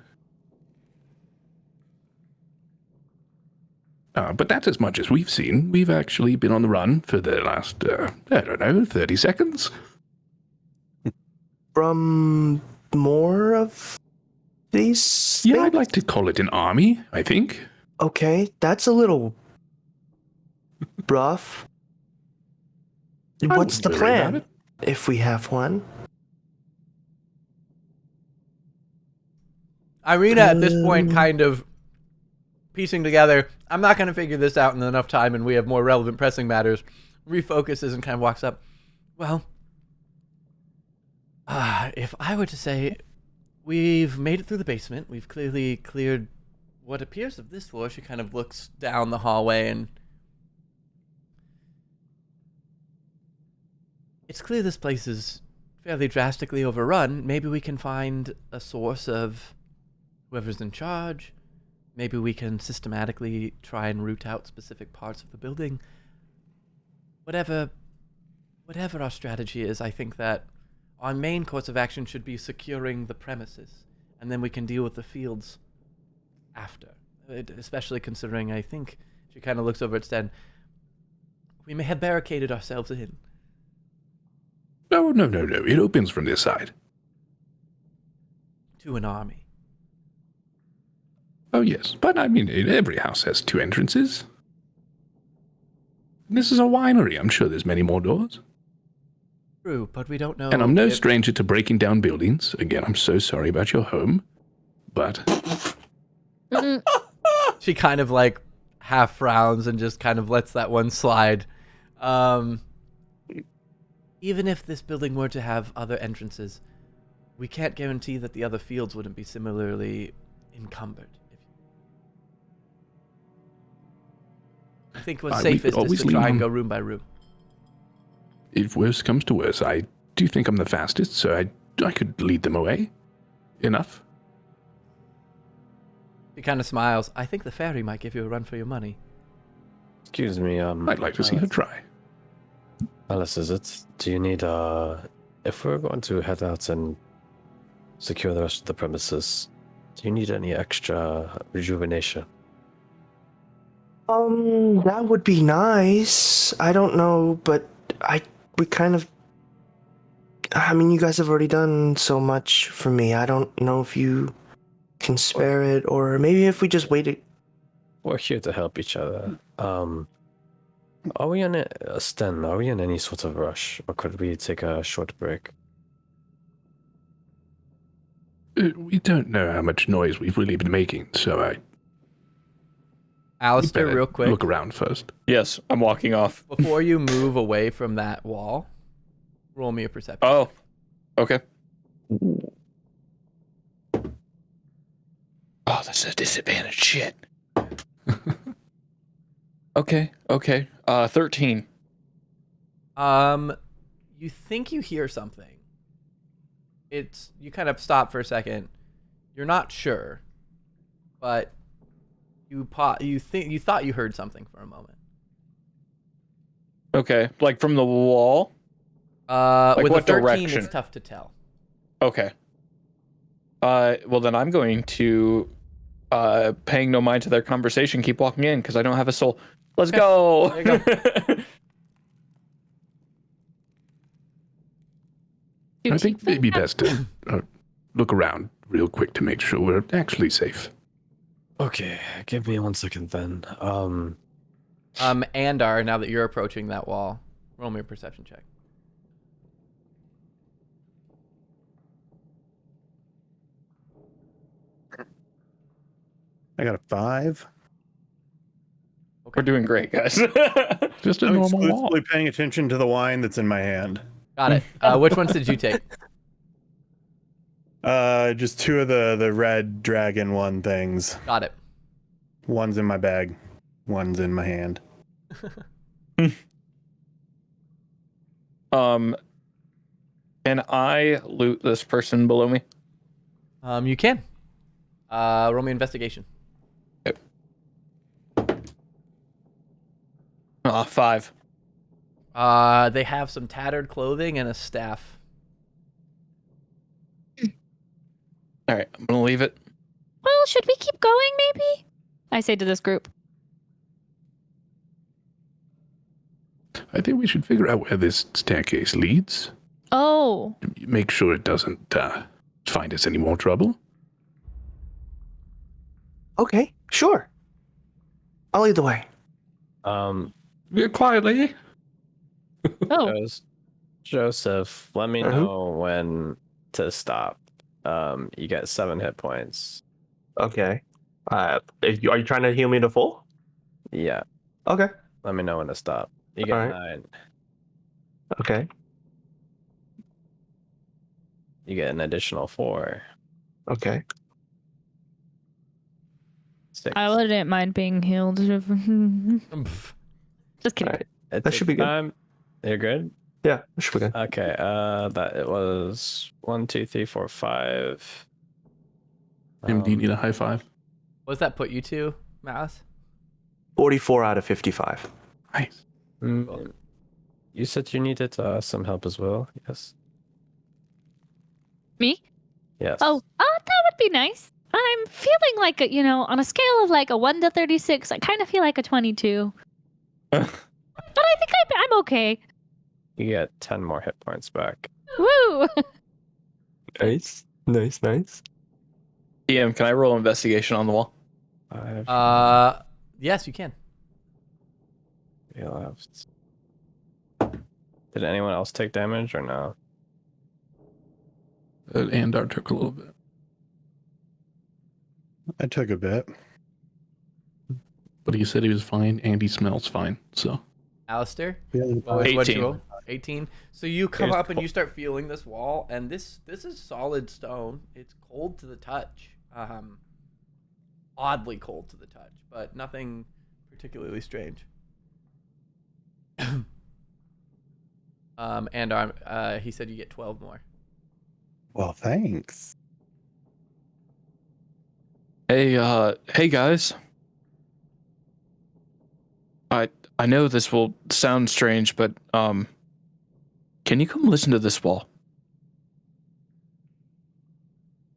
But that's as much as we've seen. We've actually been on the run for the last, 30 seconds. From more of these Yeah, things? I'd like to call it an army, I think. Okay, that's a little rough. I What's the wouldn't worry about plan, it. if we have one? Irina, at this point, kind of piecing together, I'm not going to figure this out in enough time and we have more relevant pressing matters, refocuses and kind of walks up. Well, if I were to say, we've made it through the basement. We've clearly cleared what appears of this floor. She kind of looks down the hallway and it's clear this place is fairly drastically overrun. Maybe we can find a source of whoever's in charge. Maybe we can systematically try and root out specific parts of the building. Whatever our strategy is, I think that our main course of action should be securing the premises, and then we can deal with the fields after. Especially considering, I think, she kind of looks over at Sten, we may have barricaded ourselves in. No. It opens from this side. To an army. Oh, yes. But, I mean, every house has 2 entrances. This is a winery. I'm sure there's many more doors. True, but we don't know. And I'm no stranger to breaking down buildings. Again, I'm so sorry about your home. But she kind of like half frowns and just kind of lets that one slide. Even if this building were to have other entrances, we can't guarantee that the other fields wouldn't be similarly encumbered. I think what's safest is to try and go room by room. If worse comes to worse, I do think I'm the fastest, so I could lead them away. Enough. He kind of smiles. I think the fairy might give you a run for your money. Excuse me, I'd like to see her try. Alice, do you need, if we're going to head out and secure the rest of the premises, do you need any extra rejuvenation? That would be nice. I don't know, but we kind of... I mean, you guys have already done so much for me. I don't know if you can spare it, or maybe if we just waited... We're here to help each other. Are we in Sten, are we in any sort of rush, or could we take a short break? We don't know how much noise we've really been making, so Alistair, real quick. Look around first. Yes, I'm walking off. Before you move away from that wall, roll me a perception. Oh, okay. Oh, that's a disadvantage. Shit. Okay. 13. You think you hear something. You kind of stop for a second. You're not sure, but you thought you heard something for a moment. Okay, like from the wall? With what a 13, direction? it's tough to tell. Okay. Well, then I'm going to, paying no mind to their conversation, keep walking in, because I don't have a soul. Let's go! There you go. I think it'd be best to look around real quick to make sure we're actually safe. Okay, give me 1 second then. Andar, now that you're approaching that wall, roll me a perception check. I got a 5. Okay. We're doing great, guys. Just a I'm normal wall. exclusively paying attention to the wine that's in my hand. Got it. Which ones did you take? Just 2 of the red dragon one things. Got it. One's in my bag. One's in my hand. Can I loot this person below me? You can. Roll me investigation. Yep. 5. They have some tattered clothing and a staff. All right, I'm gonna leave it. Well, should we keep going, maybe? I say to this group. I think we should figure out where this staircase leads. Oh. Make sure it doesn't find us any more trouble. Okay, sure. I'll lead the way. Quietly. Oh. Joseph, let me Uh-huh. know when to stop. You get 7 hit points. Okay. Are you trying to heal me to full? Yeah, Okay. let me know when to stop. You get Alright. 9. Okay. You get an additional 4. Okay. 6. I wouldn't mind being healed. Just kidding. All right. It that should be takes good. time. You're good? Yeah, that should be good. Okay, that it was 1, 2, 3, 4, 5. Tim, do you need a high five? What does that put you to, Mouse? 44 out of 55. Nice. You said you needed some help as well, yes? Me? Yes. Oh, that would be nice. I'm feeling like on a scale of like a 1 to 36, I kind of feel like a 22. But I think I'm okay. You get 10 more hit points back. Woo! Nice. Nice. DM, can I roll investigation on the wall? 5. Yes, you can. You left. Did anyone else take damage or no? Andar took a little bit. I took a bit. But he said he was fine, and he smells fine, so. Alistair? Feeling What'd you 18. roll? 18. So you come Here's up and you start feeling this wall, and this is solid stone. It's cold to the touch. Oddly cold to the touch, but nothing particularly strange. And he said you get 12 more. Well, thanks. Hey guys. I know this will sound strange, but can you come listen to this wall?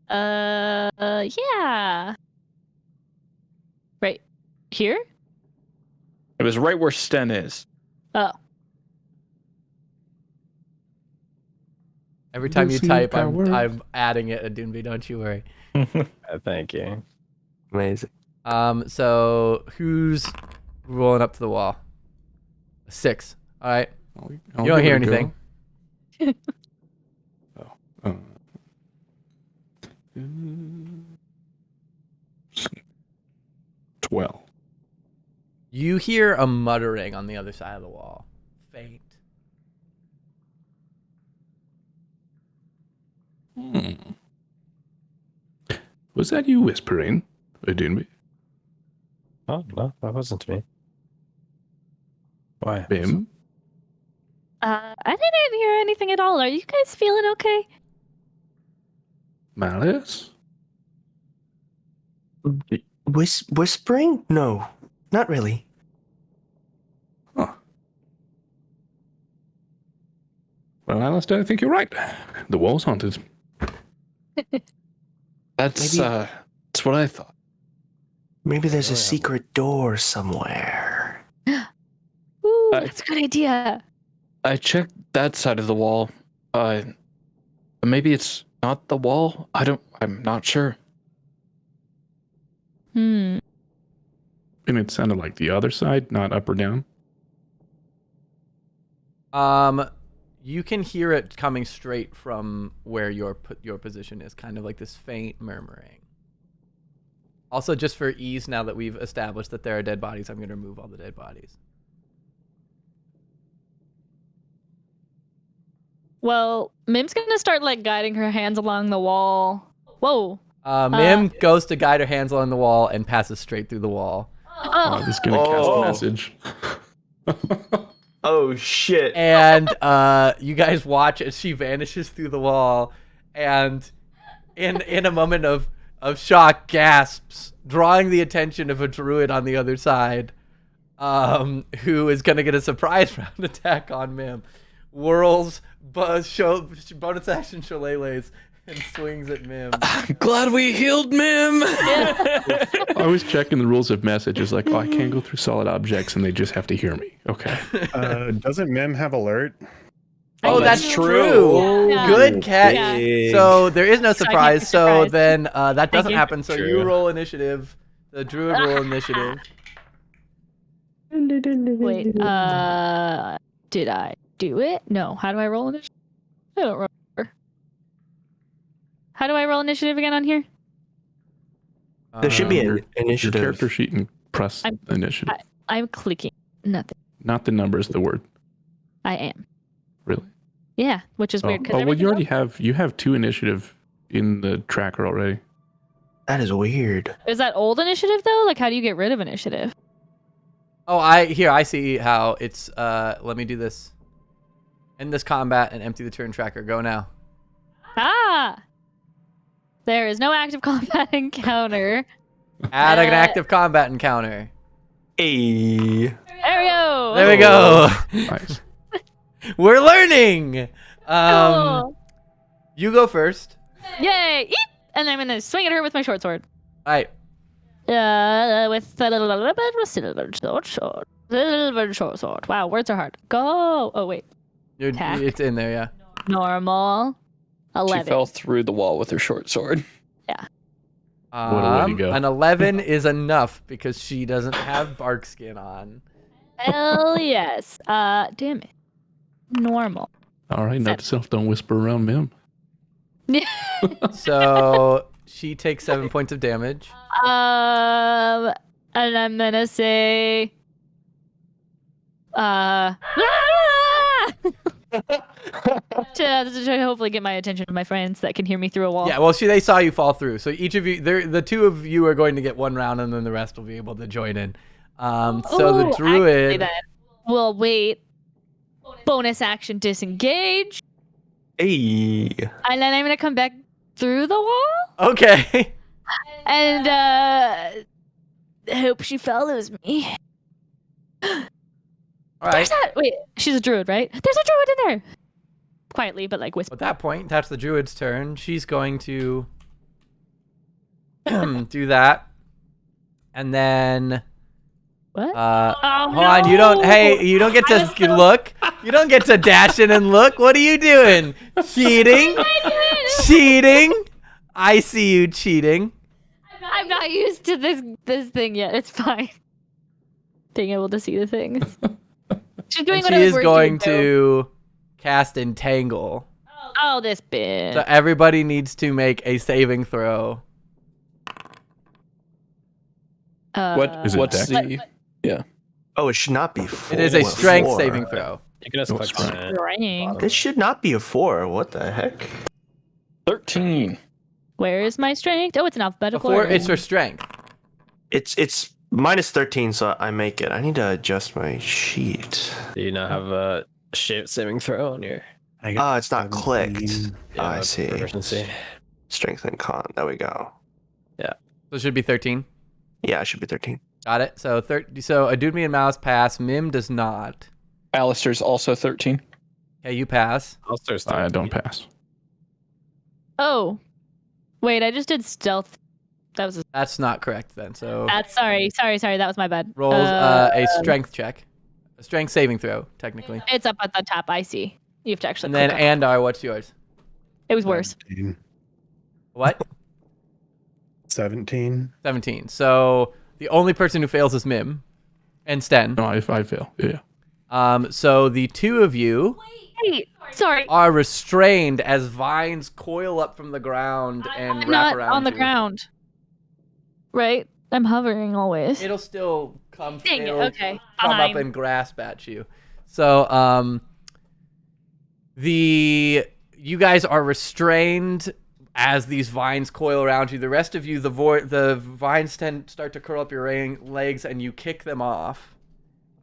Yeah. Right here? It was right where Sten is. Oh. Every time you Lucy type, Powers. I'm adding it, Adunvi, don't you worry. Thank you. Amazing. So who's rolling up to the wall? 6. All right. I'll You don't give hear it a go. anything. Uh, 12. You hear a muttering on the other side of the wall. Faint. Was that you whispering, Adunbi? Oh, no, that wasn't me. Why? Bim? I didn't hear anything at all. Are you guys feeling okay? Malice? Whispering? No, not really. Huh. Well, Alistair, I think you're right. The wall's haunted. That's what I thought. Maybe there's a yeah. secret door somewhere. Ooh, I- that's a good idea. I checked that side of the wall. Maybe it's not the wall. I'm not sure. And it sounded like the other side, not up or down. You can hear it coming straight from where your position is, kind of like this faint murmuring. Also, just for ease, now that we've established that there are dead bodies, I'm going to remove all the dead bodies. Well, Mim's gonna start like guiding her hands along the wall. Whoa. Mim goes to guide her hands along the wall and passes straight through the wall. Oh, this is going to cast a message. Oh shit. And you guys watch as she vanishes through the wall, and in a moment of shock, gasps, drawing the attention of a druid on the other side, who is going to get a surprise round attack on Mim. Whirls, bonus action shillelaghs, and swings at Mim. Glad we healed Mim. I always check in the rules of message. It's like, oh, I can't go through solid objects, and they just have to hear me. Okay. Doesn't Mim have alert? Oh, that's true. Yeah. Good catch. Yeah. So there is no So I can't surprise. be So surprised. then that doesn't you. happen. So you roll initiative. The druid roll initiative. Wait, did I do it? No. How do I roll initiative? I don't remember. How do I roll initiative again on here? There should be Your an initiative. character sheet and press I'm- initiative. I'm clicking nothing. Not the numbers, the word. I am. Really? Yeah, which is weird. 'cause well, you everything already have 2 initiative in the tracker already. That is weird. else- Is that old initiative though? Like, how do you get rid of initiative? Oh, I see how it's. Let me do this. End this combat and empty the turn tracker. Go now. Ah! There is no active combat encounter. Add an active combat encounter. Hey. There we go. There we go. Nice. We're learning. Oh. You go first. Yay! Eep! And I'm gonna swing at her with my short sword. All right. With a little bit of silver short sword. Wow, words are hard. Go. Oh wait, Attack. It's in there, yeah. normal. She 11. fell through the wall with her short sword. What a way to go. An 11 is enough because she doesn't have bark skin on. Hell yes. Damn it. Normal. All right, note to self, don't whisper around Mim. So she takes 7 points of damage. And I'm gonna say, to hopefully get my attention to my friends that can hear me through a wall. Yeah, well, they saw you fall through. So each of you, the 2 of you are going to get 1 round, and then the rest will be able to join in. So the Ooh, actually druid. then, we'll wait. Bonus action disengage. Hey. And then I'm gonna come back through the wall Okay. and hope she follows me. All There's right. that. Wait, she's a druid, right? There's a druid in there. Quietly, but like whisper. At that point, that's the druid's turn. She's going to do that, and then What? hold on. You don't. Hey, you don't get to look. You don't get to dash in and look. What are you doing? Cheating. Cheating. I see you cheating. I'm not used to this thing yet. It's fine. Being able to see the things. She's doing And what she I was is worried going she would do. to cast Entangle. Oh, this bitch. So everybody needs to make a saving throw. What? Is it What's deck? the? Oh, it should not be 4. It is a strength 4. saving throw. You can just Oh, click on it. Rank. This should not be a 4. What the heck? 13. Where is my strength? Oh, it's an alphabetical Before order. it's her strength. It's minus 13, so I make it. I need to adjust my sheet. Do you not have a shape saving throw on your Oh, it's not clicked. I see. proficiency? Strength and con. There we go. So it should be 13. Yeah, it should be 13. Got it. So So a dude, me, and mouse pass. Mim does not. Alistair's also 13. Okay, you pass. Alistair's I 13. don't pass. Oh, wait! I just did stealth. That was. That's not correct then. So That's sorry. That was my bad. rolls a strength check, a strength saving throw, technically. It's up at the top. I see. You have to actually. And then click on it. Andar, what's yours? It was worse. What? 17. 17. So the only person who fails is Mim and Sten. No, I fail. Yeah. So the 2 of you Wait, sorry. are restrained as vines coil up from the ground and I'm wrap not around on the you. ground. Right? I'm hovering always. It'll still come. Dang it, it'll okay, Come up fine. and grasp at you. So you guys are restrained as these vines coil around you. The rest of you, the vines start to curl up your legs, and you kick them off.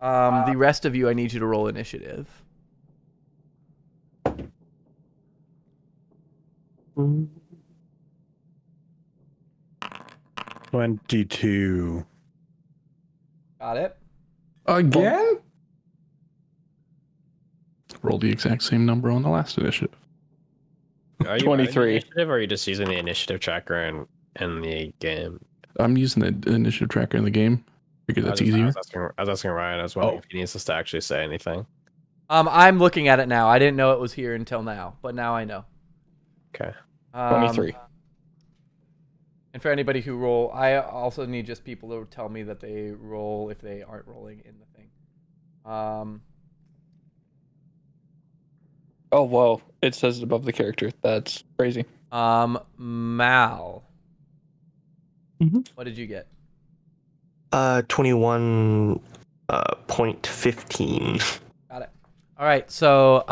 The rest of you, I need you to roll initiative. 22. Got it. Again? Roll the exact same number on the last initiative. All are you 23. initiative, or are you just using the initiative tracker in the game? I'm using the initiative tracker in the game because that's I easier. was asking Ryan. I was wondering if he needs us to actually say anything. I'm looking at it now. I didn't know it was here until now, but now I know. Okay. 23. And for anybody who roll, I also need just people to tell me that they roll if they aren't rolling in the thing. Oh, whoa. It says it above the character. That's crazy. Mal. Mhm. What did you get? 21.15. Got it. All right, so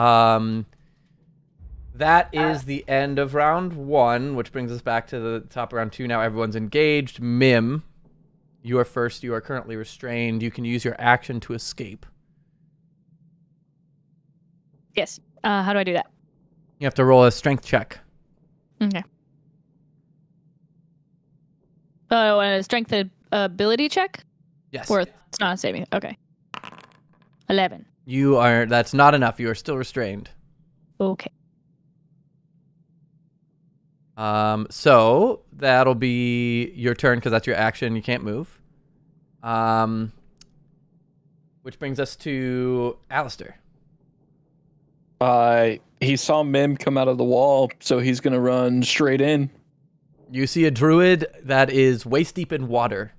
that is the end of round 1, which brings us back to the top of round 2. Now everyone's engaged. Mim, you are first. You are currently restrained. You can use your action to escape. Yes. How do I do that? You have to roll a strength check. Okay. Oh, and a strength ability check? Yes. Or it's not a saving. Okay. 11. That's not enough. You are still restrained. Okay. So that'll be your turn because that's your action. You can't move. Which brings us to Alistair. He saw Mim come out of the wall, so he's gonna run straight in. You see a druid that is waist deep in water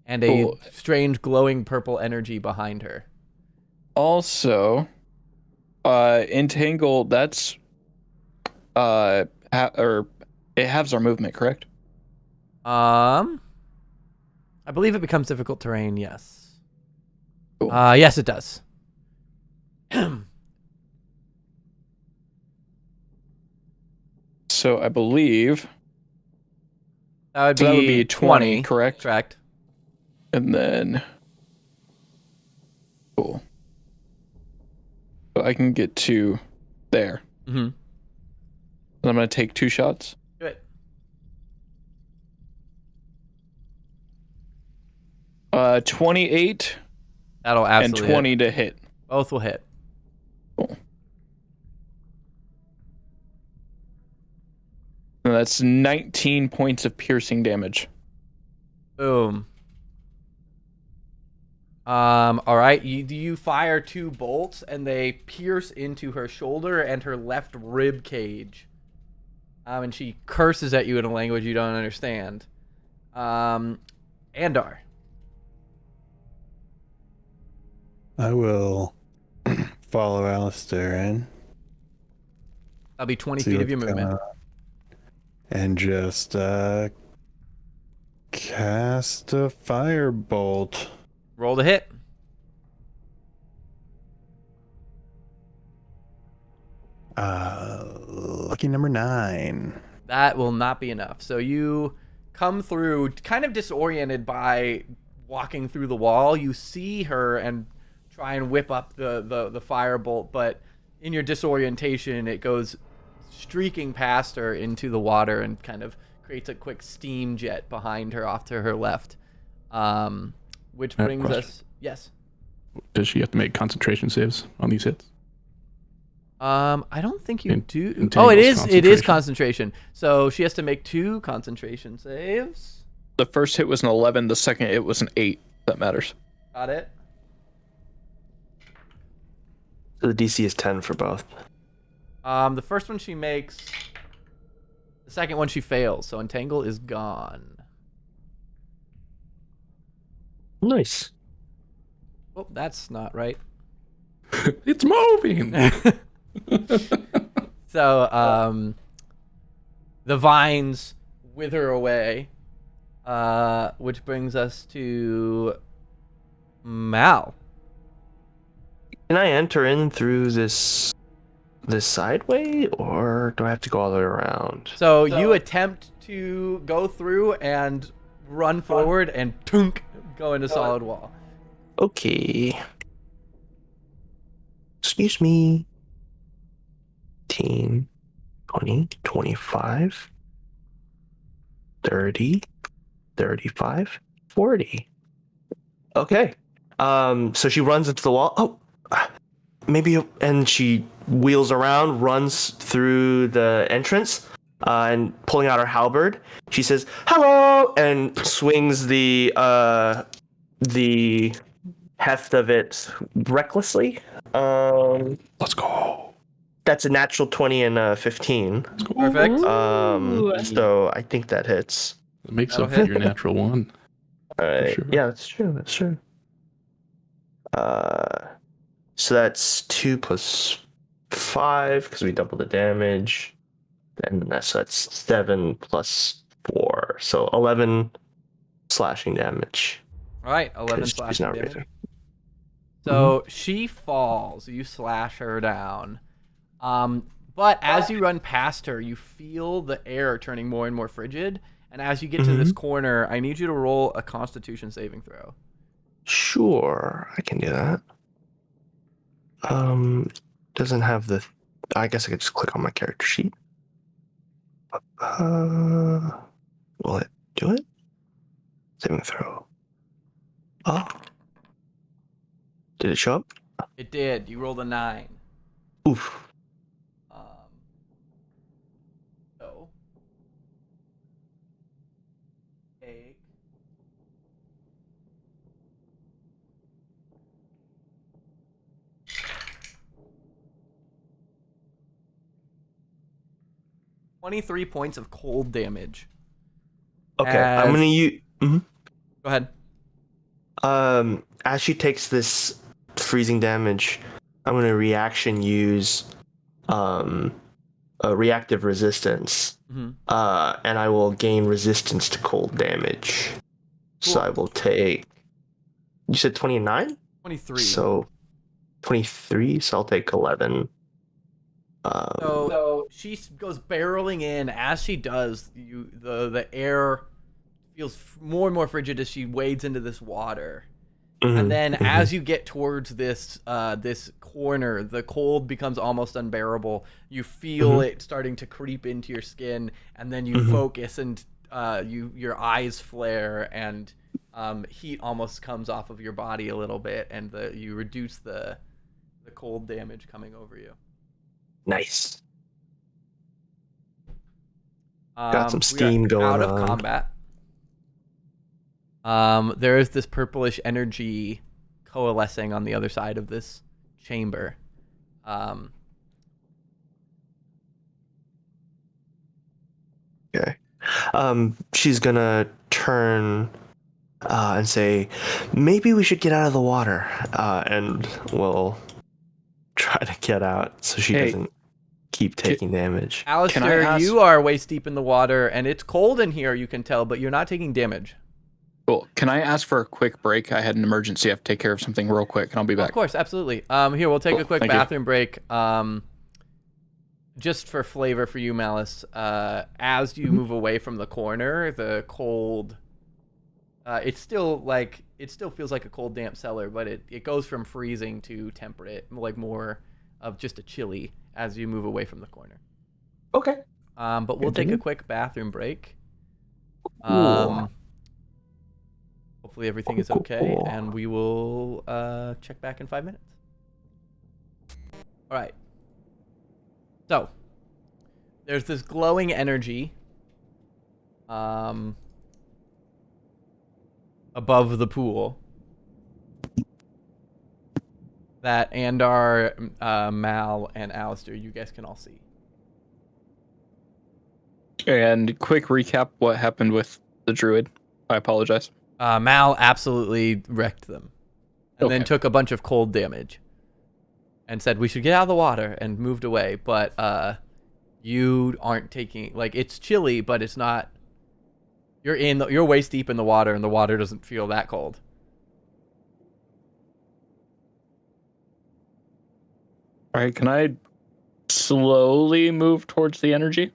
and a strange glowing purple energy behind her. Also, entangle. That's or it halves our movement, correct? I believe it becomes difficult terrain. Yes. Cool. Yes, it does. So I believe That would be 20, correct? Correct. And then, cool. So I can get to there. Mm-hmm. And I'm gonna take 2 shots. Do it. 28 That'll absolutely and 20 hit. to hit. Both will hit. Cool. And that's 19 points of piercing damage. Boom. All right. You fire 2 bolts, and they pierce into her shoulder and her left rib cage. And she curses at you in a language you don't understand. Andar. I will follow Alistair in. That'll be 20 see feet of your what's going movement. on, and just cast a firebolt. Roll to hit. Lucky number 9. That will not be enough. So you come through kind of disoriented by walking through the wall. You see her and try and whip up the firebolt, but in your disorientation, it goes streaking past her into the water and kind of creates a quick steam jet behind her off to her left. Which brings us... Yes? Does she have to make concentration saves on these hits? I don't think you do. Entangles Oh, it is concentration. concentration. So she has to make 2 concentration saves. The first hit was an 11. The second hit was an 8. That matters. Got it. So the DC is 10 for both. The first one she makes. The second one she fails. So entangle is gone. Nice. Oh, that's not right. It's moving. So the vines wither away, which brings us to Mal. Can I enter in through this side way, or do I have to go all the way around? So you attempt to go through and run forward and tunk, go into solid wall. Okay. Excuse me. 15, 20, 25, 30, 35, 40. Okay. So she runs into the wall. Oh, maybe, and she wheels around, runs through the entrance, and pulling out her halberd, she says, "Hello!" and swings the heft of it recklessly. Let's go. That's a natural 20 and a 15. Perfect. So I think that hits. It makes That'll up for hit. your natural one. All right. sure. Yeah, that's true. That's true. So that's 2 plus 5 because we double the damage. And that's 7 plus 4. So 11 slashing damage. All right, 11 'cause she's slashing not damage. raising. So she falls. You slash her down. But as you run past her, you feel the air turning more and more frigid. And as you get to this corner, I need you to roll a Constitution saving throw. Sure, I can do that. Doesn't have the. I guess I could just click on my character sheet. Will it do it? Saving throw. Oh. Did it show up? It did. You rolled a 9. Oof. So take 23 points of cold damage. Okay, I'm gonna use. Go ahead. As she takes this freezing damage, I'm gonna reaction use a reactive resistance. And I will gain resistance to cold damage. So Cool. I will take. You said 29? 23. So 23. So I'll take 11. So she goes barreling in. As she does, the air feels more and more frigid as she wades into this water. And then as you get towards this this corner, the cold becomes almost unbearable. You feel it starting to creep into your skin, and then you focus, and your eyes flare, and heat almost comes off of your body a little bit, and you reduce the cold damage coming over you. Nice. Got some We are steam going out on. of combat. There is this purplish energy coalescing on the other side of this chamber. Okay. She's gonna turn and say, maybe we should get out of the water. And we'll try to get out so she doesn't keep taking damage. Alistair, ask- you are waist deep in the water, and it's cold in here, you can tell, but you're not taking damage. Cool. Can I ask for a quick break? I had an emergency. I have to take care of something real quick, and I'll be back. Of course, absolutely. Here, we'll take a quick Thank you. bathroom break. Just for flavor for you, Malice, as you move away from the corner, the cold, it still feels like a cold, damp cellar, but it goes from freezing to temperate, like more of just a chilly as you move away from the corner. Okay. But we'll take a quick bathroom break. Cool. Hopefully everything is okay, and we will check back in 5 minutes. All right. So, there's this glowing energy above the pool that Andar, Mal, and Alistair, you guys can all see. And quick recap: what happened with the druid? I apologize. Mal absolutely wrecked them, and then Okay. took a bunch of cold damage, and said we should get out of the water, and moved away. But you aren't taking, like, it's chilly, but it's not. You're waist deep in the water, and the water doesn't feel that cold. All right, can I slowly move towards the energy?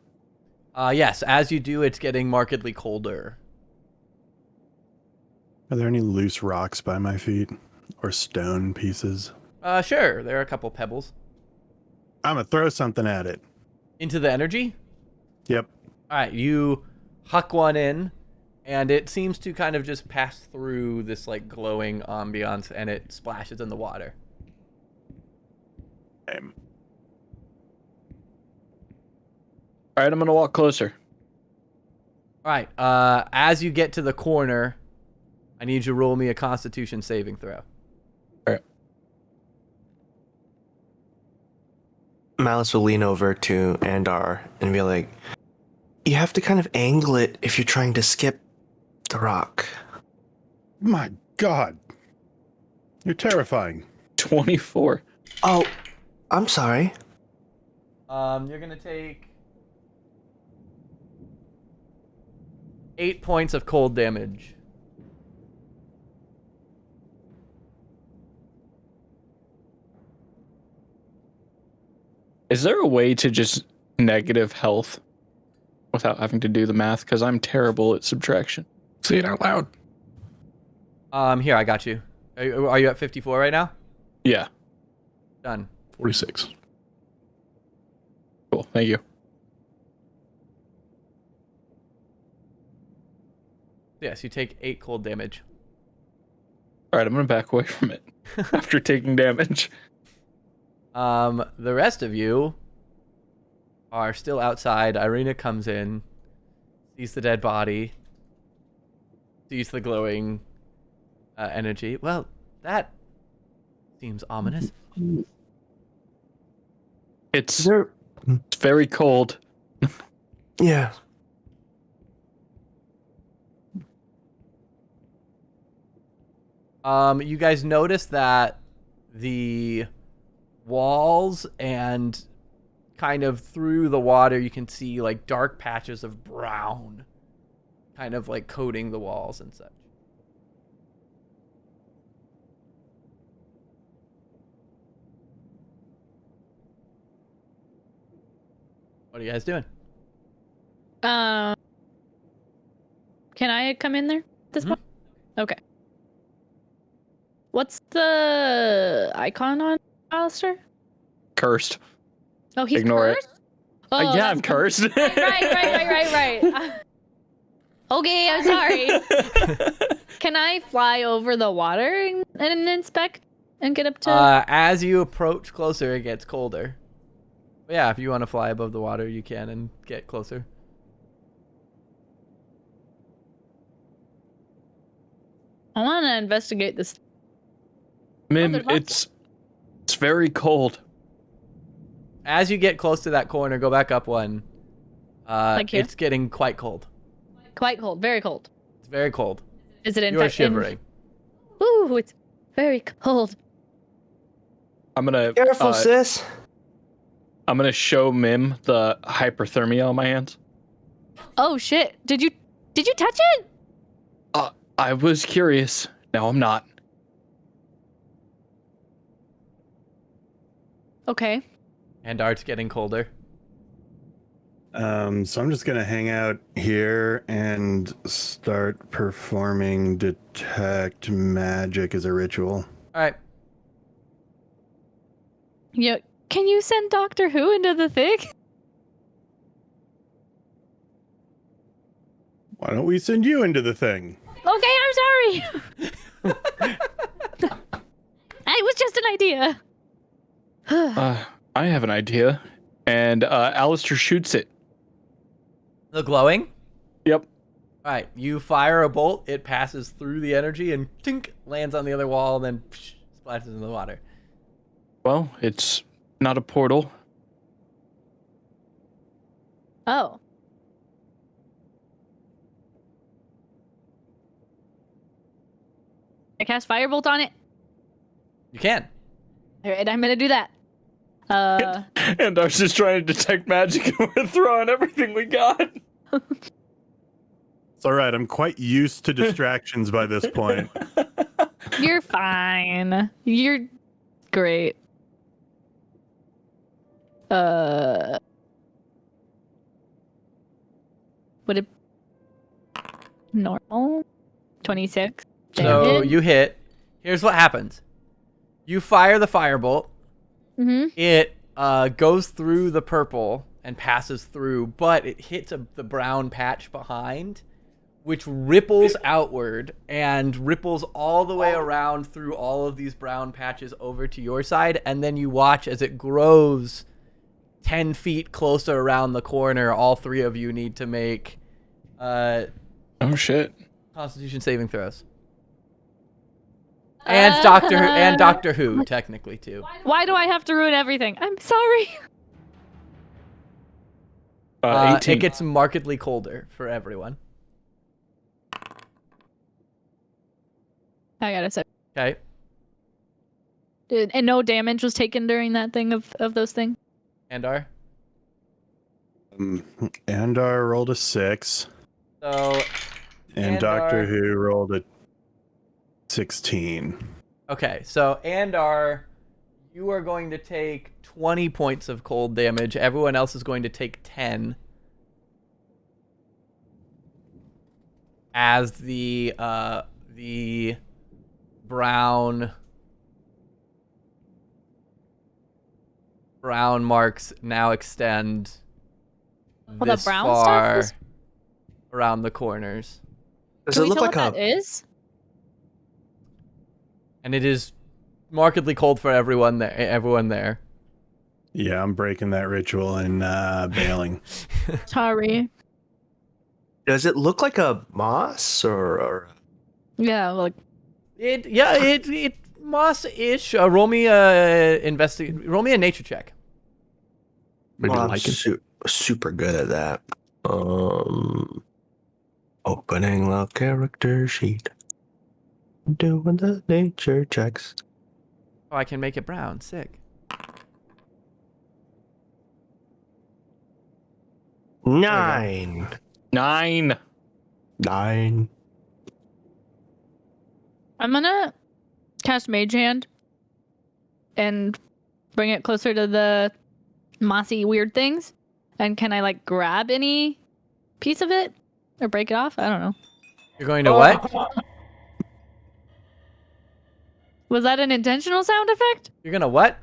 Yes, as you do, it's getting markedly colder. Are there any loose rocks by my feet or stone pieces? Sure, there are a couple pebbles I'm gonna throw something at it. into the energy. Yep. All right, you huck one in, and it seems to kind of just pass through this like glowing ambiance, and it splashes in the water. All right, I'm gonna walk closer. All right. As you get to the corner, I need you to roll me a Constitution saving throw. All right. Malice will lean over to Andar and be like, you have to kind of angle it if you're trying to skip the rock. My God. You're terrifying. 24. Oh, I'm sorry. You're gonna take 8 points of cold damage. Is there a way to just negative health without having to do the math? Because I'm terrible at subtraction. Say it out loud. Here, I got you. Are you at 54 right now? Yeah. Done. 46. Cool. Thank you. Yes, you take 8 cold damage. All right, I'm gonna back away from it after taking damage. The rest of you are still outside. Irina comes in, sees the dead body, sees the glowing energy. Well, that seems ominous. It's very cold. Yeah. You guys notice that the walls and kind of through the water you can see like dark patches of brown kind of like coating the walls and such. What are you guys doing? Can I come in there at this point? Okay. What's the icon on Alistair? Cursed. Oh, he's Ignore cursed? it. Oh, Yeah, that's I'm cursed. Right. Okay, I'm sorry. Can I fly over the water and inspect and get up to... As you approach closer, it gets colder. But yeah, if you want to fly above the water, you can and get closer. I want to investigate this. Mim, there's lots. it's very cold. As you get close to that corner, go back up one. Like here? It's getting quite cold. Quite cold. Very cold. It's very cold. Is it in You are fact... shivering. Ooh, it's very cold. I'm gonna Careful, sis. I'm gonna show Mim the hyperthermia on my hands. Oh, shit. Did you touch it? I was curious. Now I'm not. Okay. And Art's getting colder. So I'm just gonna hang out here and start performing detect magic as a ritual. All right. Yeah. Can you send Doctor Who into the thing? Why don't we send you into the thing? Okay, I'm sorry. It was just an idea. I have an idea, and Alistair shoots it. The glowing? Yep. All right. You fire a bolt. It passes through the energy and tink, lands on the other wall, then splashes in the water. Well, it's not a portal. Oh. I cast Firebolt on it. You can. All right, I'm gonna do that. And I was just trying to detect magic, and we're throwing everything we got. It's all right. I'm quite used to distractions by this point. You're fine. You're great. Would it normal? 26. So you hit. Here's what happens. You fire the firebolt. Mm-hmm. It goes through the purple and passes through, but it hits the brown patch behind, which ripples outward and ripples all the way around through all of these brown patches over to your side, and then you watch as it grows 10 feet closer around the corner, all three of you need to make Oh shit. Constitution saving throws. And Doctor Who, technically, too. Why do I have to ruin everything? I'm sorry. 18. It gets markedly colder for everyone. I gotta say. Okay. And no damage was taken during that thing of those things? Andar? Andar rolled a 6. So, And Andar- Doctor Who rolled a 16. okay, so Andar, you are going to take 20 points of cold damage. Everyone else is going to take 10. As the brown marks now extend the this brown far stuff around the corners. Does Can it we look tell like what that a? is? And it is markedly cold for everyone there. Yeah, I'm breaking that ritual and bailing. Sorry. Does it look like a moss or? Yeah, like It moss-ish. Roll me a nature check. Maybe Well, I'm like it. super good at that. Opening the character sheet, doing the nature checks. Oh, I can make it brown. Sick. 9. 9. 9. I'm gonna cast Mage Hand and bring it closer to the mossy weird things. And can I like grab any piece of it or break it off? I don't know. You're going to what? Was that an intentional sound effect? You're gonna what?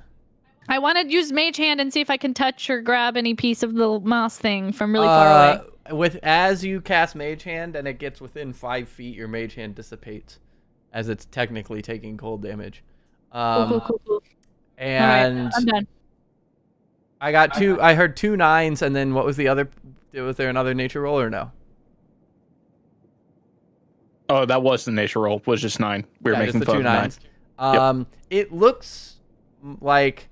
I want to use Mage Hand and see if I can touch or grab any piece of the moss thing from really far away. As you cast Mage Hand and it gets within 5 feet, your Mage Hand dissipates, as it's technically taking cold damage. Cool. And All right, I'm done. I heard 2 9s, and then what was the other? Was there another nature roll or no? Oh, that was the nature roll. Was just 9. We were Yeah, making just the fun 2 of 9. 9s. It looks like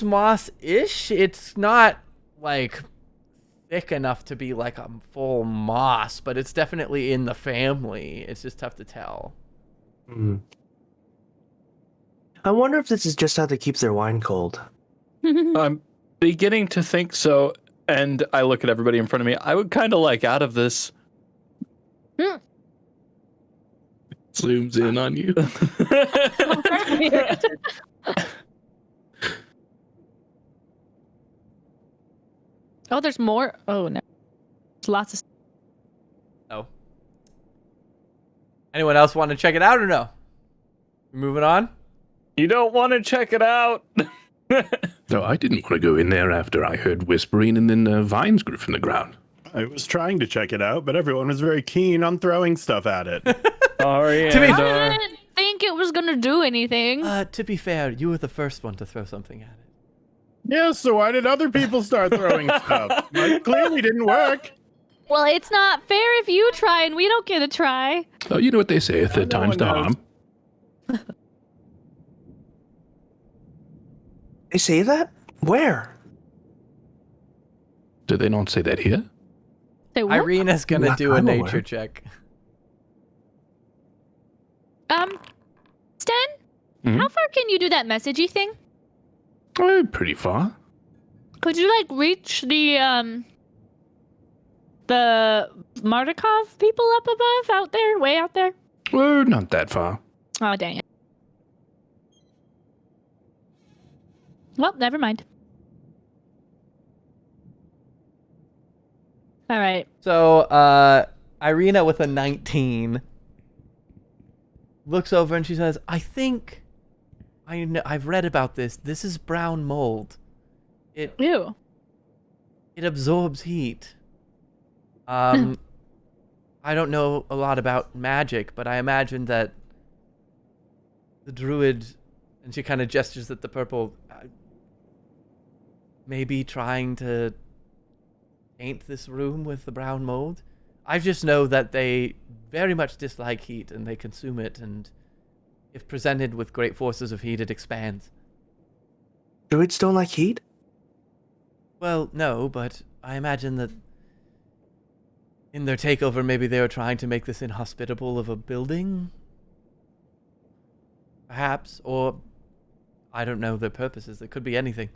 moss-ish. It's not like thick enough to be like a full moss, but it's definitely in the family. It's just tough to tell. I wonder if this is just how they keep their wine cold. I'm beginning to think so, and I look at everybody in front of me. I would kind of like out of this. Zooms in on you. Oh, there's more. Oh no, there's lots of. Oh. Anyone else want to check it out or no? Moving on. You don't want to check it out. No, I didn't want to go in there after I heard whispering and then vines grew from the ground. I was trying to check it out, but everyone was very keen on throwing stuff at it. Sorry, To be- I didn't think it was gonna do anything. To be fair, you were the first one to throw something at it. Yeah, so why did other people start throwing stuff? It clearly didn't work. Well, it's not fair if you try and we don't get a try. Oh, you know what they say, third No time's one the knows. harm. They say that? Where? Do they not say that here? Say what? Irina's gonna Not do a I'm nature aware. check. Sten, Mhm. how far can you do that messagey thing? Oh, pretty far. Could you like reach the Martikov people up above, out there, way out there? Oh, not that far. Oh dang it. Well, never mind. All right. So, Irina with a 19 looks over and she says, "I think I've read about this. This is brown mold. Ew. It absorbs heat. I don't know a lot about magic, but I imagine that the druid," and she kind of gestures at the purple, maybe trying to paint this room with the brown mold. I just know that they very much dislike heat and they consume it, and if presented with great forces of heat, it expands. Druids don't like heat? Well, no, but I imagine that in their takeover, maybe they were trying to make this inhospitable of a building? Perhaps, or I don't know their purposes. It could be anything.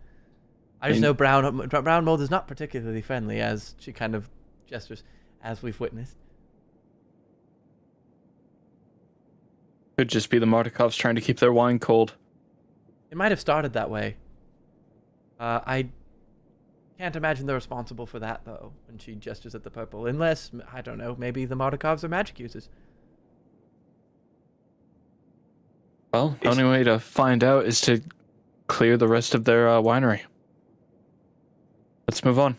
I just know brown mold is not particularly friendly, as she kind of gestures, as we've witnessed. Could just be the Martikovs trying to keep their wine cold. It might have started that way. I can't imagine they're responsible for that, though, when she gestures at the purple. Unless, I don't know, maybe the Martikovs are magic users. Well, the only way to find out is to clear the rest of their winery. Let's move on.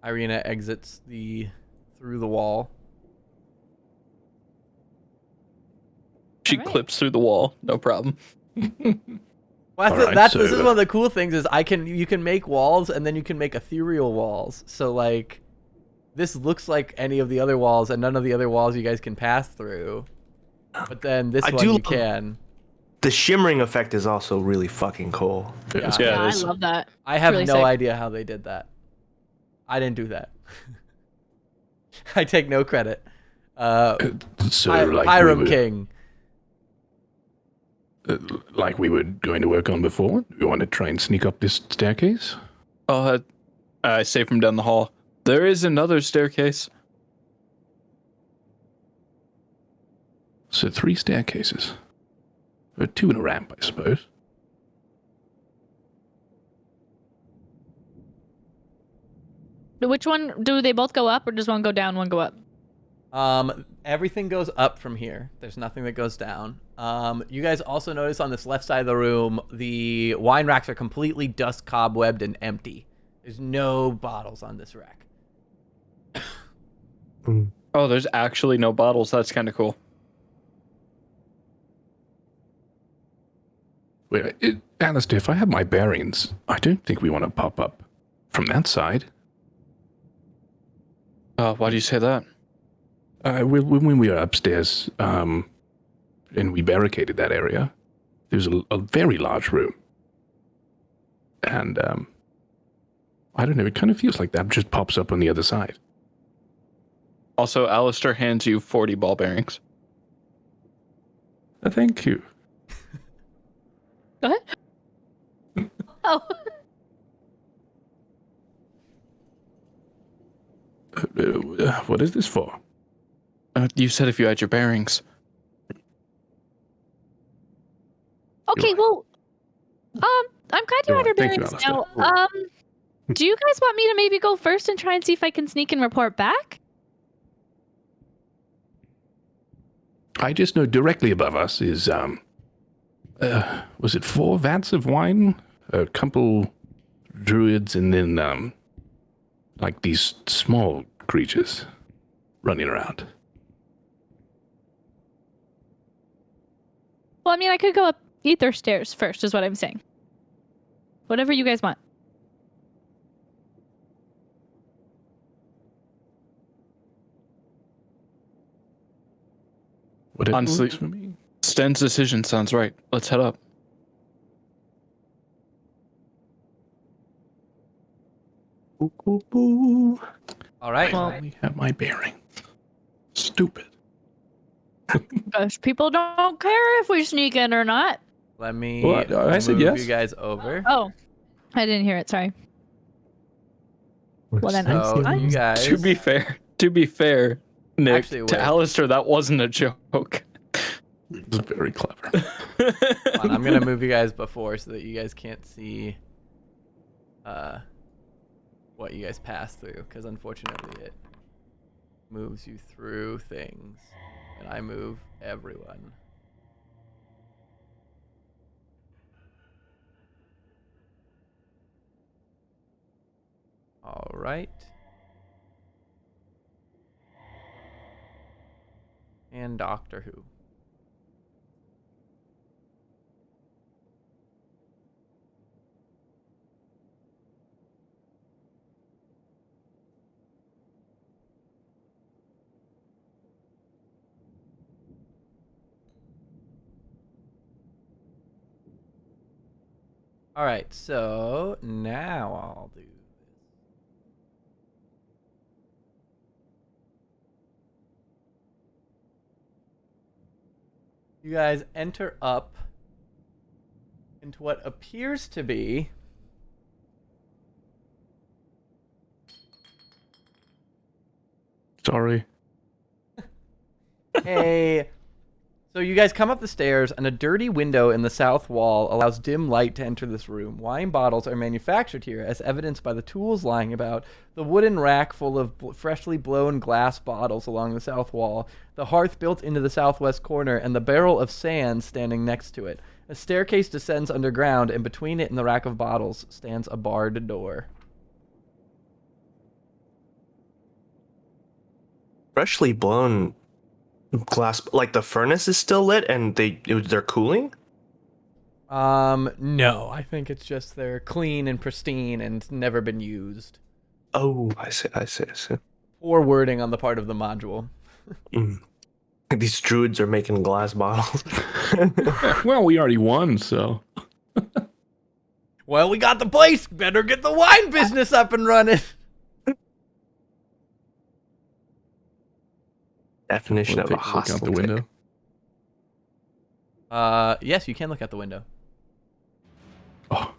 Irina exits through the wall. She All right. clips through the wall, no problem. Well, Alright, this so, is one of the cool things is you can make walls and then you can make ethereal walls. So like, this looks like any of the other walls and none of the other walls you guys can pass through. But then this I one do you love- can. The shimmering effect is also really fucking cool. Yeah. Yeah, it I is. love that. I have Really no sick. idea how they did that. I didn't do that. I take no credit. So, Hiram King. Like we were going to work on before, we want to try and sneak up this staircase. Oh, I say from down the hall. There is another staircase. So 3 staircases. Or 2 in a ramp, I suppose. Which one do they both go up, or does one go down, one go up? Everything goes up from here. There's nothing that goes down. You guys also notice on this left side of the room, the wine racks are completely dust cobwebbed and empty. There's no bottles on this rack. Oh, there's actually no bottles. That's kind of cool. Wait, Alistair, if I have my bearings, I don't think we want to pop up from that side. Why do you say that? When we were upstairs, and we barricaded that area, there was a very large room. And, I don't know, it kind of feels like that just pops up on the other side. Also, Alistair hands you 40 ball bearings. Thank you. Go ahead. Oh. What is this for? You said if you had your bearings. Okay, well, I'm glad you Go had your on. Thank you, bearings now. Alistair. Do you guys want me to maybe go first and try and see if I can sneak and report back? I just know directly above us is, was it 4 vats of wine? A couple druids and then, like these small creatures running around. Well, I mean, I could go up ether stairs first, is what I'm saying. Whatever you guys want. Whatever Honestly- works for me. Sten's decision sounds right. Let's head up. Boo, boo, boo. All right. Well- I only have my bearings. Stupid. Because people don't care if we sneak in or not. Let me What? I said move yes. you guys over. Oh, I didn't hear it. Sorry. Well, then So I'm you guys. To be fair, Nick, Actually, wait. to Alistair, that wasn't a joke. It's very clever. Hold on, I'm gonna move you guys before so that you guys can't see what you guys pass through, because unfortunately it moves you through things, and I move everyone. All right. And Doctor Who. All right, so now I'll do. You guys enter up into what appears to be Sorry. So you guys come up the stairs, and a dirty window in the south wall allows dim light to enter this room. Wine bottles are manufactured here, as evidenced by the tools lying about, the wooden rack full of freshly blown glass bottles along the south wall, the hearth built into the southwest corner, and the barrel of sand standing next to it. A staircase descends underground, and between it and the rack of bottles stands a barred door. Freshly blown glass, like the furnace is still lit and they're cooling? No, I think it's just they're clean and pristine and never been used. Oh, I see. Poor wording on the part of the module. These druids are making glass bottles. Well, we already won, so. Well, we got the place. Better get the wine business up and running. Definition We'll of a take a look out hostile the window. Yes, you can look out the window. Oh.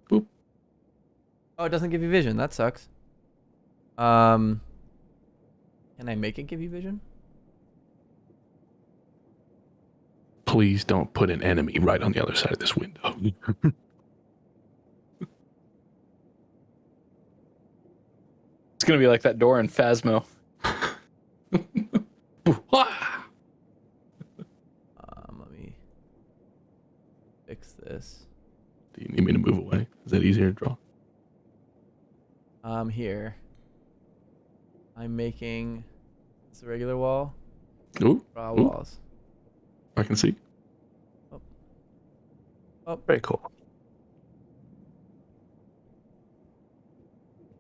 Boop. Oh, it doesn't give you vision. That sucks. Can I make it give you vision? Please don't put an enemy right on the other side of this window. It's gonna be like that door in Phasmo. Let me fix this. Do you need me to move away? Is that easier to draw? Here. I'm making this a regular wall. Ooh, Draw ooh. walls. I can see. Very cool.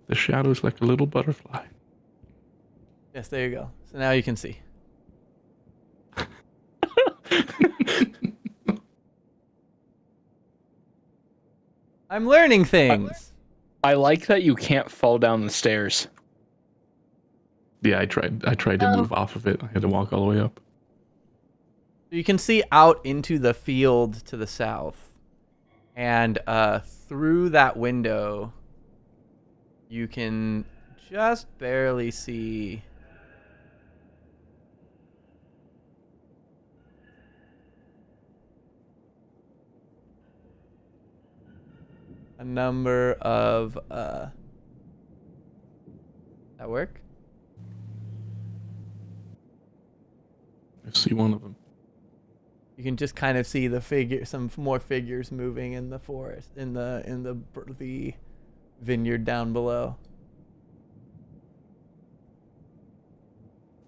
The shadow's like a little butterfly. Yes, there you go. So now you can see. I'm learning things. I like that you can't fall down the stairs. Yeah, I tried to move off of it. I had to walk all the way up. You can see out into the field to the south. And through that window, you can just barely see a number of that work? I see one of them. You can just kind of see some more figures moving in the forest, in the vineyard down below.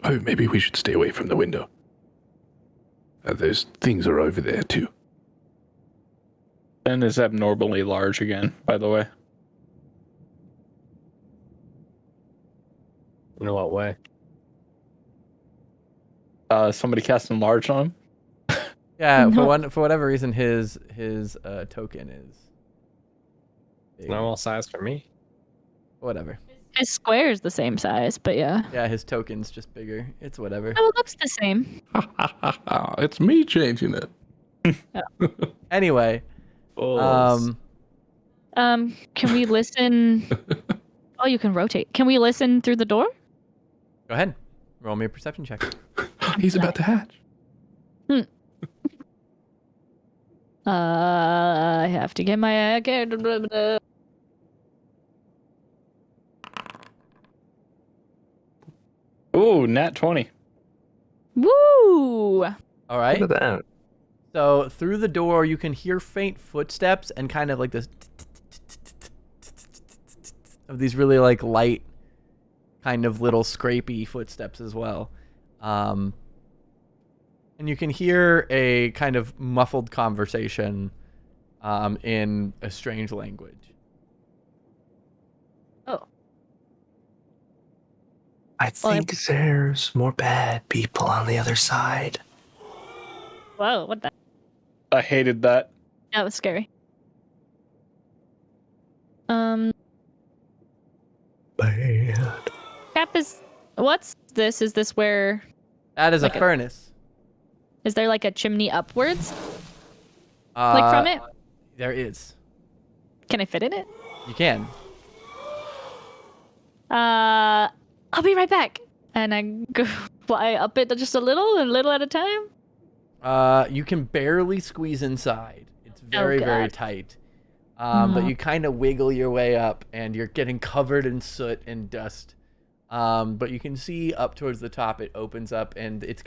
Oh, maybe we should stay away from the window. Those things are over there too. Ben is abnormally large again, by the way. In what way? Somebody cast enlarge on him. Yeah, No. for whatever reason, his token is big. Normal size for me. Whatever. His square is the same size, but yeah. Yeah, his token's just bigger. It's whatever. Oh, it looks the same. It's me changing it. Anyway, Bulls. Can we listen? Oh, you can rotate. Can we listen through the door? go ahead. Roll me a perception check. He's about to hatch. I have to get my character. Ooh, nat 20. Woo! All right. Look at that. So through the door, you can hear faint footsteps and kind of like this of these really like light, kind of little scrapey footsteps as well. And you can hear a kind of muffled conversation in a strange language. Oh, I think there's more bad people on the other side. whoa! What the? I hated that. That was scary. Bad. Cap is. What's this? Is this where? That is Like a a- furnace. Is there like a chimney upwards? Like from it? There is. Can I fit in it? You can. I'll be right back. And I go fly up it just a little at a time. You can barely squeeze inside. It's very, very God. tight. But you kind of wiggle your way up, and you're getting covered in soot and dust. But you can see up towards the top, it opens up, and it's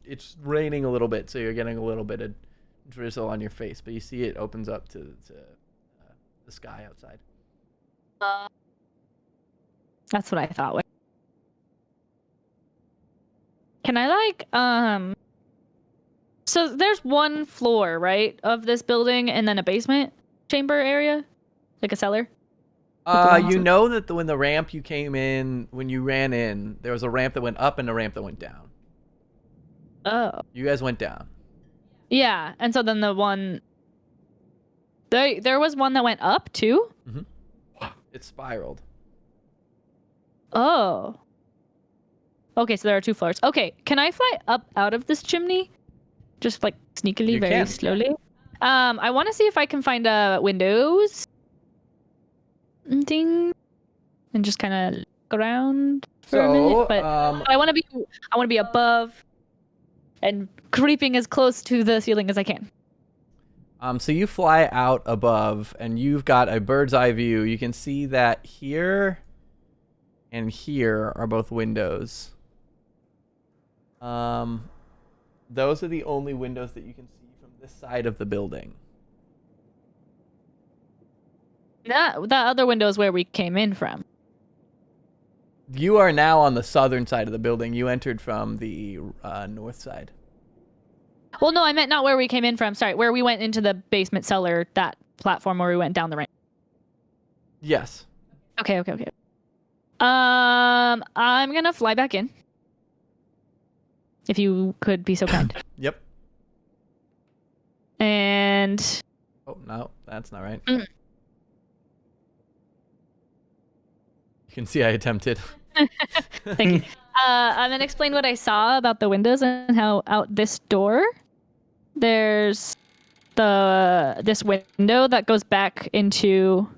it's raining a little bit, so you're getting a little bit of drizzle on your face. But you see it opens up to the sky outside. That's what I thought. Can I So there's one floor, right, of this building, and then a basement chamber area, like a cellar. You know that when the ramp you came in, when you ran in, there was a ramp that went up and a ramp that went down. Oh. You guys went down. Yeah, and so then the one. There was one that went up too. It spiraled. Oh. Okay, so there are 2 floors. Okay, can I fly up out of this chimney? Just like sneakily, You very can. slowly. I want to see if I can find windows. Thing. And just kind of look around for a minute. But I want to be above and creeping as close to the ceiling as I can. So you fly out above, and you've got a bird's eye view. You can see that here and here are both windows. Those are the only windows that you can see from this side of the building. That other window is where we came in from. You are now on the southern side of the building. You entered from the north side. Well, no, I meant not where we came in from. Sorry, where we went into the basement cellar, that platform where we went down the ramp. Yes. Okay. I'm gonna fly back in. If you could be so kind. Yep. And Oh, no, that's not right. Mm. You can see I attempted. thank you. I'm gonna explain what I saw about the windows and how out this door, there's this window that goes back into.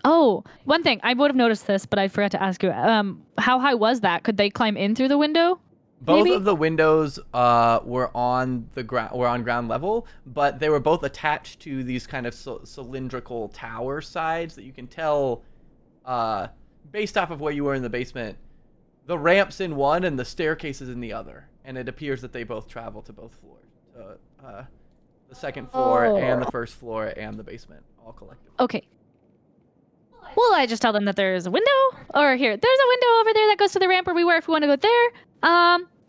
Oh, one thing I would have noticed this, but I forgot to ask you. How high was that? Could they climb in through the window? Both Maybe? of the windows were on the ground, were on ground level, but they were both attached to these kind of cylindrical tower sides that you can tell, based off of where you were in the basement, the ramp's in one and the staircase is in the other, and it appears that they both travel to both floors, the second floor and the first floor and the basement, all collectively. Okay. Well, I just tell them that there's a window, or here, there's a window over there that goes to the ramp where we were if we want to go there.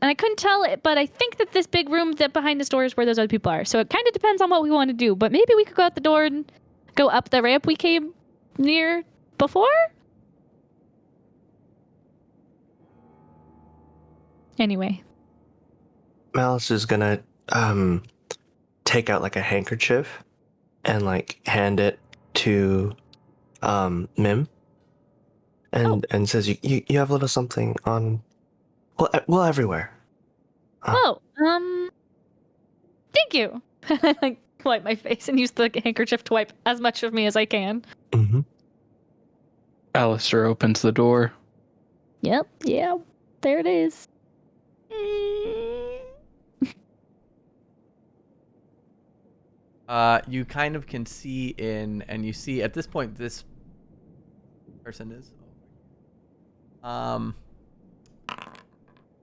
And I couldn't tell it, but I think that this big room that behind this door is where those other people are. So it kind of depends on what we want to do, but maybe we could go out the door and go up the ramp we came near before? Anyway. Malice is gonna take out like a handkerchief and like hand it to Mim and says you have a little something on well everywhere. Thank you. I like wipe my face and use the handkerchief to wipe as much of me as I can. Mm-hmm. Alistair opens the door. Yep, yeah, there it is. You kind of can see in, and you see at this point this person is.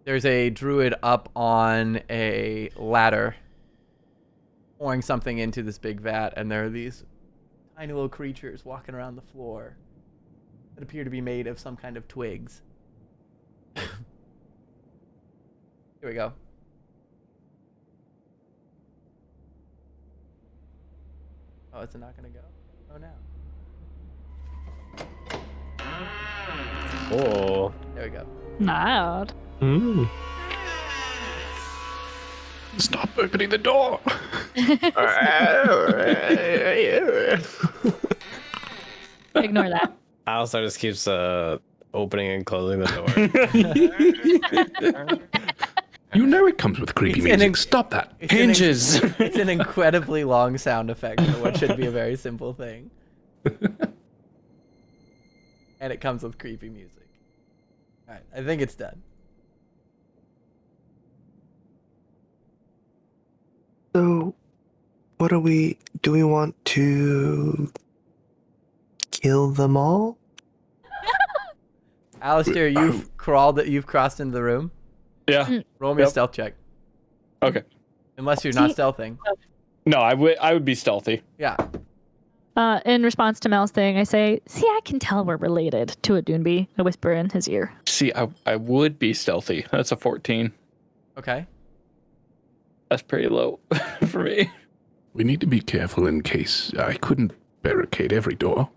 There's a druid up on a ladder, pouring something into this big vat, and there are these tiny little creatures walking around the floor that appear to be made of some kind of twigs. Here we go. Oh, is it not gonna go? Oh no. Oh. There we go. Loud. Stop opening the door. Ignore that. Alistair just keeps opening and closing the door. You know it comes with creepy It's an music. Stop that. Hinges. It's an incredibly long sound effect for what should be a very simple thing. And it comes with creepy music. Alright, I think it's done. So, what do we want to kill them all? Alistair, you've crossed into the room. Yeah. Roll me a Yep. stealth check. Okay. Unless you're not stealthing. No, I would be stealthy. Yeah. In response to Mel's thing, I say, "See, I can tell we're related." To a Doonby, I whisper in his ear. See, I would be stealthy. That's a 14. Okay. That's pretty low for me. We need to be careful in case I couldn't barricade every door.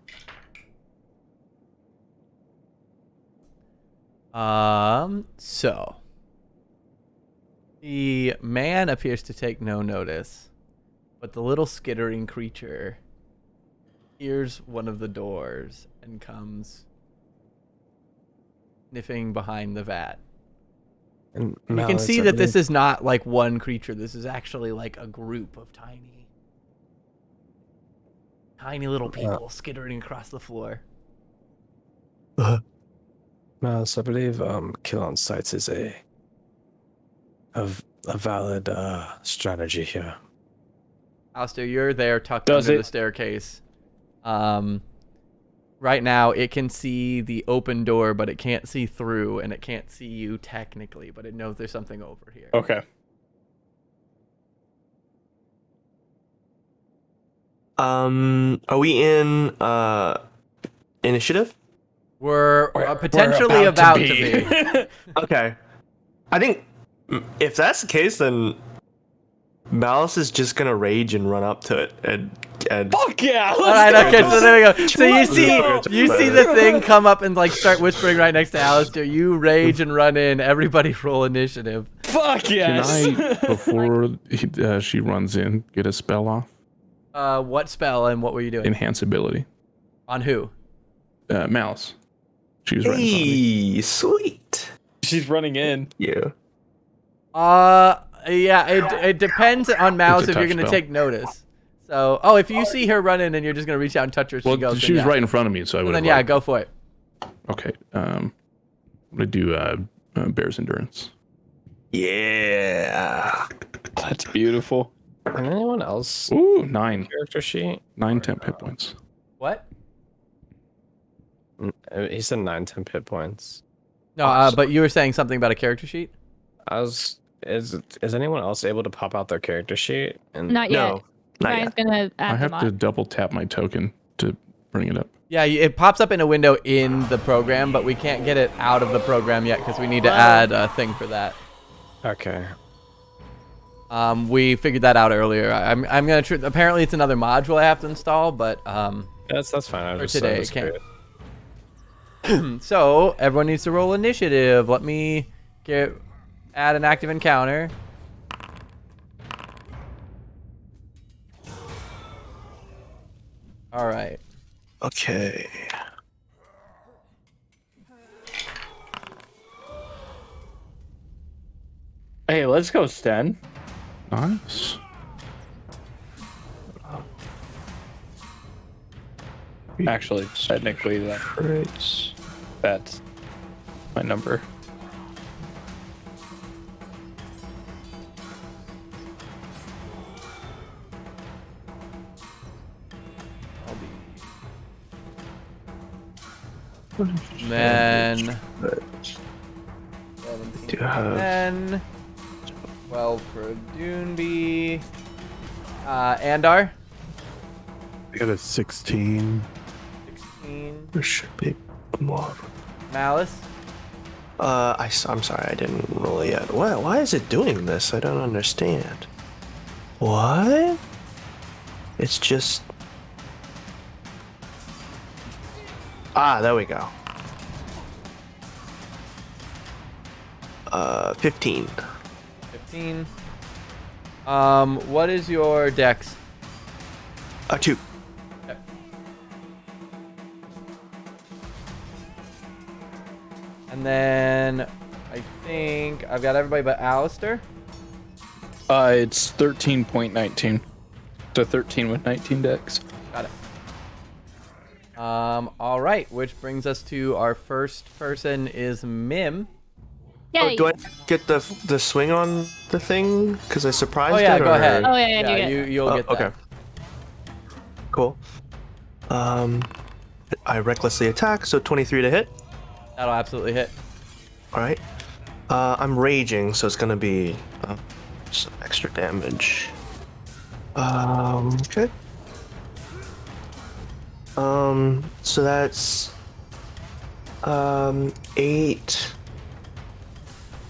So the man appears to take no notice, but the little skittering creature hears one of the doors and comes sniffing behind the vat. And You can Malice, see I that this believe- is not like one creature. This is actually like a group of tiny little people skittering across the floor. Malice, I believe kill on sights is a valid strategy here. Alistair, you're there tucked Does under it- the staircase. Right now, it can see the open door, but it can't see through, and it can't see you technically, but it knows there's something over here. Okay. Are we in initiative? We're potentially about to be. Okay. I think if that's the case, then Malice is just gonna rage and run up to it and Fuck yeah! All right, okay, so there we go. So you see the thing come up and like start whispering right next to Alistair. You rage and run in. Everybody roll initiative. Fuck yes! Can I, before she runs in, get a spell off? What spell and what were you doing? Enhance ability. On who? Malice. She was right in front of me. Hey, sweet. She's running in. Yeah. Yeah, it depends on Malice if you're touch gonna spell. take notice. So, if you see her running and you're just gonna reach out and touch her, Well, she goes. she then was yeah. right in front of me, so I would. Then yeah, go for it. Okay. I'm gonna do Bear's Endurance. Yeah. That's beautiful. And anyone else Ooh, 9. character sheet? 9 temp hit points. What? He said 9 temp hit points. No, but you were saying something about a character sheet. Is anyone else able to pop out their character sheet? And Not yet. No. Not Ryan's yet. gonna I add have them to on. double tap my token to bring it up. Yeah, it pops up in a window in the program, but we can't get it out of the program yet because we need to add a thing for that. Okay. We figured that out earlier. I'm gonna. Apparently, it's another module I have to install, but That's fine. I for was today, just it can't. curious. So everyone needs to roll initiative. Let me add an active encounter. All right. Okay. Hey, let's go, Sten. Nice. Actually, technically, Crits. that's my number. Then Do you have 10, 12 for Doonby. Andar, I got a 16. 16. there should be more. Malice, I'm sorry, I didn't roll it yet. Why is it doing this? I don't understand. What? It's just. There we go. 15. 15. What is your dex? 2. And then I think I've got everybody but Alistair. It's 13.19. So 13 with 19 decks. Got it. All right, which brings us to our first person is Mim. Yay. Oh, do I get the swing on the thing? Because I surprised Oh yeah, it? go ahead. Oh, yeah, you'll get that. Okay. Cool. I recklessly attack, so 23 to hit. That'll absolutely hit. All right. I'm raging, so it's gonna be some extra damage. Okay. So that's 8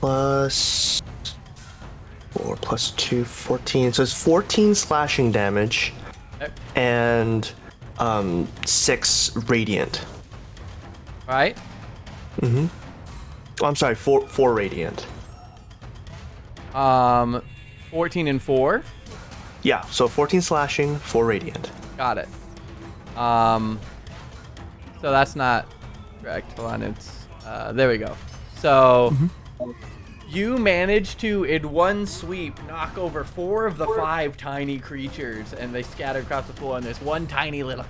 plus 4 plus 2, 14. So it's 14 slashing damage Okay. and 6 radiant. All right. Oh, I'm sorry, 4 radiant. 14 and 4. Yeah, so 14 slashing, 4 radiant. Got it. So that's not correct. Hold on, it's there we go. So you managed to, in one sweep, knock over 4 of the 5 tiny creatures, and they scatter across the floor. And there's one tiny little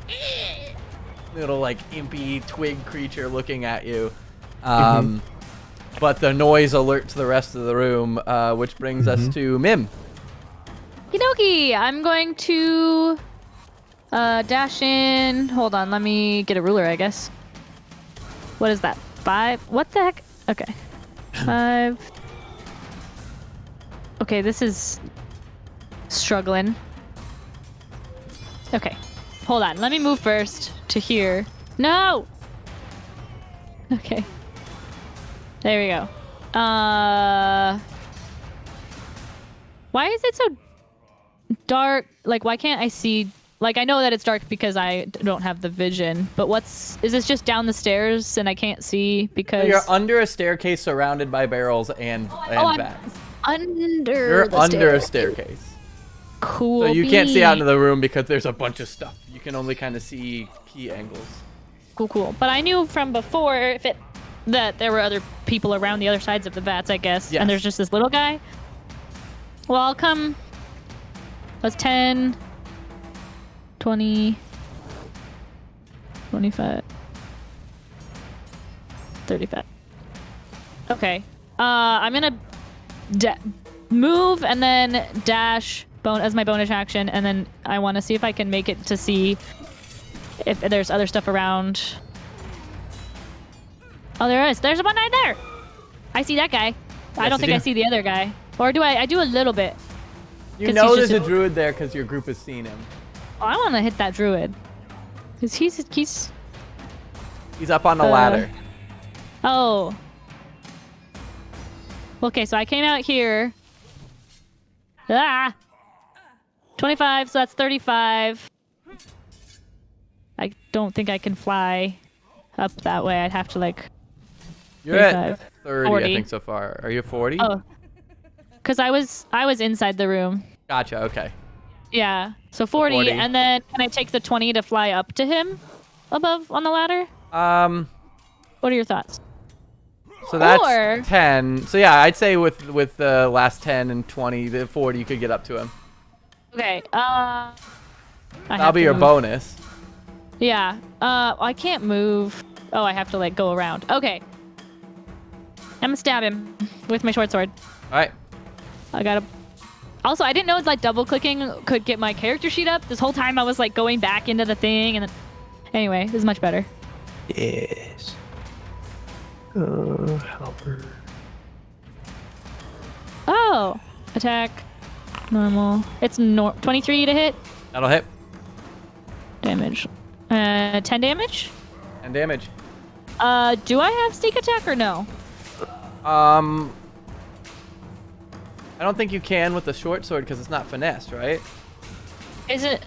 like impy twig creature looking at you. But the noise alerts the rest of the room, which brings us to Mim. Okie I'm going to dash in. Hold on, let me get a ruler, I guess. What is that? 5? What the heck? Okay. 5. Okay, this is struggling. Okay. Hold on. Let me move first to here. No! Okay. There we go. Why is it so dark? Like, why can't I see? Like, I know that it's dark because I don't have the vision, but is this just down the stairs and I can't see because... You're under a staircase surrounded by barrels and vats. You're under a staircase. Cool. So you can't see out into the room because there's a bunch of stuff. You can only kind of see key angles. Cool. But I knew from before that there were other people around the other sides of the vats, I guess. Yes. And there's just this little guy. Well, I'll come. That's 10, 20, 25, 35. Okay. I'm gonna move and then dash as my bonus action, and then I want to see if I can make it to see if there's other stuff around. Oh, there is. There's one right there. I see that guy. I don't think I see the other guy. Or do I? I do a little bit. You know there's a druid there because your group has seen him. Oh, I want to hit that druid. Because he's up on the ladder. Oh. Okay, so I came out here. 25, so that's 35. I don't think I can fly up that way. I'd have to You're 35, at 30, 40. I think, so far. Are you 40? Oh. Because I was inside the room. Gotcha, okay. Yeah, so 40, 40. and then can I take the 20 to fly up to him above on the ladder? What are your thoughts? So that's 10. So yeah, I'd say with the last 10 and 20, the 40, you could get up to him. Okay, That'll be your bonus. Yeah, I can't move. Oh, I have to go around. Okay. I'm gonna stab him with my short sword. All right. I gotta... Also, I didn't know double clicking could get my character sheet up. This whole time I was going back into the thing and then... Anyway, this is much better. Yes. Helper. Oh! Attack. Normal. It's 23 to hit. That'll hit. Damage. 10 damage? 10 damage. Do I have sneak attack or no? I don't think you can with the short sword because it's not finesse, right? Is it?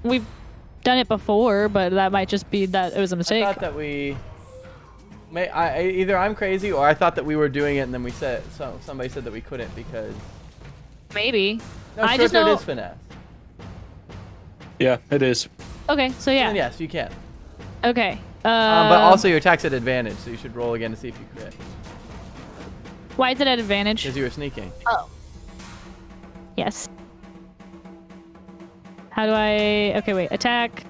We've done it before, but that might just be that it was a mistake. I thought that we... either I'm crazy or I thought that we were doing it and then we said... somebody said that we couldn't because... Maybe. No, I short just sword know... is finesse. Yeah, it is. Okay, so yeah. And yes, you can. Okay. But also your attack's at advantage, so you should roll again to see if you crit. Why is it at advantage? Because you were sneaking. Oh. Yes. How do I... Okay, wait. Attack.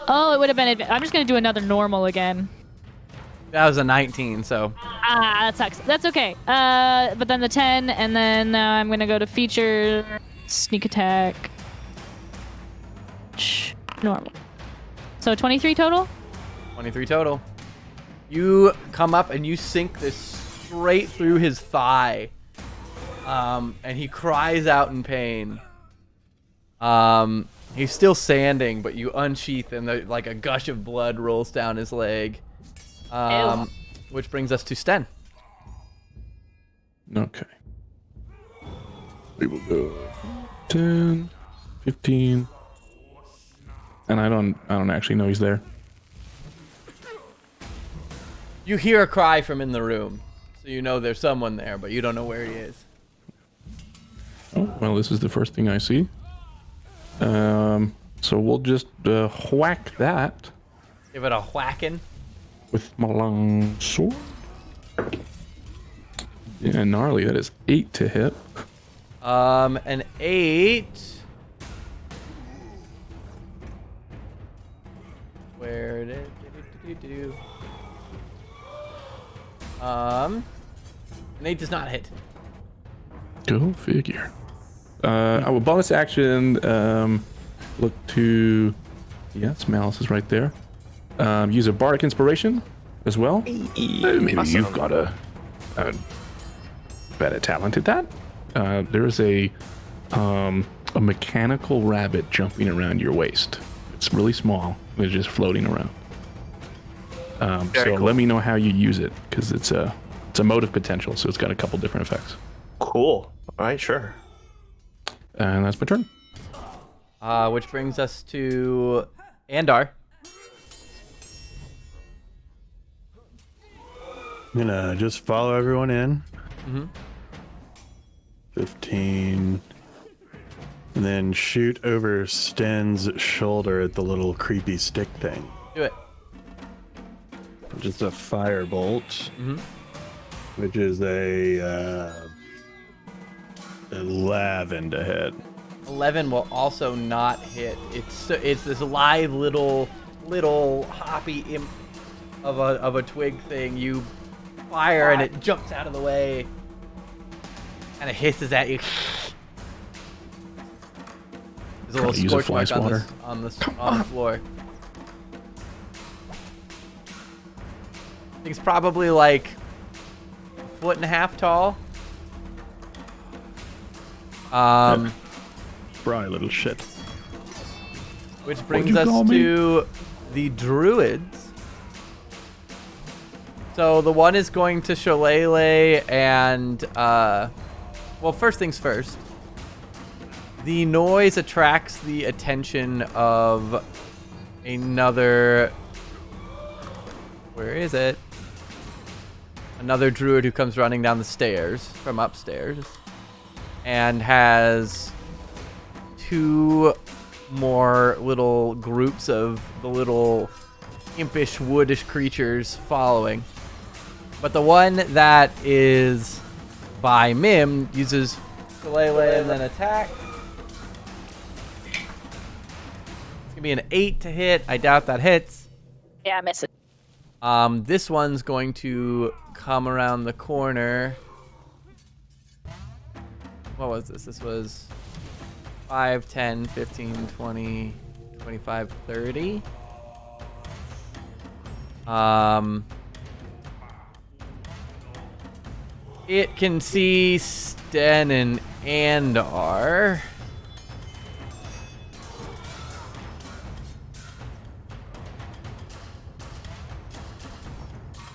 Oh, it would have been... I'm just going to do another normal again. That was a 19, so... Ah, that sucks. That's okay. But then the 10, and then now I'm going to go to feature, sneak attack, normal. So 23 total? 23 total. You come up and you sink this straight through his thigh. And he cries out in pain. He's still sanding, but you unsheath and like a gush of blood rolls down his leg. Which brings us to Sten. Okay. We will go 10, 15. And I don't actually know he's there. You hear a cry from in the room. So you know there's someone there, but you don't know where he is. Oh, well, this is the first thing I see. So we'll just whack that Give it a whacking. with my long sword. Yeah, gnarly. That is 8 to hit. An 8. Where did do? An 8 does not hit. Go figure. I will bonus action. Look to. Yes, Malice is right there. Use a bardic inspiration as well. Maybe you've got a better talent at that. There's a mechanical rabbit jumping around your waist. It's really small. It's just floating around. So cool. let me know how you use it, because it's a motive potential, so it's got a couple different effects. Cool. All right, sure. And that's my turn. Which brings us to Andar. I'm gonna just follow everyone in. Mm-hmm. 15. And then shoot over Sten's shoulder at the little creepy stick thing. Do it. Just a firebolt. Mm-hmm. Which is a 11 to hit. 11 will also not hit. It's this live little hoppy imp of a twig thing. You fire and it jumps out of the way, and it hisses at you. There's a little scorch mark on the floor. I think it's probably like a foot and a half tall. Spry little shit. Which brings us to the Druids. So the one is going to Shillelagh and, well, first things first. The noise attracts the attention of another... Where is it? Another druid who comes running down the stairs from upstairs and has 2 more little groups of the little impish woodish creatures following. But the one that is by Mim uses Shillelagh and then attack. It's gonna be an 8 to hit. I doubt that hits. Yeah, I miss it. This one's going to come around the corner. What was this? This was 5, 10, 15, 20, 25, 30. It can see Sten and Andar.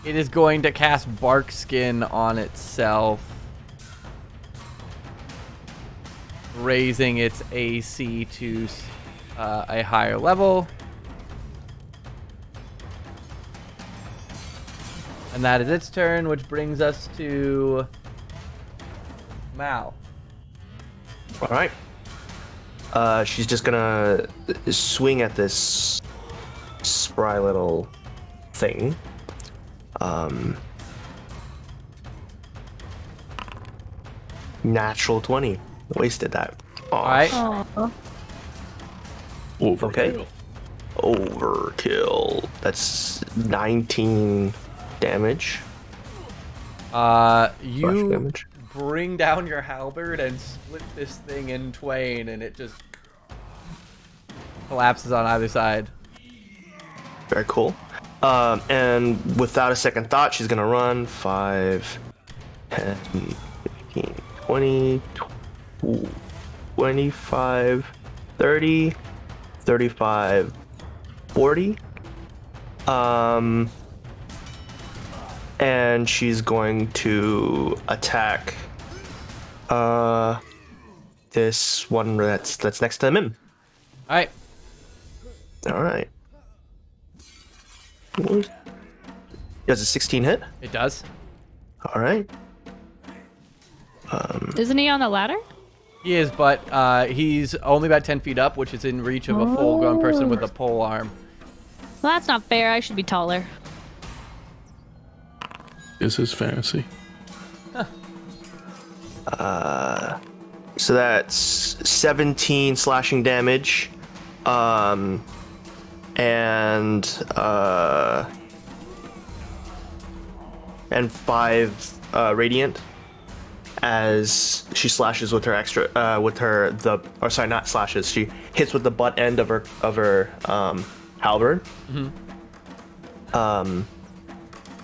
It is going to cast Bark Skin on itself, raising its AC to a higher level. And that is its turn, which brings us to Mal. All right. She's just gonna swing at this spry little thing. Natural 20. Wasted that. All right. Okay. Overkill. That's 19 damage. You damage. bring down your halberd and split this thing in twain, and it just collapses on either side. Very cool. And without a second thought, she's gonna run 5, 10, 15, 20, 25, 30, 35, 40. And she's going to attack this one that's next to him. All right. All right. Does a 16 hit? It does. All right. Isn't he on the ladder? He is, but he's only about 10 feet up, which is in reach of a full-grown person with a pole arm. Well, that's not fair. I should be taller. This is fantasy. So that's 17 slashing damage. And 5 radiant as she slashes with her not slashes, she hits with the butt end of her halberd.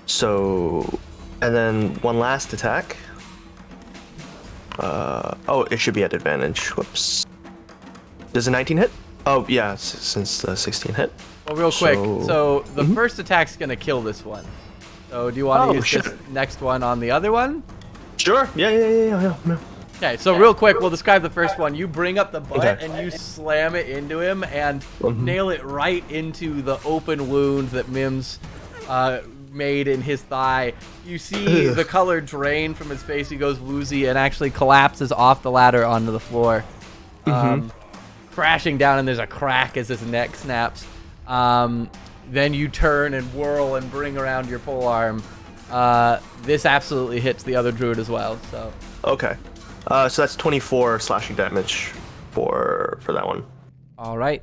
So, and then one last attack. It should be at advantage. Whoops. Does a 19 hit? Oh yeah, since the 16 hit. Well, real quick. So the first attack's gonna kill this one. So do you want to use this next one on the other one? Sure. Yeah. Okay, so real quick, we'll describe the first one. You bring up the butt and you slam it into him and nail it right into the open wound that Mims made in his thigh. You see the color drain from his face. He goes woozy and actually collapses off the ladder onto the floor, crashing down, and there's a crack as his neck snaps. Then you turn and whirl and bring around your polearm. This absolutely hits the other druid as well. So okay, so that's 24 slashing damage for that one. All right.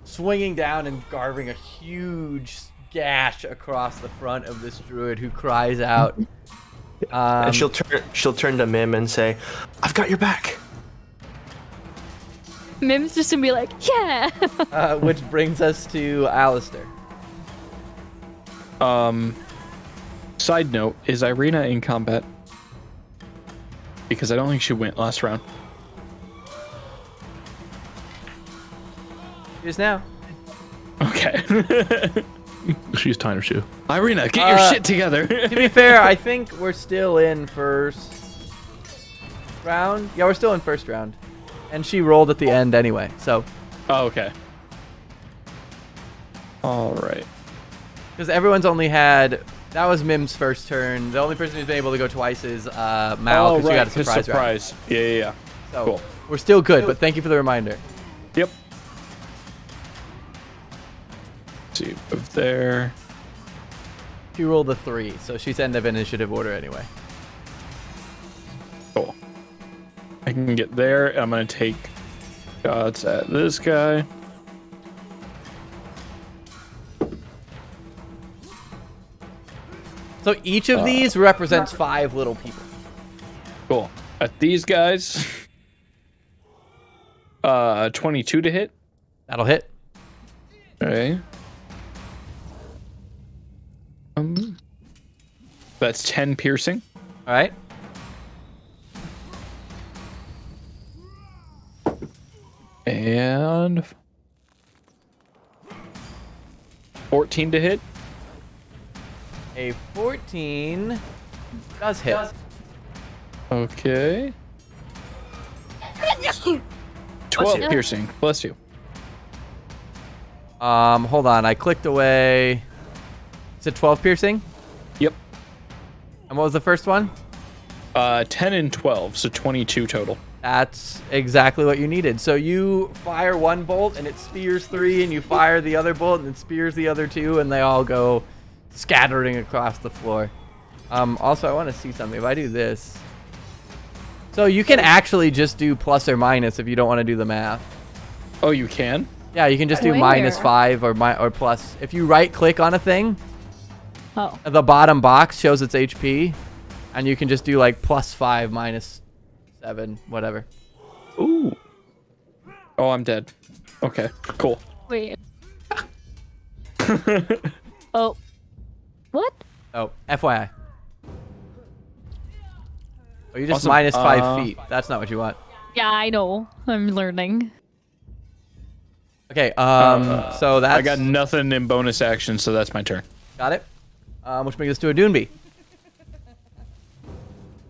Swinging down and carving a huge gash across the front of this druid, who cries out. And she'll turn to Mim and say, "I've got your back." Mim's just gonna be like, yeah. Which brings us to Alistair. Side note, is Irina in combat? Because I don't think she went last round. Just now. Okay. She's tying her shoe. Irina, get your shit together. To be fair, I think we're still in first round. Yeah, we're still in first round. And she rolled at the end anyway, so. Oh, okay. All right. Because everyone's only had. That was Mim's first turn. The only person who's been able to go twice is Mal, because you got a surprise round. Yeah. So cool. We're still good, but thank you for the reminder. Yep. Let's see, move there. She rolled a 3, so she's end of initiative order anyway. Cool. I can get there. I'm gonna take shots at this guy. So each of these represents 5 little people. Cool. At these guys, 22 to hit. That'll hit. Okay. That's 10 piercing. All right. And 14 to hit. A 14 does hit. Okay. 12 piercing. Bless you. Hold on. I clicked away. Is it 12 piercing? Yep. And what was the first one? 10 and 12, so 22 total. That's exactly what you needed. So you fire one bolt and it spears 3, and you fire the other bolt and it spears the other 2, and they all go scattering across the floor. Also, I want to see something. If I do this, so you can actually just do plus or minus if you don't want to do the math. Oh, you can? Yeah, you can just do Where? -5 or plus. If you right-click on a thing, Oh. the bottom box shows its HP, and you can just do like +5, -7, whatever. Ooh. Oh, I'm dead. Okay, cool. Wait. Oh. What? Oh, FYI. Oh, you just Awesome. -5 feet. That's not what you want. Yeah, I know. I'm learning. Okay, so that's... I got nothing in bonus action, so that's my turn. Got it. Which brings us to a Doonby.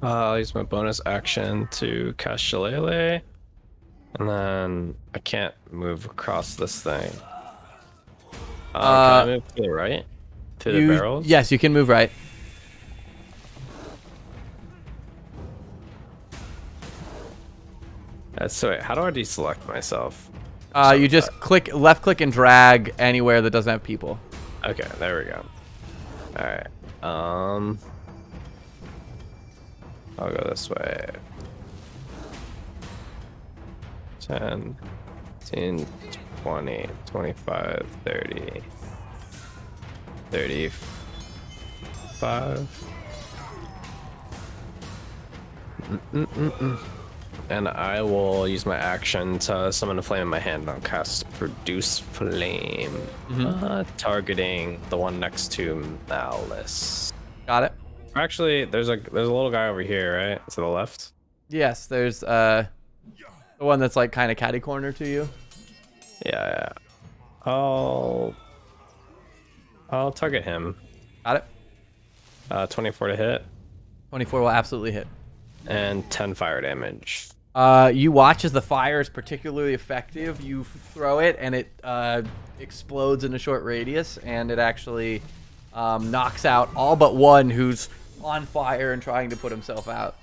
I'll use my bonus action to cast Shillelagh. And then I can't move across this thing. Can I move to the right? To the barrels? Yes, you can move right. So wait, how do I deselect myself? You just left click and drag anywhere that doesn't have people. Okay, there we go. Alright. I'll go this way. 10, 15, 20, 25, 30, 35. And I will use my action to summon a flame in my hand, and I'll cast Produce Flame, targeting the one next to Malice. Got it. Actually, there's a little guy over here, right? To the left. Yes, there's the one that's like kind of catty corner to you. Yeah. I'll target him. Got it. 24 to hit. 24 will absolutely hit. And 10 fire damage. You watch as the fire is particularly effective. You throw it and it explodes in a short radius, and it actually knocks out all but one who's on fire and trying to put himself out.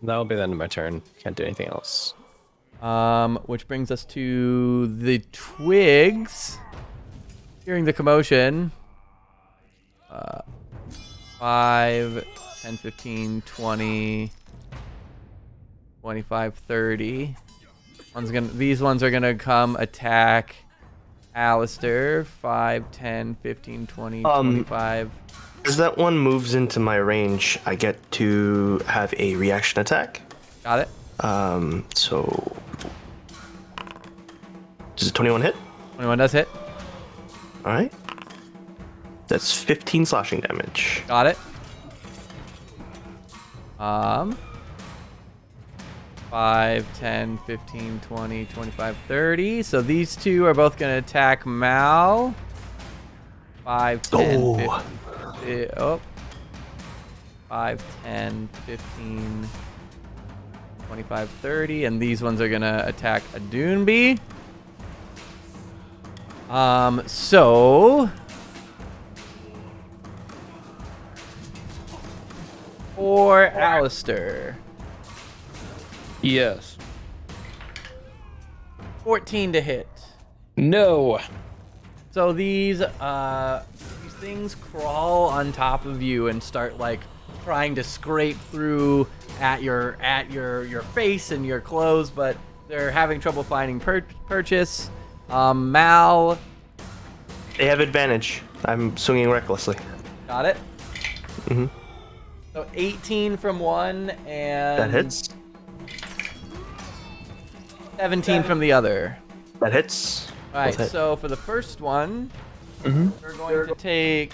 That'll be the end of my turn. Can't do anything else. Which brings us to the twigs. Hearing the commotion. 5, 10, 15, 20, 25, 30. These ones are gonna come attack Alistair. 5, 10, 15, 20, 25. As that one moves into my range, I get to have a reaction attack. Got it. So does a 21 hit? 21 does hit. All right. That's 15 slashing damage. Got it. 5, 10, 15, 20, 25, 30. So these two are both going to attack Mal. 5, 10, 15. Oh. 5, 10, 15, 25, 30. And these ones are going to attack a Doonby. So... for Alistair. Yes. 14 to hit. No. So these things crawl on top of you and start like trying to scrape through at your face and your clothes, but they're having trouble finding purchase. Mal. They have advantage. I'm swinging recklessly. Got it. Mm-hmm. So 18 from one and That hits. 17 from the other. That hits. All right, Both hit. so for the first one, we're going to take...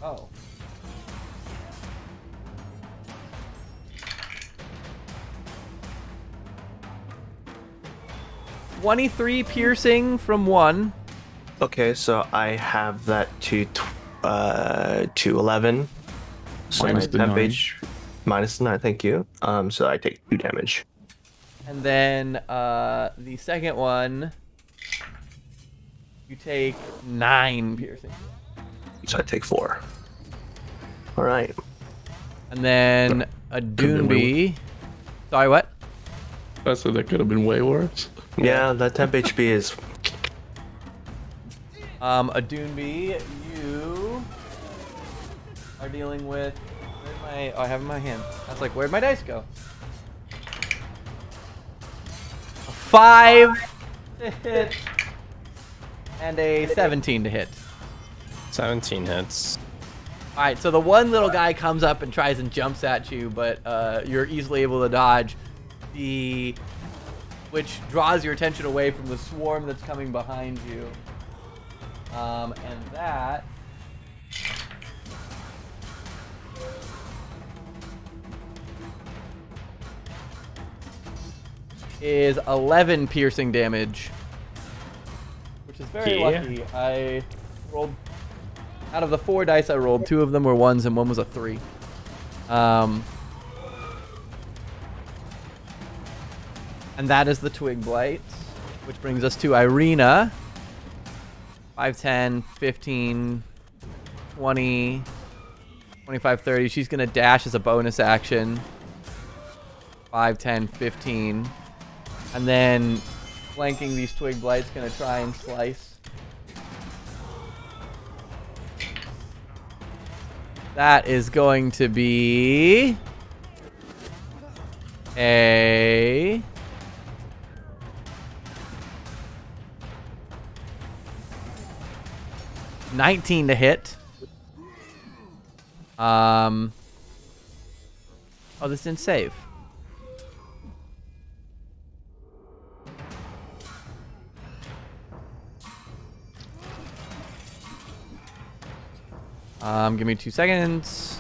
Oh. $23 piercing from one. Okay, so I have that to 11. So Minus my the temp 9. minus the 9, thank you. So I take 2 damage. And then the second one, you take 9 piercing. So I take 4. All right. And then a Doonby. Sorry, what? I said that could have been way worse. Yeah, that temp HP is. Adoonby, you are dealing with. Where's my? Oh, I have it in my hand. I was like, where'd my dice go? A 5 to hit and a 17 to hit. 17 hits. All right, so the one little guy comes up and tries and jumps at you, but you're easily able to dodge which draws your attention away from the swarm that's coming behind you. And that is 11 piercing damage, which is very lucky. I rolled out of the 4 dice I rolled, 2 of them were 1s and 1 was a 3. And that is the Twig Blights, which brings us to Irina. 5, 10, 15, 20, 25, 30. She's going to dash as a bonus action. 5, 10, 15. And then flanking these Twig Blights, going to try and slice. That is going to be a 19 to hit. Oh, this didn't save. Give me 2 seconds.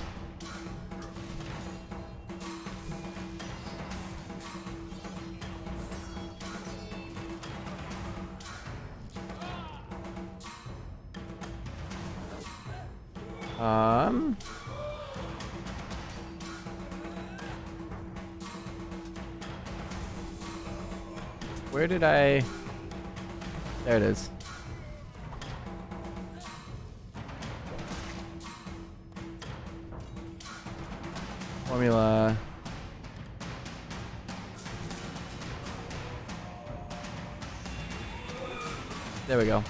Where did I? There it is. Formula. There we go.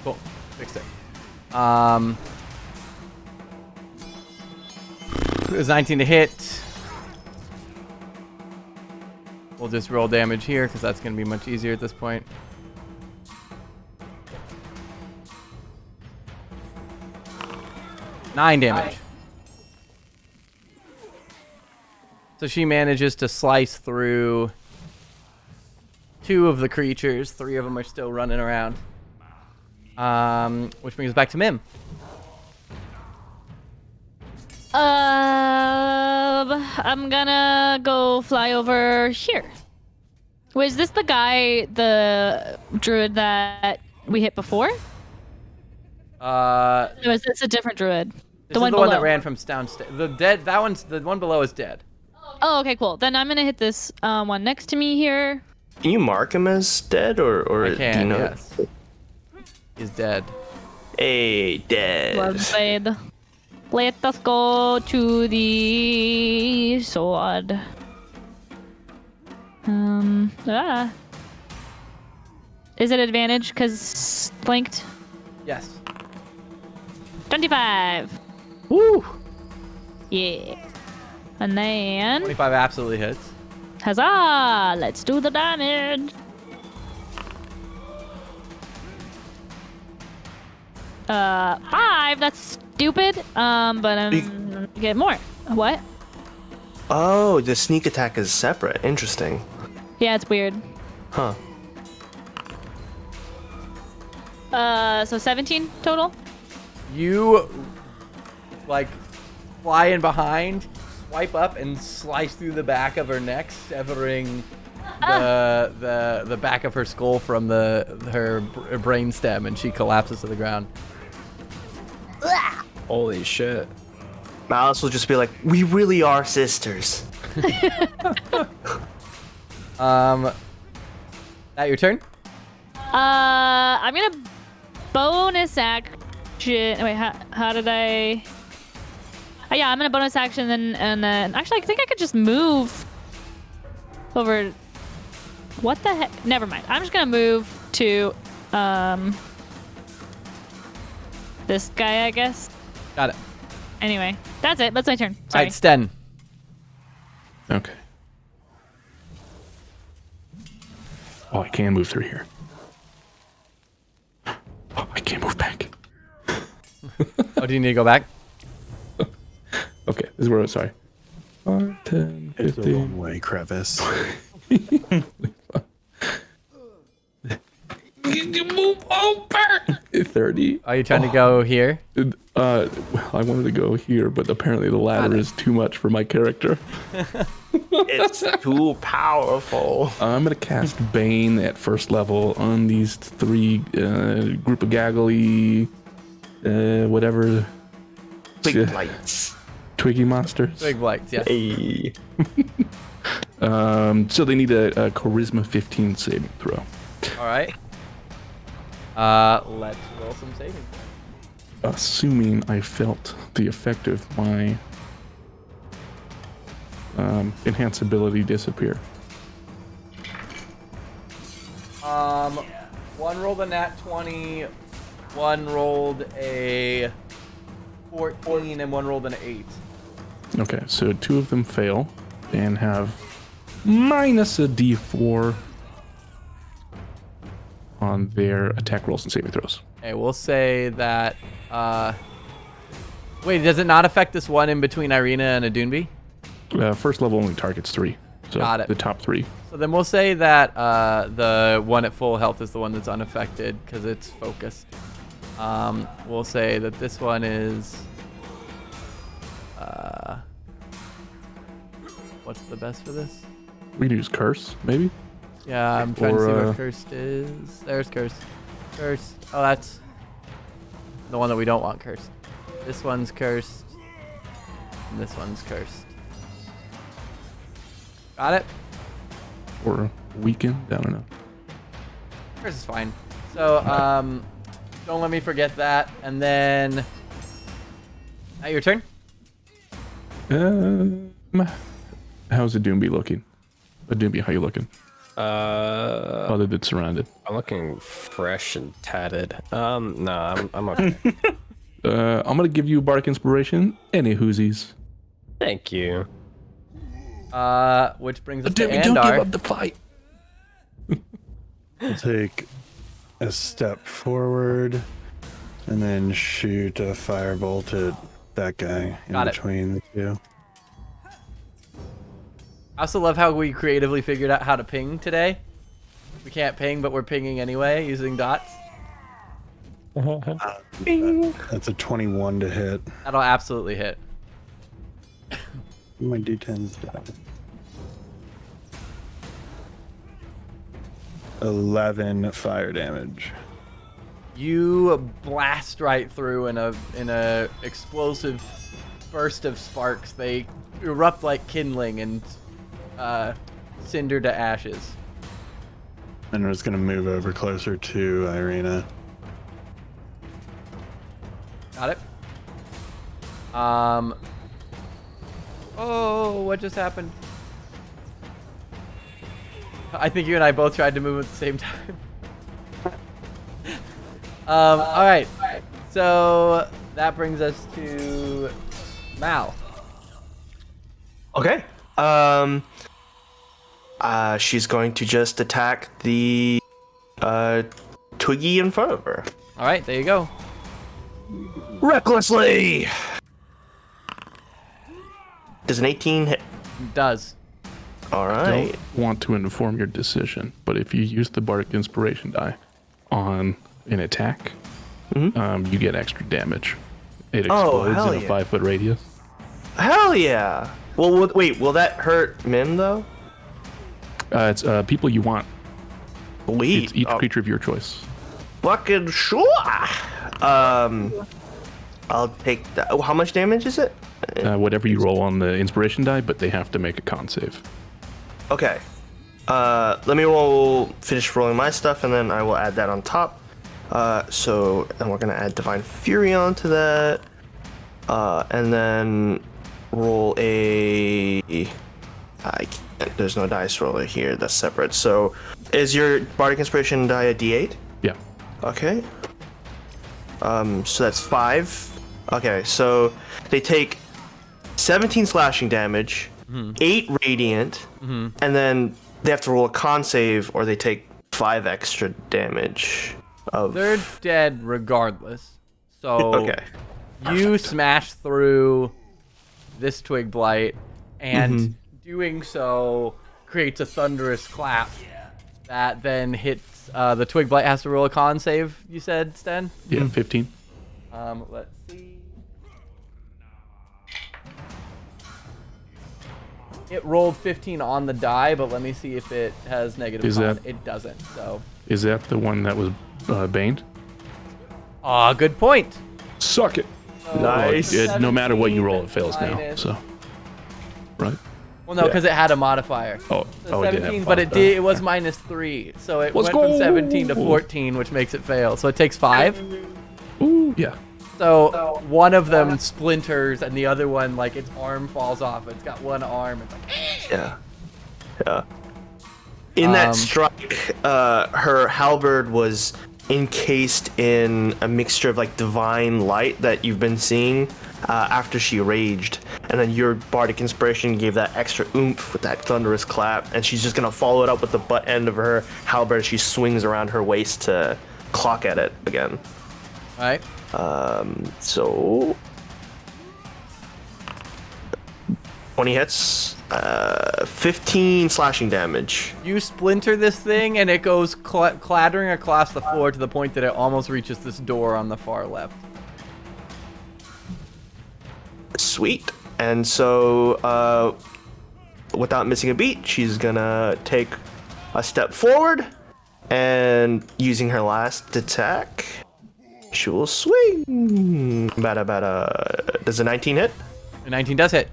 Cool. Fixed it. It was 19 to hit. We'll just roll damage here because that's going to be much easier at this point. Nine damage. So she manages to slice through 2 of the creatures. 3 of them are still running around. Which brings us back to Mim. I'm gonna go fly over here. Wait, is this the guy, the druid that we hit before? Or is this a different druid? This is the one that ran from downstairs. The one below is dead. Oh, okay, cool. Then I'm gonna hit this one next to me here. Can you mark him as dead, or I can, do you know? yes. He's dead. Hey, dead. Well played. Let us go to the sword. Is it advantage because flanked? Yes. 25. Woo! Yeah. And then 25 absolutely hits. huzzah! Let's do the damage. 5. That's stupid. But I'm gonna get more. What? Oh, the sneak attack is separate. Interesting. Yeah, it's weird. Huh. So 17 total. You like fly in behind, swipe up, and slice through the back of her neck, severing the back of her skull from her brain stem, and she collapses to the ground. Holy shit. Malice will just be like, "We really are sisters." That your turn? I'm gonna bonus action. Wait, how did I? Oh, yeah, I'm gonna bonus action and then actually I think I could just move over. What the heck? Never mind. I'm just gonna move to this guy, I guess. Got it. Anyway, that's it. That's my turn. All Sorry. right, Sten. Okay. Oh, I can move through here. Oh, I can't move back. Oh, do you need to go back? Okay, this is where I'm sorry. 5, 10, It's the 15. wrong way, crevice. You move over! 30. Are you trying to go here? I wanted to go here, but apparently the ladder is too much for my character. It's too powerful. I'm gonna cast Bane at first level on these 3 group of gaggly, whatever. Big blights. Twiggy monsters. Big Blights, yeah. Hey. So they need a charisma 15 saving throw. All right. Let's roll some saving. Assuming I felt the effect of my enhance ability disappear. One rolled a nat 20, one rolled a 14, and one rolled an 8. Okay, so 2 of them fail and have minus a d4 on their attack rolls and saving throws. Okay, we'll say that. Wait, does it not affect this one in between Irina and Adunbi? First level only targets 3. So Got it. the top 3. So then we'll say that the one at full health is the one that's unaffected because it's focused. We'll say that this one is. What's the best for this? We can use curse, maybe? Yeah, I'm trying to see Or, what cursed is. There's cursed. Cursed. Oh, that's the one that we don't want cursed. This one's cursed. And this one's cursed. Got it? Or weakened? I don't know. Curse is fine. So, don't let me forget that. And then, now your turn. How's Adumbi looking? Adumbi, how you looking? Other than surrounded. I'm looking fresh and tatted. No, I'm okay. I'm gonna give you Bardic Inspiration. Any whoosies. Thank you. Which brings us to Adumbi, Andar. don't give up the fight. I'll take a step forward and then shoot a firebolt at that guy in Got it. between the 2. I also love how we creatively figured out how to ping today. We can't ping, but we're pinging anyway using dots. That's a 21 to hit. That'll absolutely hit. My d10's down. 11 fire damage. You blast right through in a explosive burst of sparks. They erupt like kindling and cinder to ashes. And I was gonna move over closer to Irina. Got it. Oh, what just happened? I think you and I both tried to move at the same time. All right. So that brings us to Mal. Okay. She's going to just attack the Twiggy in front of her. All right, there you go. Recklessly! Does an 18 hit? Does. Alright. Don't want to inform your decision, but if you use the Bardic Inspiration die on an attack, you get extra damage. It explodes hell in a yeah. 5-foot radius. Hell yeah! Well, wait, will that hurt Mim, though? It's people you want. Sweet. It's each creature of your choice. Fucking sure! I'll take that. Oh, how much damage is it? Whatever you roll on the inspiration die, but they have to make a con save. Okay. Let me finish rolling my stuff, and then I will add that on top. And we're gonna add Divine Fury onto that, and then roll a. I can't. There's no dice roller here. That's separate. So, is your Bardic Inspiration die a D8? Yeah. Okay. So that's 5. Okay, so they take 17 slashing damage, 8 radiant, and then they have to roll a con save, or they take 5 extra damage. They're dead regardless. So Okay. you smash through this twig blight, and doing so creates a thunderous clap that then hits the twig blight. Has to roll a con save, you said, Sten? Yeah, 15. Let's see. It rolled 15 on the die, but let me see if it has negative con. It doesn't. So Is that the one that was baned? good point. Suck it. Nice. No matter what you roll, it fails now. minus- So, right? Well, no, because it had a modifier. Oh, So it did 17, have but a it was -3, so it Let's went from go. 17 to 14, which makes it fail. So it takes 5. Ooh, yeah. So one of them splinters, and the other one, like, its arm falls off. It's got one arm. It's like, Yeah. In that strike, her halberd was encased in a mixture of like divine light that you've been seeing after she raged, and then your bardic inspiration gave that extra oomph with that thunderous clap, and she's just gonna follow it up with the butt end of her halberd. She swings around her waist to clock at it again. right? So 20 hits, 15 slashing damage. You splinter this thing, and it goes clattering across the floor to the point that it almost reaches this door on the far left. Sweet. And so, without missing a beat, she's gonna take a step forward, and using her last attack, she will swing. Does a 19 hit? A 19 does hit.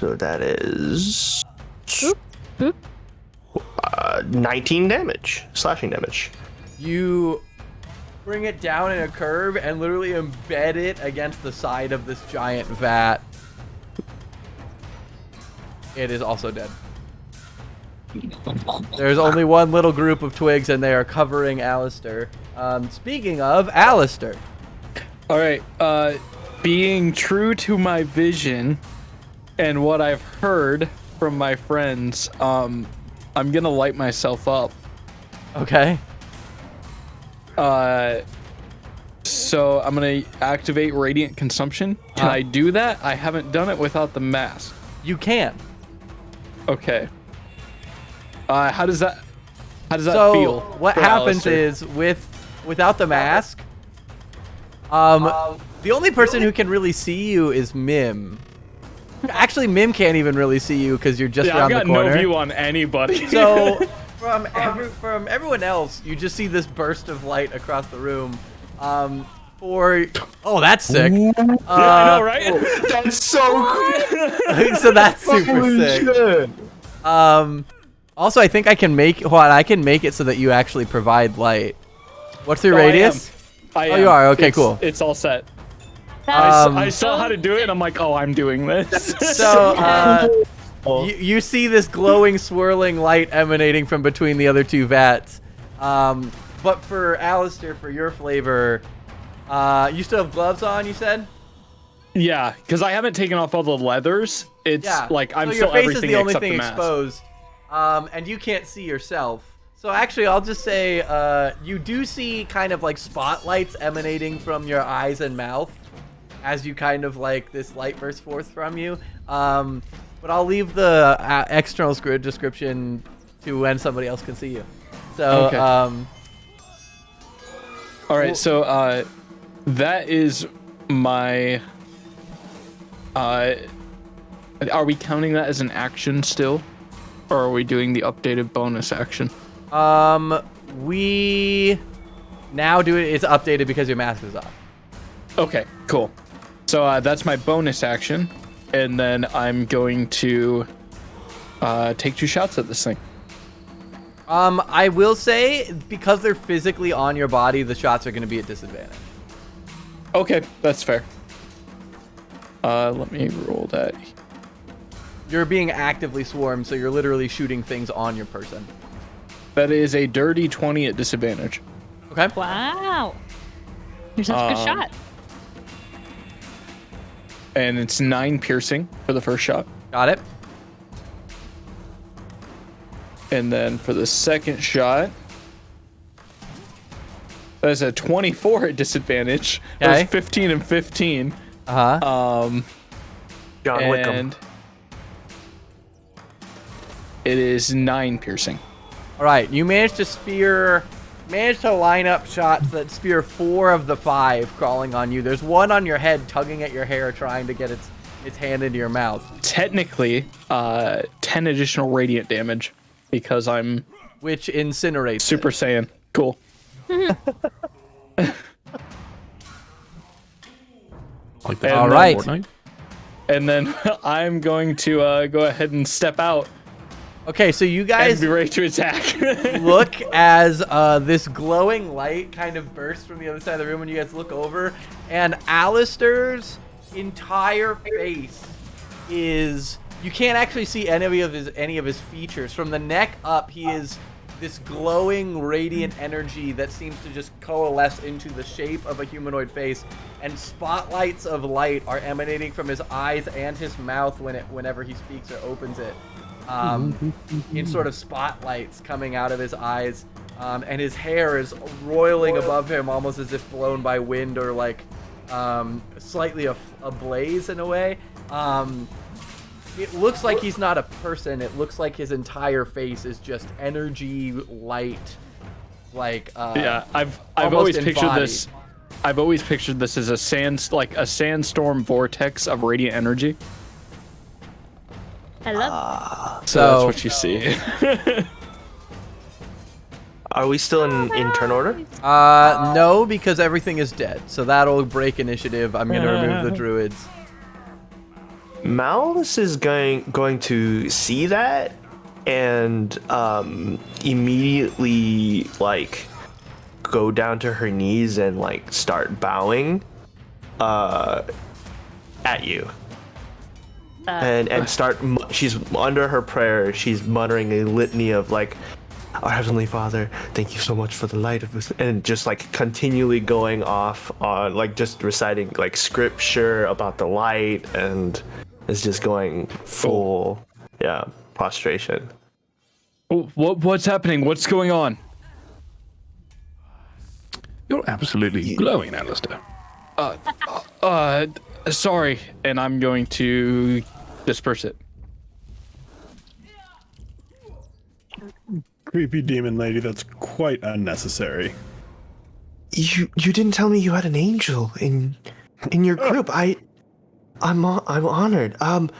So that is 19 damage, slashing damage. You bring it down in a curve and literally embed it against the side of this giant vat. It is also dead. There's only one little group of twigs, and they are covering Alistair. Speaking of Alistair, All right. Being true to my vision and what I've heard from my friends, I'm gonna light myself up. okay? So I'm gonna activate radiant consumption. Can I do that? I haven't done it without the mask. You can. Okay. How does that So feel? what for happens Alistair? is without the mask, the only person who can really see you is Mim. Actually, Mim can't even really see you because you're just I've around the got corner. no view on anybody. So from everyone else, you just see this burst of light across the room. That's sick. I know, right? That's so cool. So that's super sick. Shit. Also, I think I can make it so that you actually provide light. What's your No, I radius? I Oh, am. you are? Okay, It's- cool. It's all set. That's I saw how to do it, and I'm like, oh, I'm doing this. So you see this glowing, swirling light emanating from between the other two vats. But for Alistair, for your flavor, you still have gloves on, you said? Yeah, because I haven't taken off all the leathers. It's like I'm so still your face everything is the only except thing the mask. exposed, and you can't see yourself. So actually, I'll just say you do see kind of like spotlights emanating from your eyes and mouth as you kind of like this light bursts forth from you. But I'll leave the external description to when somebody else can see you. So Okay. All right, so that is my. Are we counting that as an action still, or are we doing the updated bonus action? we now do it. It's updated because your mask is off. Okay, cool. So that's my bonus action, and then I'm going to take 2 shots at this thing. I will say, because they're physically on your body, the shots are going to be at disadvantage. Okay, that's fair. Let me roll that. You're being actively swarmed, so you're literally shooting things on your person. That is a dirty 20 at disadvantage. Okay. Wow. You're such a good shot. And it's 9 piercing for the first shot. Got it. And then for the second shot, that's a 24 at disadvantage. That Okay. was 15 and 15. Uh-huh. John Wickham. And it is 9 piercing. All right, you managed to line up shots that spear 4 of the 5 crawling on you. There's one on your head tugging at your hair, trying to get its hand into your mouth. Technically, 10 additional radiant damage because I'm Which incinerates Super it. Saiyan. Cool. Like that. All right. Fortnite? And then I'm going to go ahead and step out Okay, so you and guys be ready to attack. look as this glowing light kind of bursts from the other side of the room, and you guys look over, and Alistair's entire face is... You can't actually see any of his features. From the neck up, he is this glowing, radiant energy that seems to just coalesce into the shape of a humanoid face, and spotlights of light are emanating from his eyes and his mouth whenever he speaks or opens it. In sort of spotlights coming out of his eyes, and his hair is roiling above him, almost as if blown by wind or like slightly ablaze in a way. It looks like he's not a person. It looks like his entire face is just energy, light, like Yeah, I've almost always pictured embodied. this. I've always pictured this as a sandstorm vortex of radiant energy. I love So that's what you see. Are we still in turn order? No, because everything is dead. So that'll break initiative. I'm gonna remove the druids. Malice is going to see that and immediately like go down to her knees and like start bowing at you. And start she's under her prayer, she's muttering a litany of like, our Heavenly Father, thank you so much for the light of this, and just like continually going off on like just reciting like scripture about the light, and is just going full prostration. What's happening? What's going on? You're absolutely glowing, Alistair. Sorry, and I'm going to disperse it. Creepy demon lady, that's quite unnecessary. You didn't tell me you had an angel in your group. I'm honored. I'm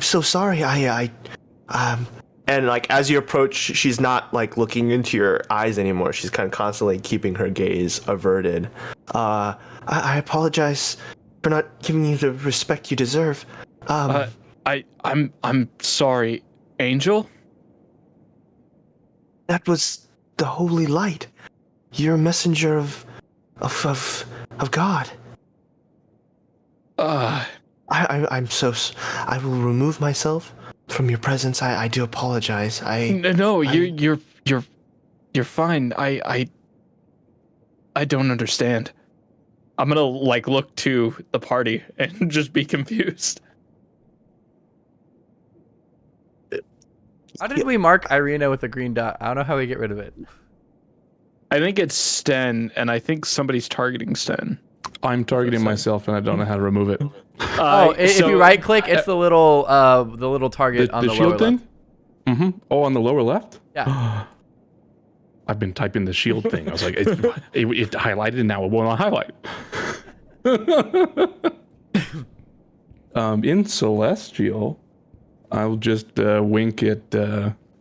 so sorry. And like as you approach, she's not like looking into your eyes anymore. She's kind of constantly keeping her gaze averted. I apologize for not giving you the respect you deserve. I'm sorry, Angel. That was the holy light. You're a messenger of God. I'm so. I will remove myself from your presence. I do apologize. No, you're fine. I don't understand. I'm gonna like look to the party and just be confused. How did we mark Irina with a green dot? I don't know how we get rid of it. I think it's Sten, and I think somebody's targeting Sten. I'm targeting myself, and I don't know how to remove it. If you right click, it's the little target on the shield lower thing? left. Mm-hmm. Oh, on the lower left? Yeah. I've been typing the shield thing. I was like, it highlighted, and now it won't highlight. In Celestial, I'll just wink at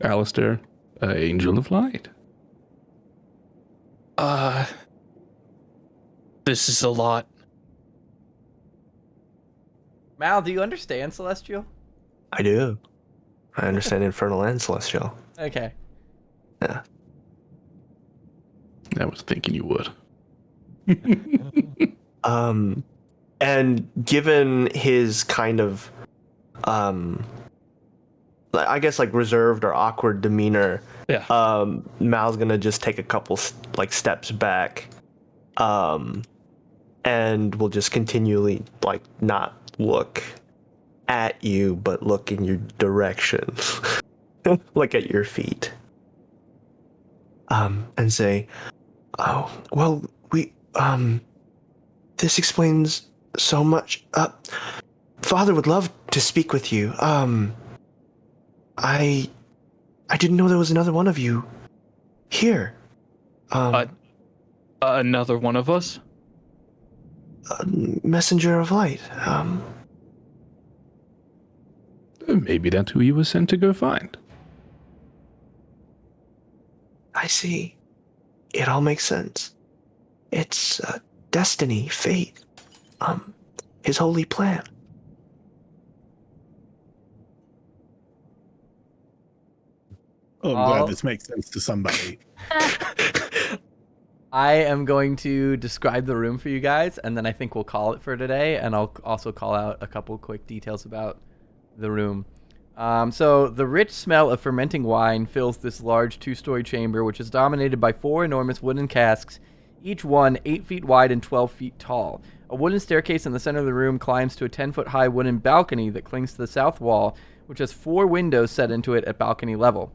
Alistair, Angel of Light. This is a lot. Mal, do you understand Celestial? I do. I understand Infernal and Celestial. Okay. Yeah. I was thinking you would. And given his kind of, I guess like reserved or awkward demeanor, Mal's gonna just take a couple like steps back, and will just continually like not look at you, but look in your direction, like at your feet, and say, "Oh, well, this explains so much. Father would love to speak with you. I didn't know there was another one of you here. Another one of us? Messenger of light. Maybe that's who he was sent to go find. I see. It all makes sense. It's destiny, fate, his holy plan. Oh, I'm glad this makes sense to somebody. I am going to describe the room for you guys, and then I think we'll call it for today, and I'll also call out a couple quick details about the room. So the rich smell of fermenting wine fills this large 2-story chamber, which is dominated by 4 enormous wooden casks, each one 8 feet wide and 12 feet tall. A wooden staircase in the center of the room climbs to a 10-foot-high wooden balcony that clings to the south wall, which has 4 windows set into it at balcony level.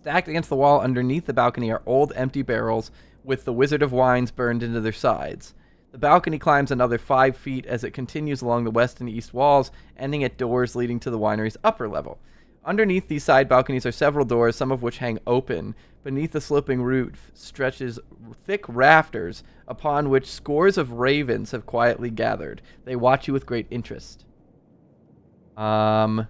Stacked against the wall underneath the balcony are old empty barrels with the Wizard of Wines burned into their sides. The balcony climbs another 5 feet as it continues along the west and east walls, ending at doors leading to the winery's upper level. Underneath these side balconies are several doors, some of which hang open. Beneath the sloping roof stretches thick rafters, upon which scores of ravens have quietly gathered. They watch you with great interest. And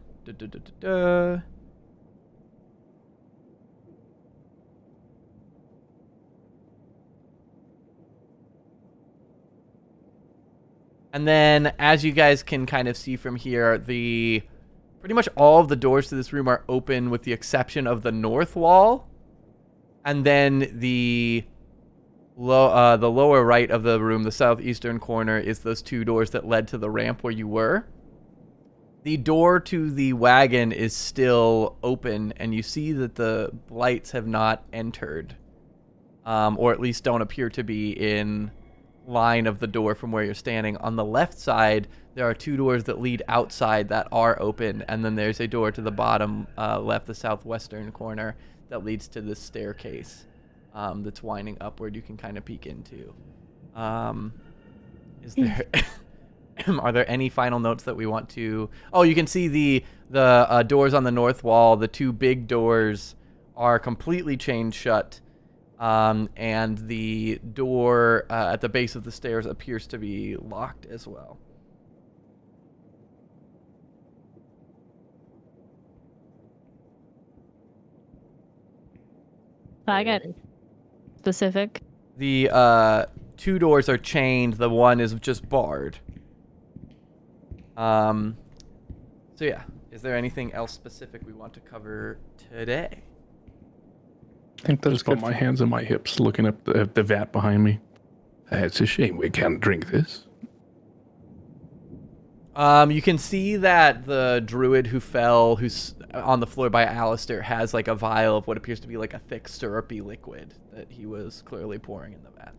then, as you guys can kind of see from here, pretty much all of the doors to this room are open with the exception of the north wall. And then the lower right of the room, the southeastern corner, is those 2 doors that led to the ramp where you were. The door to the wagon is still open, and you see that the blights have not entered. Or at least don't appear to be in line of the door from where you're standing. On the left side, there are 2 doors that lead outside that are open, and then there's a door to the bottom left, the southwestern corner, that leads to this staircase that's winding upward. You can kind of peek into. Is there? Are there any final notes that we want to? Oh, you can see the doors on the north wall. The 2 big doors are completely chained shut. And the door at the base of the stairs appears to be locked as well. I got specific. The 2 doors are chained. The one is just barred. So yeah, is there anything else specific we want to cover today? I think that's just put my hands on my hips, looking up the vat behind me. It's a shame we can't drink this. You can see that the druid who fell, who's on the floor by Alistair, has like a vial of what appears to be like a thick syrupy liquid that he was clearly pouring in the vat.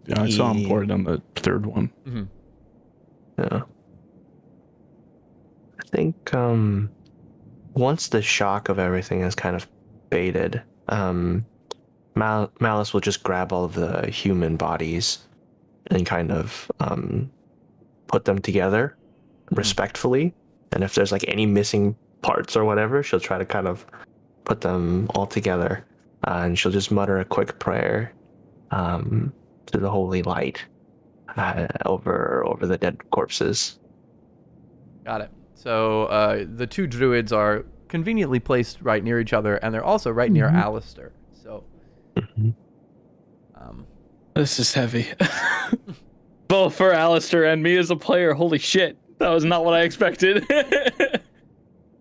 Yeah, I saw him pour it on the 3rd one. Mm-hmm. Yeah. I think once the shock of everything has kind of faded, Malice will just grab all of the human bodies and kind of put them together respectfully. And if there's like any missing parts or whatever, she'll try to kind of put them all together. And she'll just mutter a quick prayer to the holy light over the dead corpses. Got it. So the 2 druids are conveniently placed right near each other, and they're also right near Alistair. So, this is heavy. Both for Alistair and me as a player. Holy shit. That was not what I expected.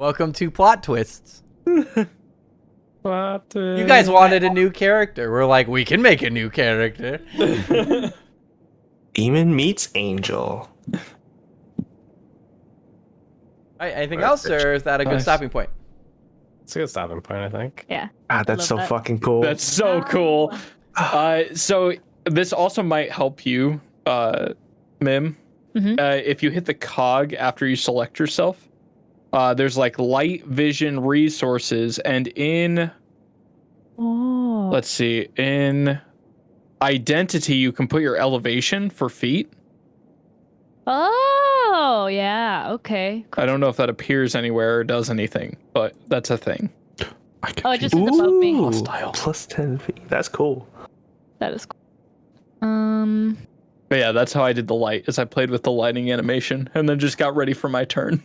Welcome to Plot Twists. What? You guys wanted a new character. We're like, we can make a new character. Demon meets angel. All right, anything else, or is that a good Nice. stopping point? It's a good stopping point, I think. Yeah. Ah, that's Love so that. fucking cool. That's so cool. So this also might help you, Mim. Mhm. If you hit the cog after you select yourself, there's like light vision resources, and in Oh. let's see, in identity you can put your elevation for feet. Oh, yeah. Okay. I don't know if that appears anywhere or does anything, but that's a thing. I can Oh, it change just is above me. Ooh, Hostile. plus 10 feet. That's cool. That is cool. But yeah, that's how I did the light, is I played with the lighting animation and then just got ready for my turn.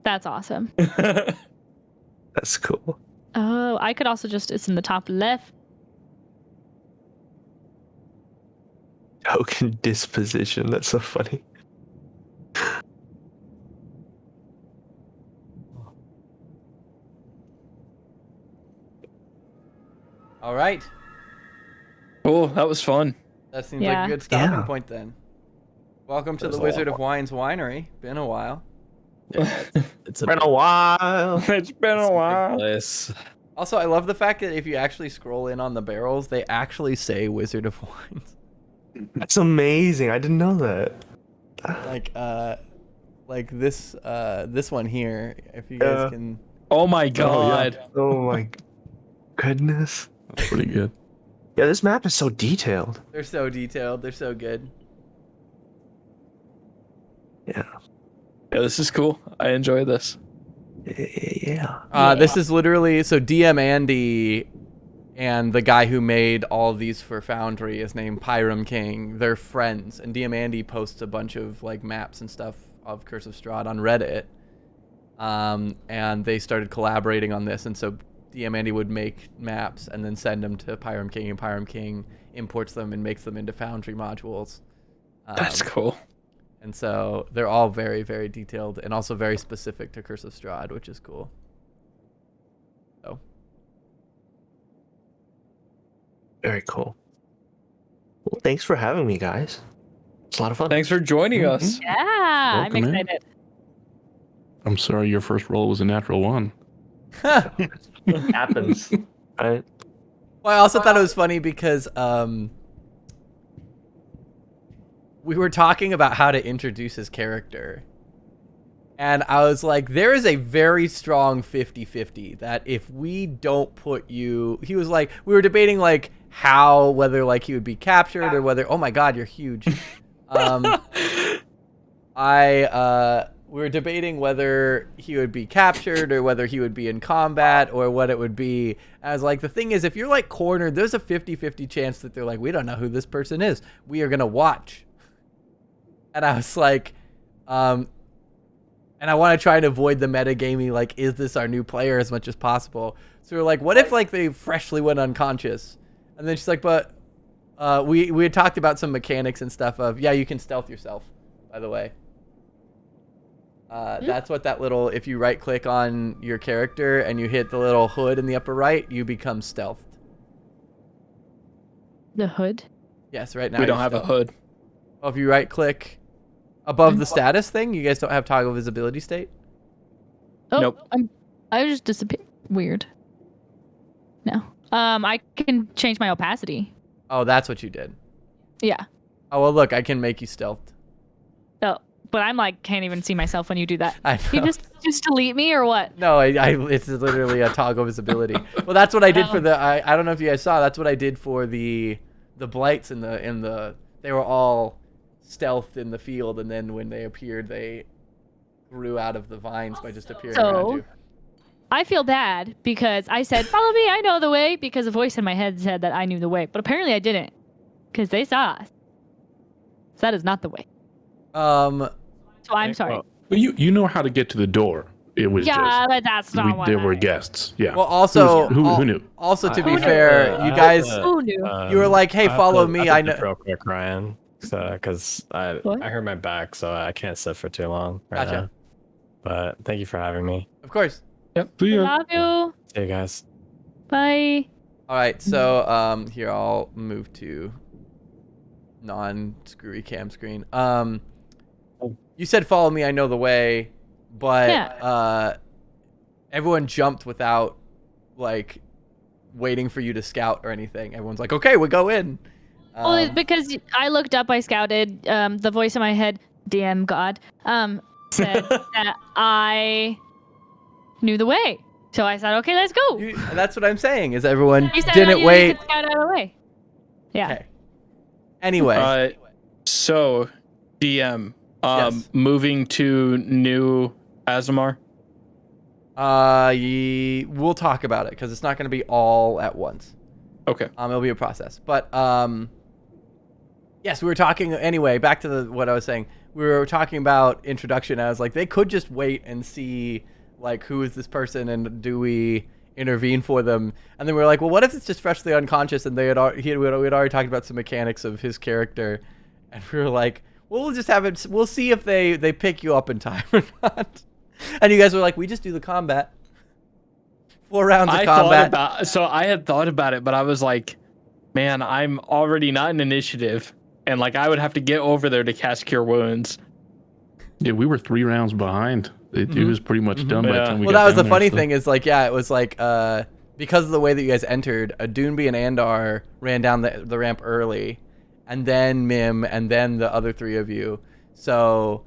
That's awesome. That's cool. Oh, I could also just, it's in the top left. Token disposition. That's so funny. All right. Oh, that was fun. That seems like Yeah. a good stopping Yeah. point then. Welcome to There's the a Wizard lot. of Wines Winery. Been a while. It's a Been a while. It's been a while. place. Also, I love the fact that if you actually scroll in on the barrels, they actually say Wizard of Wines. That's amazing. I didn't know that. Like this one here. If you guys Yeah. can. Oh my god. Oh my goodness. That's pretty good. Yeah, this map is so detailed. They're so detailed. They're so good. Yeah. Yeah, this is cool. I enjoy this. Yeah. This is literally so DM Andy and the guy who made all of these for Foundry is named Pyram King. They're friends, and DM Andy posts a bunch of like maps and stuff of Curse of Strahd on Reddit. And they started collaborating on this, and so DM Andy would make maps and then send them to Pyram King, and Pyram King imports them and makes them into Foundry modules. That's cool. And so they're all very, very detailed and also very specific to Curse of Strahd, which is cool. So. Very cool. Well, thanks for having me, guys. It's a lot of fun. Thanks for joining us. Yeah, I'm Welcome in. excited. I'm sorry your first roll was a natural one. It happens. Right? Well, I also thought it was funny because we were talking about how to introduce his character. And I was like, there is a very strong 50-50 that if we don't put you... He was like, we were debating like how, whether like he would be captured or whether... Oh my god, you're huge. We were debating whether he would be captured or whether he would be in combat or what it would be. And I was like, the thing is, if you're like cornered, there's a 50-50 chance that they're like, we don't know who this person is. We are going to watch. And I was like, and I want to try and avoid the metagamey, like, is this our new player as much as possible? So we're like, what if like they freshly went unconscious? And then she's like, but we had talked about some mechanics and stuff of, yeah, you can stealth yourself, by the way. That's what that little, if you right click on your character and you hit the little hood in the upper right, you become stealthed. The hood? Yes, right now We you're don't have a stealthed. hood. Oh, if you right click above the status thing, you guys don't have toggle visibility state? Oh, Nope. I just disappeared. Weird. No. I can change my opacity. Oh, that's what you did. Yeah. Oh, well, look, I can make you stealthed. Oh, but I'm like, can't even see myself when you do that. I You know. just delete me or what? No, it's literally a toggle visibility. Well, that's what I did for the. I don't know if you guys saw. That's what I did for the blights in the. They were all stealthed in the field, and then when they appeared, they grew out of the vines by just appearing around So, you. I feel bad because I said, follow me, I know the way, because a voice in my head said that I knew the way. But apparently I didn't, because they saw us. So that is not the way. So I'm sorry. Well, But you know how to get to the door. It was Yeah, but that's not just what there I- were guests. Yeah. Well, also, who knew? Also, to I- be I- fair, I you have guys. to, Who knew? You were like, "Hey, I have follow to- me." I I have to know. dip real quick, Ryan, because I What? hurt my back, so I can't sit for too long. Right Gotcha. But thank you for having me. Of course. See ya. Love you. See you guys. Bye. All right, so here I'll move to non-screwy cam screen. You said follow me, I know the way, but everyone jumped without like waiting for you to scout or anything. Everyone's like, okay, we go in. Well, because I looked up, I scouted. The voice in my head, DM God, said that I knew the way. So I said, okay, let's go. That's what I'm saying. Is everyone You said didn't you wait? could scout out of the way. Yeah. Okay. Anyway, So, DM, Yes. moving to New Azamar. we'll talk about it because it's not going to be all at once. Okay. It'll be a process. But yes, we were talking anyway. Back to what I was saying. We were talking about introduction. I was like, they could just wait and see like who is this person and do we intervene for them? And then we were like, well, what if it's just freshly unconscious and we had already talked about some mechanics of his character, and we were like, well, we'll just have it. We'll see if they pick you up in time or not. And you guys were like, we just do the combat. 4 rounds of combat. I had thought about it, but I was like, man, I'm already not in initiative, and like I would have to get over there to cast Cure Wounds. Yeah, we were 3 rounds behind. It was pretty much done by the time we Well, got that was down the there, funny so- thing is like, yeah, it was like because of the way that you guys entered, Doonby and Andar ran down the ramp early, and then Mim, and then the other 3 of you. So,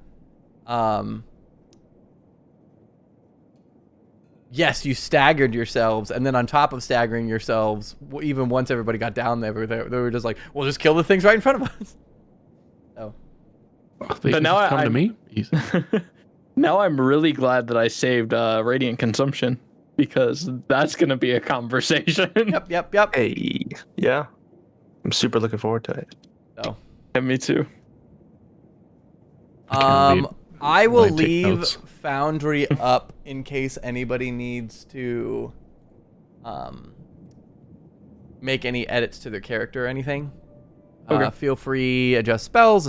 yes, you staggered yourselves, and then on top of staggering yourselves, even once everybody got down there, they were just like, "Well, just kill the things right in front of us." So, But now come I- to me. Easy. Now I'm really glad that I saved Radiant Consumption, because that's gonna be a conversation. yep. Hey, yeah. I'm super looking forward to it. So, And me too. can't read I will my take leave notes. Foundry up in case anybody needs to make any edits to their character or anything. Okay. Feel free, adjust spells,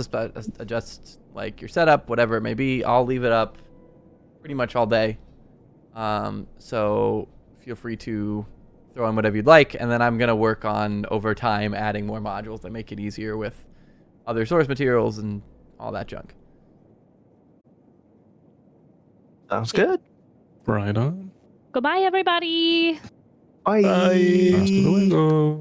adjust like your setup, whatever it may be. I'll leave it up pretty much all day. So feel free to throw in whatever you'd like, and then I'm gonna work on over time adding more modules that make it easier with other source materials and all that junk. Sounds good. Right on. Goodbye, everybody. Bye. Hasta luego.